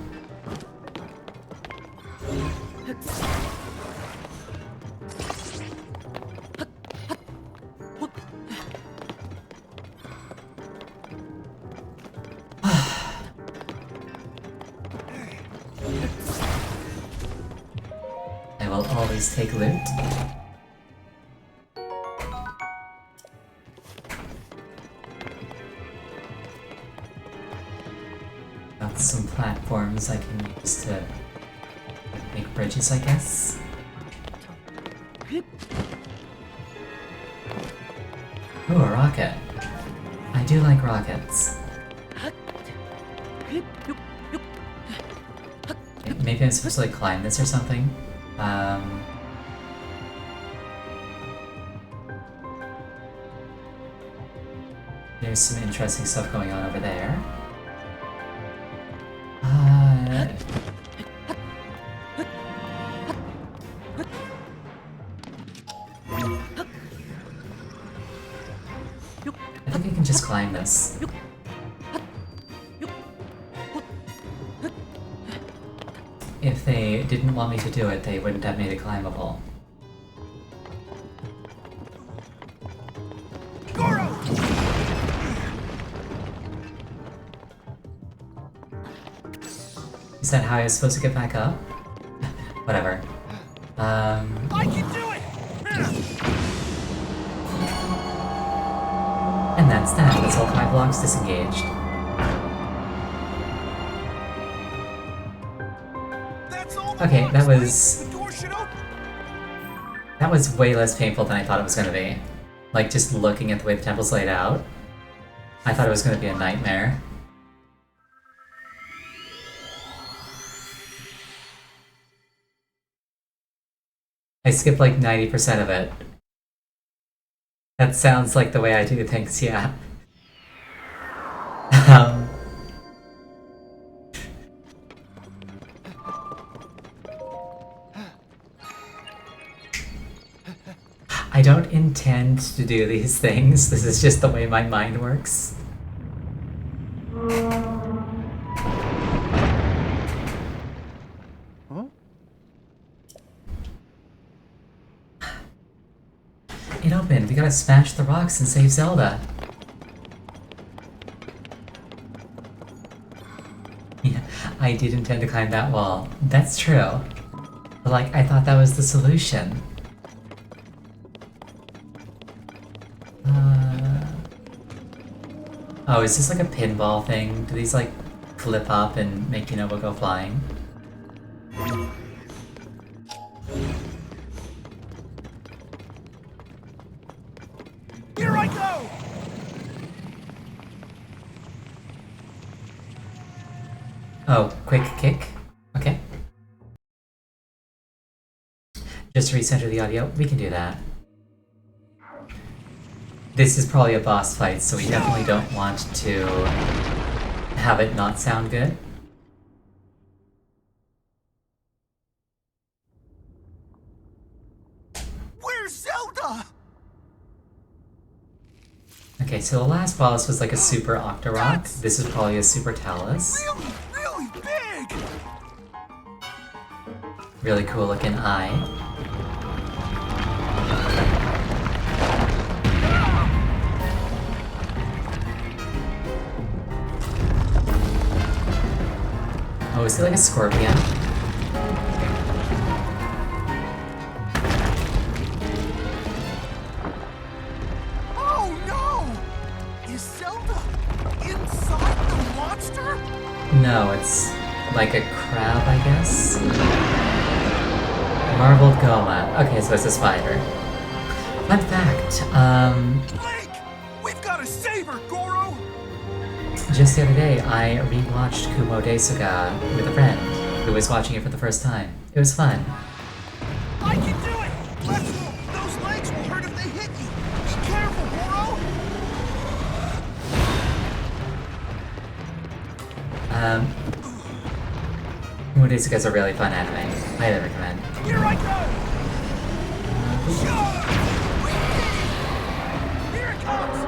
I will always take loot. Got some platforms I can use to make bridges, I guess. Ooh, a rocket. I do like rockets. Maybe I'm supposed to like climb this or something. There's some interesting stuff going on over there. I think I can just climb this. If they didn't want me to do it, they wouldn't have made it climbable. Is that how I was supposed to get back up? Whatever. I can do it! And that's that. That's all 5 blocks disengaged. That's all the Okay, that blocks, was... right? The door should open. That was way less painful than I thought it was gonna be. Like, just looking at the way the temple's laid out, I thought it was gonna be a nightmare. I skipped like 90% of it. That sounds like the way I do things, yeah. I don't intend to do these things, this is just the way my mind works. It opened, we gotta smash the rocks and save Zelda. Yeah, I did intend to climb that wall. That's true. But like, I thought that was the solution. Oh, is this like a pinball thing? Do these like flip up and make Yunobo go flying? Here I go! Oh, quick kick? Okay. Just to recenter the audio, we can do that. This is probably a boss fight, so we definitely don't want to have it not sound good. Where's Zelda? Okay, so the last boss was like a super Octorok. This is probably a super Talus. Really, really big! Really cool looking eye. Oh, is he like a scorpion? monster? No, it's like a crab, I guess? Marbled Goma. Okay, so it's a spider. Fun fact, Blake! We've got to save her, Goro! just the other day I rewatched Kumo Desuga with a friend who was watching it for the first time. It was fun. I can do it! Let's go! Those legs will hurt if they hit you! Be careful, Goro! Kumo Desuga is a really fun anime. Highly recommend. Here I go! Sure! We did it! Here it comes!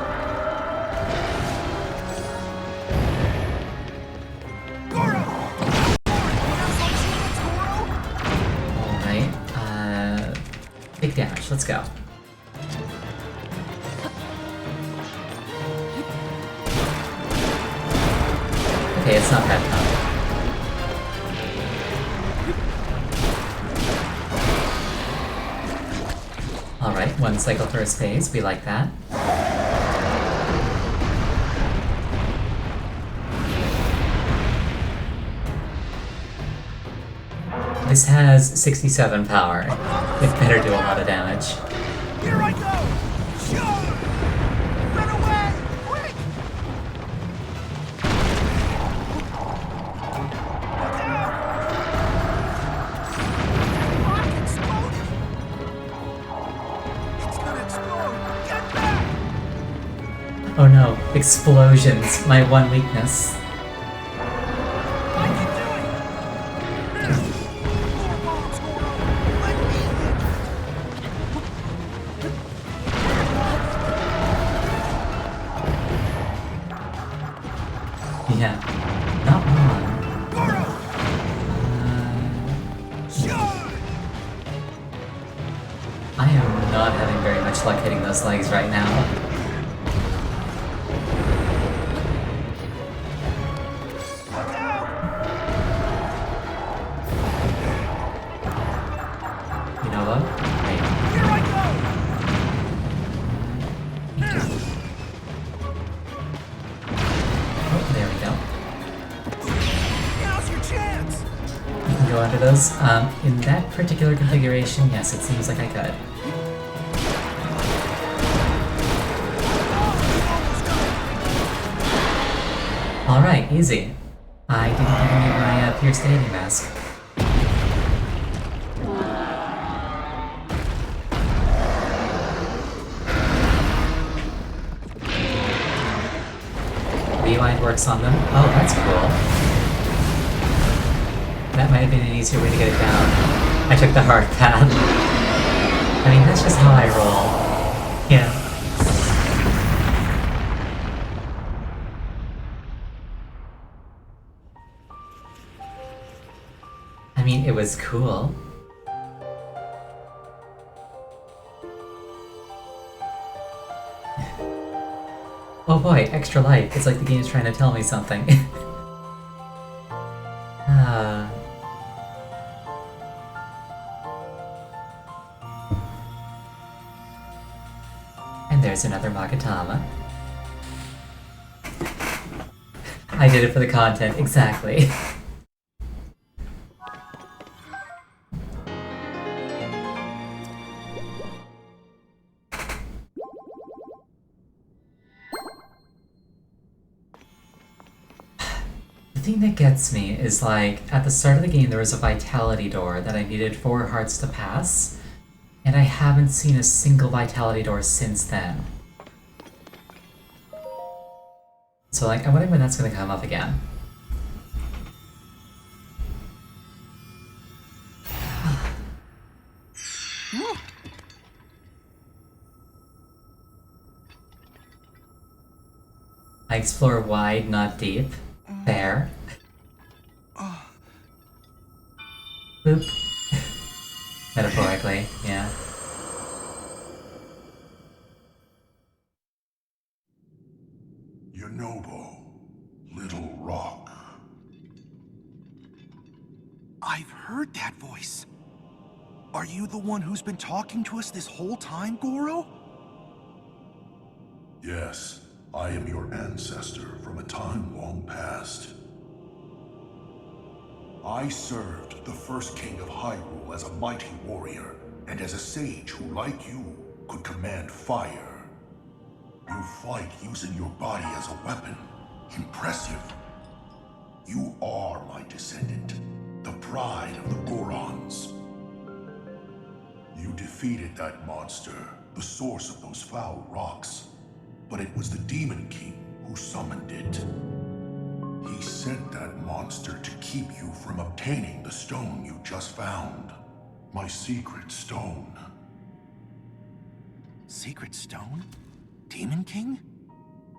Goro! Now's my chance, Goro! Alright, big damage, let's go. Okay, it's not bad enough. Alright, one cycle first phase, we like that. This has 67 power. It better do a lot of damage. Here I go! Sure! Run away! Quick! Look out! Rock exploded! It's gonna explode! Get back! Oh no, explosions, my one weakness. I can do it! More bombs, Goro! Let me hit! Yeah, not one. Goro! Sure! I am not having very much luck hitting those legs right now. Look out! You know what? Wait. Here I go! Oh, there we go. Now's your chance! You can go under those. In that particular configuration, yes, it seems like I could. Alright, easy. I didn't even need my pierced deity mask. Rewind works on them. Oh, that's cool. That might have been an easier way to get it down. I took the hard path. I mean, that's just how I roll. Yeah. I mean, it was cool. Oh boy, extra life. It's like the game's trying to tell me something. And there's another Magatama. I did it for the content, exactly. The thing that gets me is like, at the start of the game there was a vitality door that I needed 4 hearts to pass, and I haven't seen a single vitality door since then. So like, I'm wondering when that's gonna come up again. I explore wide, not deep. Fair. Boop. Metaphorically, yeah. Yonobo, Little Rock. I've heard that voice. Are you the one who's been talking to us this whole time, Goro? Yes, I am your ancestor from a time long past. I served the first king of Hyrule as a mighty warrior, and as a sage who, like you, could command fire. You fight using your body as a weapon. Impressive. You are my descendant, the pride of the Gorons. You defeated that monster, the source of those foul rocks. But it was the Demon King who summoned it. He sent that monster to keep you from obtaining the stone you just found. My secret stone. Secret stone? Demon King?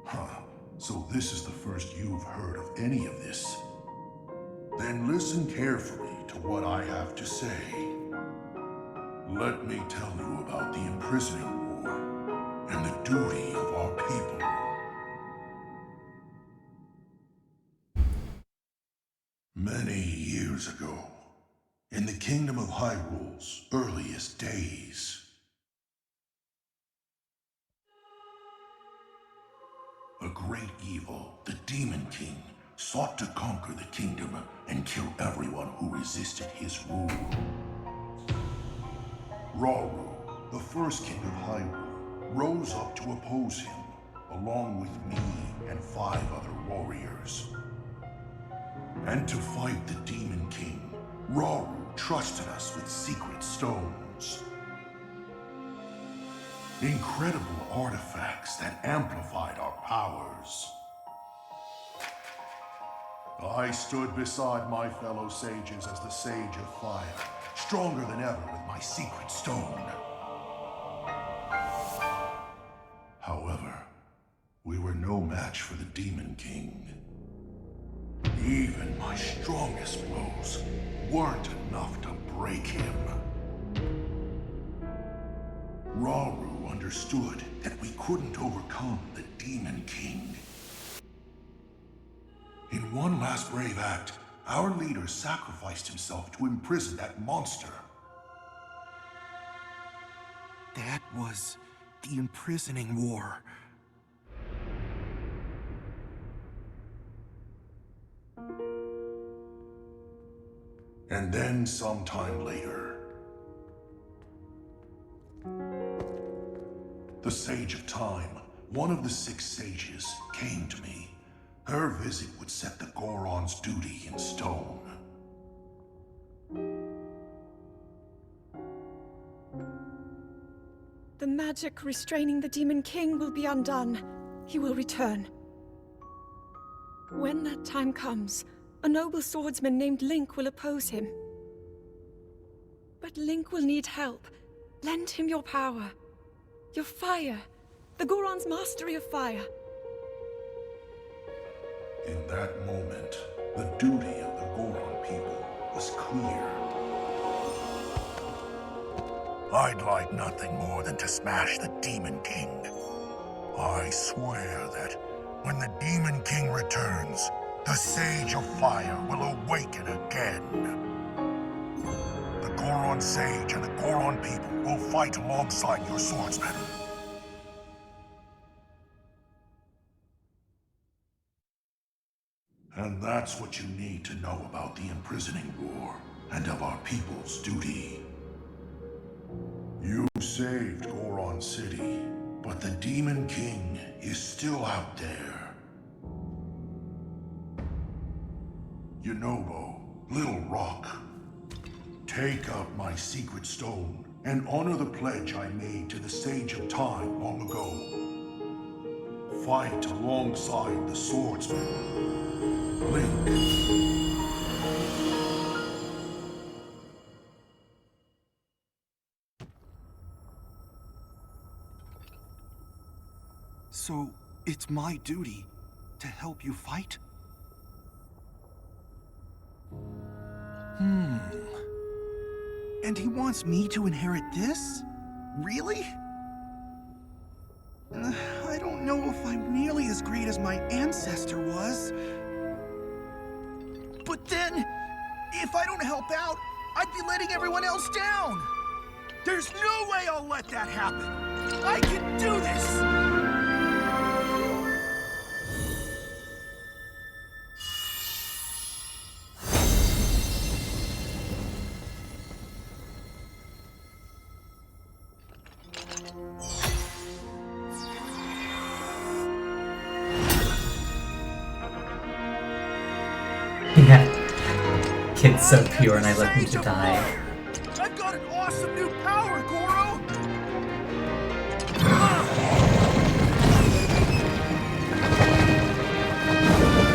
Huh. So this is the first you've heard of any of this. Then listen carefully to what I have to say. Let me tell you about the imprisoning war and the duty of our people. Many years ago, in the Kingdom of Hyrule's earliest days, a great evil, the Demon King, sought to conquer the kingdom and kill everyone who resisted his rule. Rauru, the first king of Hyrule, rose up to oppose him, along with me and 5 other warriors. And to fight the Demon King, Rauru trusted us with secret stones. Incredible artifacts that amplified our powers. I stood beside my fellow sages as the Sage of Fire, stronger than ever with my secret stone. However, we were no match for the Demon King. Even my strongest blows weren't enough to break him. Rauru understood that we couldn't overcome the Demon King. In one last brave act, our leader sacrificed himself to imprison that monster. That was the imprisoning war. And then sometime later, the Sage of Time, one of the 6 sages, came to me. Her visit would set the Goron's duty in stone. The magic restraining the Demon King will be undone. He will return. When that time comes, a noble swordsman named Link will oppose him. But Link will need help. Lend him your power. Your fire. The Goron's mastery of fire. In that moment, the duty of the Goron people was clear. I'd like nothing more than to smash the Demon King. I swear that when the Demon King returns, the Sage of Fire will awaken again. The Goron Sage and the Goron people will fight alongside your swordsmen. And that's what you need to know about the imprisoning war and of our people's duty. You saved Goron City, but the Demon King is still out there. Yunobo, Little Rock, take out my secret stone and honor the pledge I made to the Sage of Time long ago. Fight alongside the swordsman. Link. So, it's my duty to help you fight? And he wants me to inherit this? Really? I don't know if I'm nearly as great as my ancestor was. But then, if I don't help out, I'd be letting everyone else down. There's no way I'll let that happen. I can do this! kid's so pure and I let him to die. I've got an awesome new power, Goro!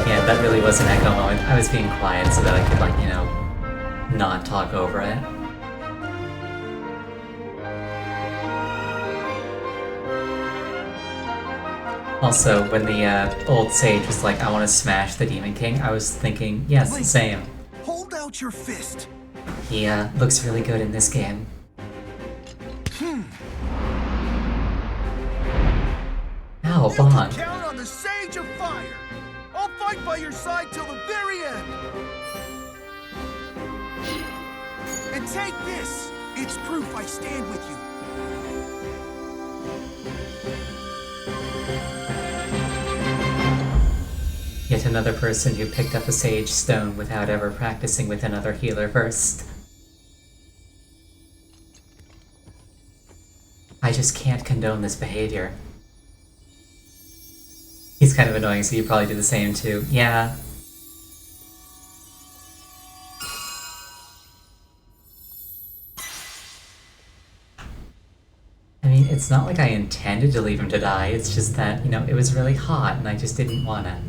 Yeah, that really was an echo moment. I was being quiet so that I could, like, you know, not talk over it. Also, when the old sage was like, I want to smash the Demon King, I was thinking, yes, Link, same. Hold out your fist. He looks really good in this game. Ow, You can Bond. count on the Sage of Fire. I'll fight by your side till the very end. And take this. It's proof I stand with you. Yet another person who picked up a Sage Stone without ever practicing with another healer first. I just can't condone this behavior. He's kind of annoying, so you probably do the same too. Yeah. I mean, it's not like I intended to leave him to die, it's just that, you know, it was really hot and I just didn't wanna.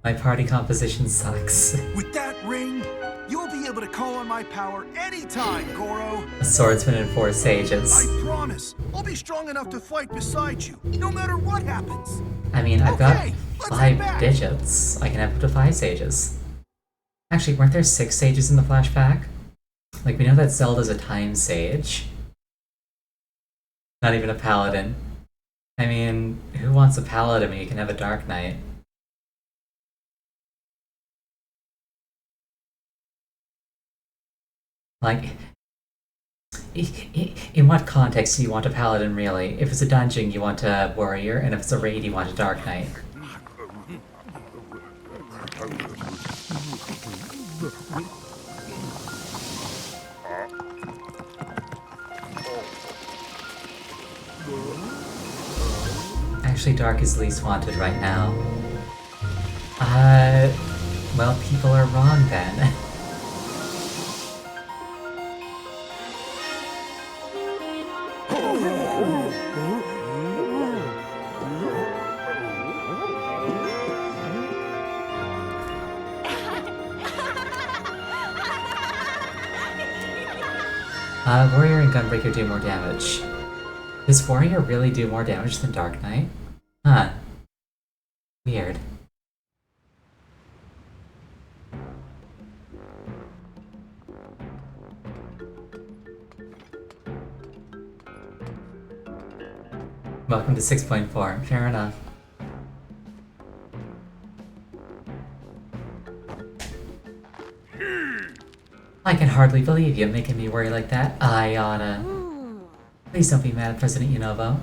My party composition sucks. With that ring, you'll be able to call on my power anytime, Goro. A swordsman and 4 sages. I promise. I'll be strong enough to fight beside you, no matter what happens. I mean, I've got Okay, let's 5 head back. digits. I can have up to 5 sages. Actually, weren't there 6 sages in the flashback? Like, we know that Zelda's a time sage. Not even a paladin. I mean, who wants a paladin when you can have a Dark Knight? Like, in what context do you want a paladin, really? If it's a dungeon, you want a warrior, and if it's a raid, you want a Dark Knight. Actually, Dark is least wanted right now. Well, people are wrong then. Warrior and Gunbreaker do more damage. Does Warrior really do more damage than Dark Knight? Huh. Weird. Welcome to 6.4. Fair enough. I can hardly believe you making me worry like that, Ayana. Please don't be mad at President Yunobo.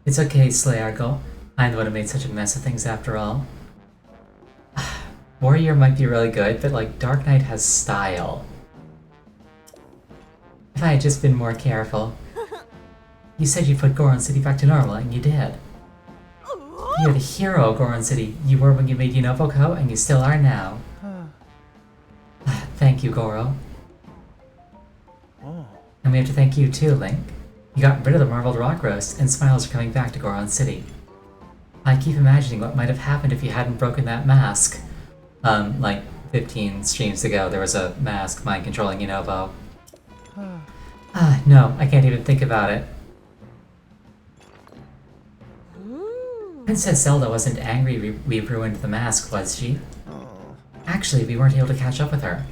It's okay, Slayargle. I'm the one who made such a mess of things after all. Warrior might be really good, but like, Dark Knight has style. If I had just been more careful. You said you'd put Goron City back to normal, and you did. You're the hero of Goron City. You were when you made Unova, and you still are now. Thank you, Goro. And we have to thank you too, Link. You got rid of the marbled rock roast, and smiles are coming back to Goron City. I keep imagining what might have happened if you hadn't broken that mask. Like 15 streams ago, there was a mask mind-controlling Unova. No, I can't even think about it. Princess Zelda wasn't angry we ruined the mask, was she? Actually, we weren't able to catch up with her.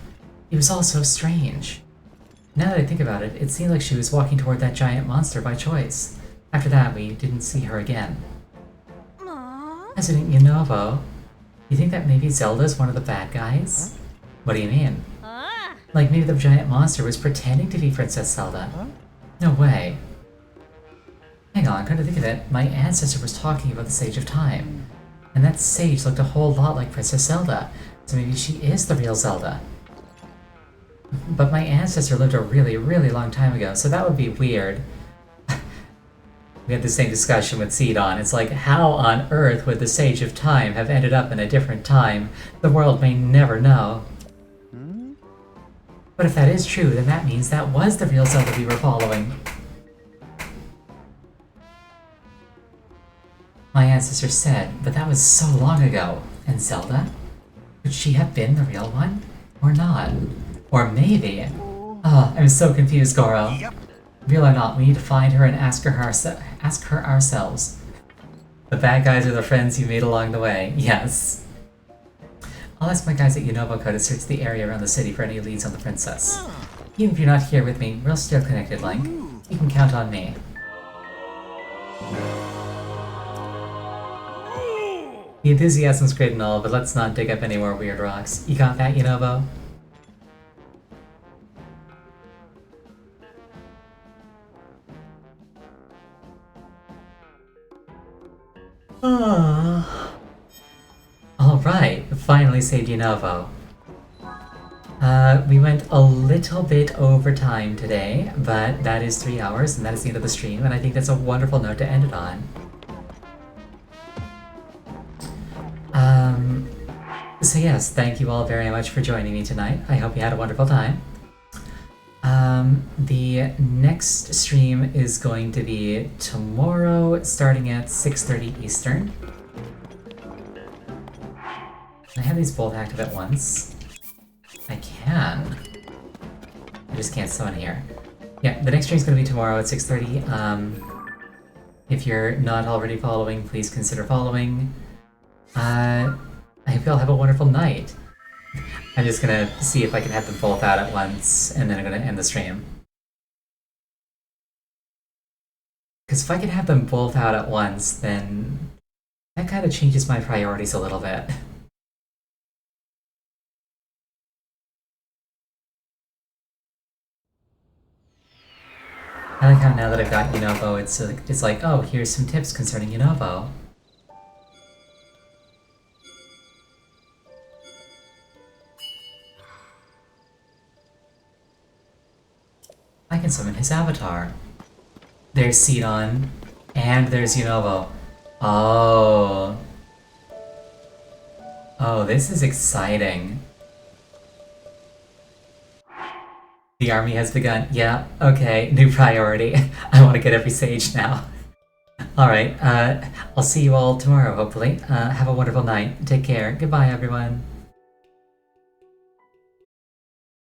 It was all so strange. Now that I think about it, it seemed like she was walking toward that giant monster by choice. After that, we didn't see her again. President Yunovo, you think that maybe Zelda's one of the bad guys? What do you mean? Like maybe the giant monster was pretending to be Princess Zelda? No way. Hang on, come to think of it, my ancestor was talking about the Sage of Time. And that sage looked a whole lot like Princess Zelda, so maybe she is the real Zelda. But my ancestor lived a really, really long time ago, so that would be weird. We had the same discussion with Sidon. It's like, how on earth would the Sage of Time have ended up in a different time? The world may never know. But if that is true, then that means that was the real Zelda we were following. My ancestor said, but that was so long ago. And Zelda? Could she have been the real one? Or not? Or maybe... Oh, I'm so confused, Goro. Yep. Real or not, we need to find her and ask her ourselves. The bad guys are the friends you made along the way. Yes. I'll ask my guys at Unobo to search the area around the city for any leads on the princess. Even if you're not here with me, we're still connected, Link. You can count on me. The enthusiasm's great and all, but let's not dig up any more weird rocks. You got that, Unobo? Alright, finally saved Unobo. We went a little bit over time today, but that is 3 hours, and that is the end of the stream, and I think that's a wonderful note to end it on. So yes, thank you all very much for joining me tonight. I hope you had a wonderful time. The next stream is going to be tomorrow, starting at 6:30 Eastern. Can I have these both active at once? I can. I just can't summon here. Yeah, the next stream is going to be tomorrow at 6:30. If you're not already following, please consider following. I hope you all have a wonderful night. I'm just gonna see if I can have them both out at once, and then I'm gonna end the stream. Because if I can have them both out at once, then that kind of changes my priorities a little bit. I like how now that I've got Unobo, it's like, oh, here's some tips concerning Unobo. I can summon his avatar. There's Sidon, and there's Unobo. Oh. Oh, this is exciting. The army has begun. Yeah, okay, new priority. I want to get every sage now. Alright, I'll see you all tomorrow, hopefully. Have a wonderful night. Take care. Goodbye, everyone.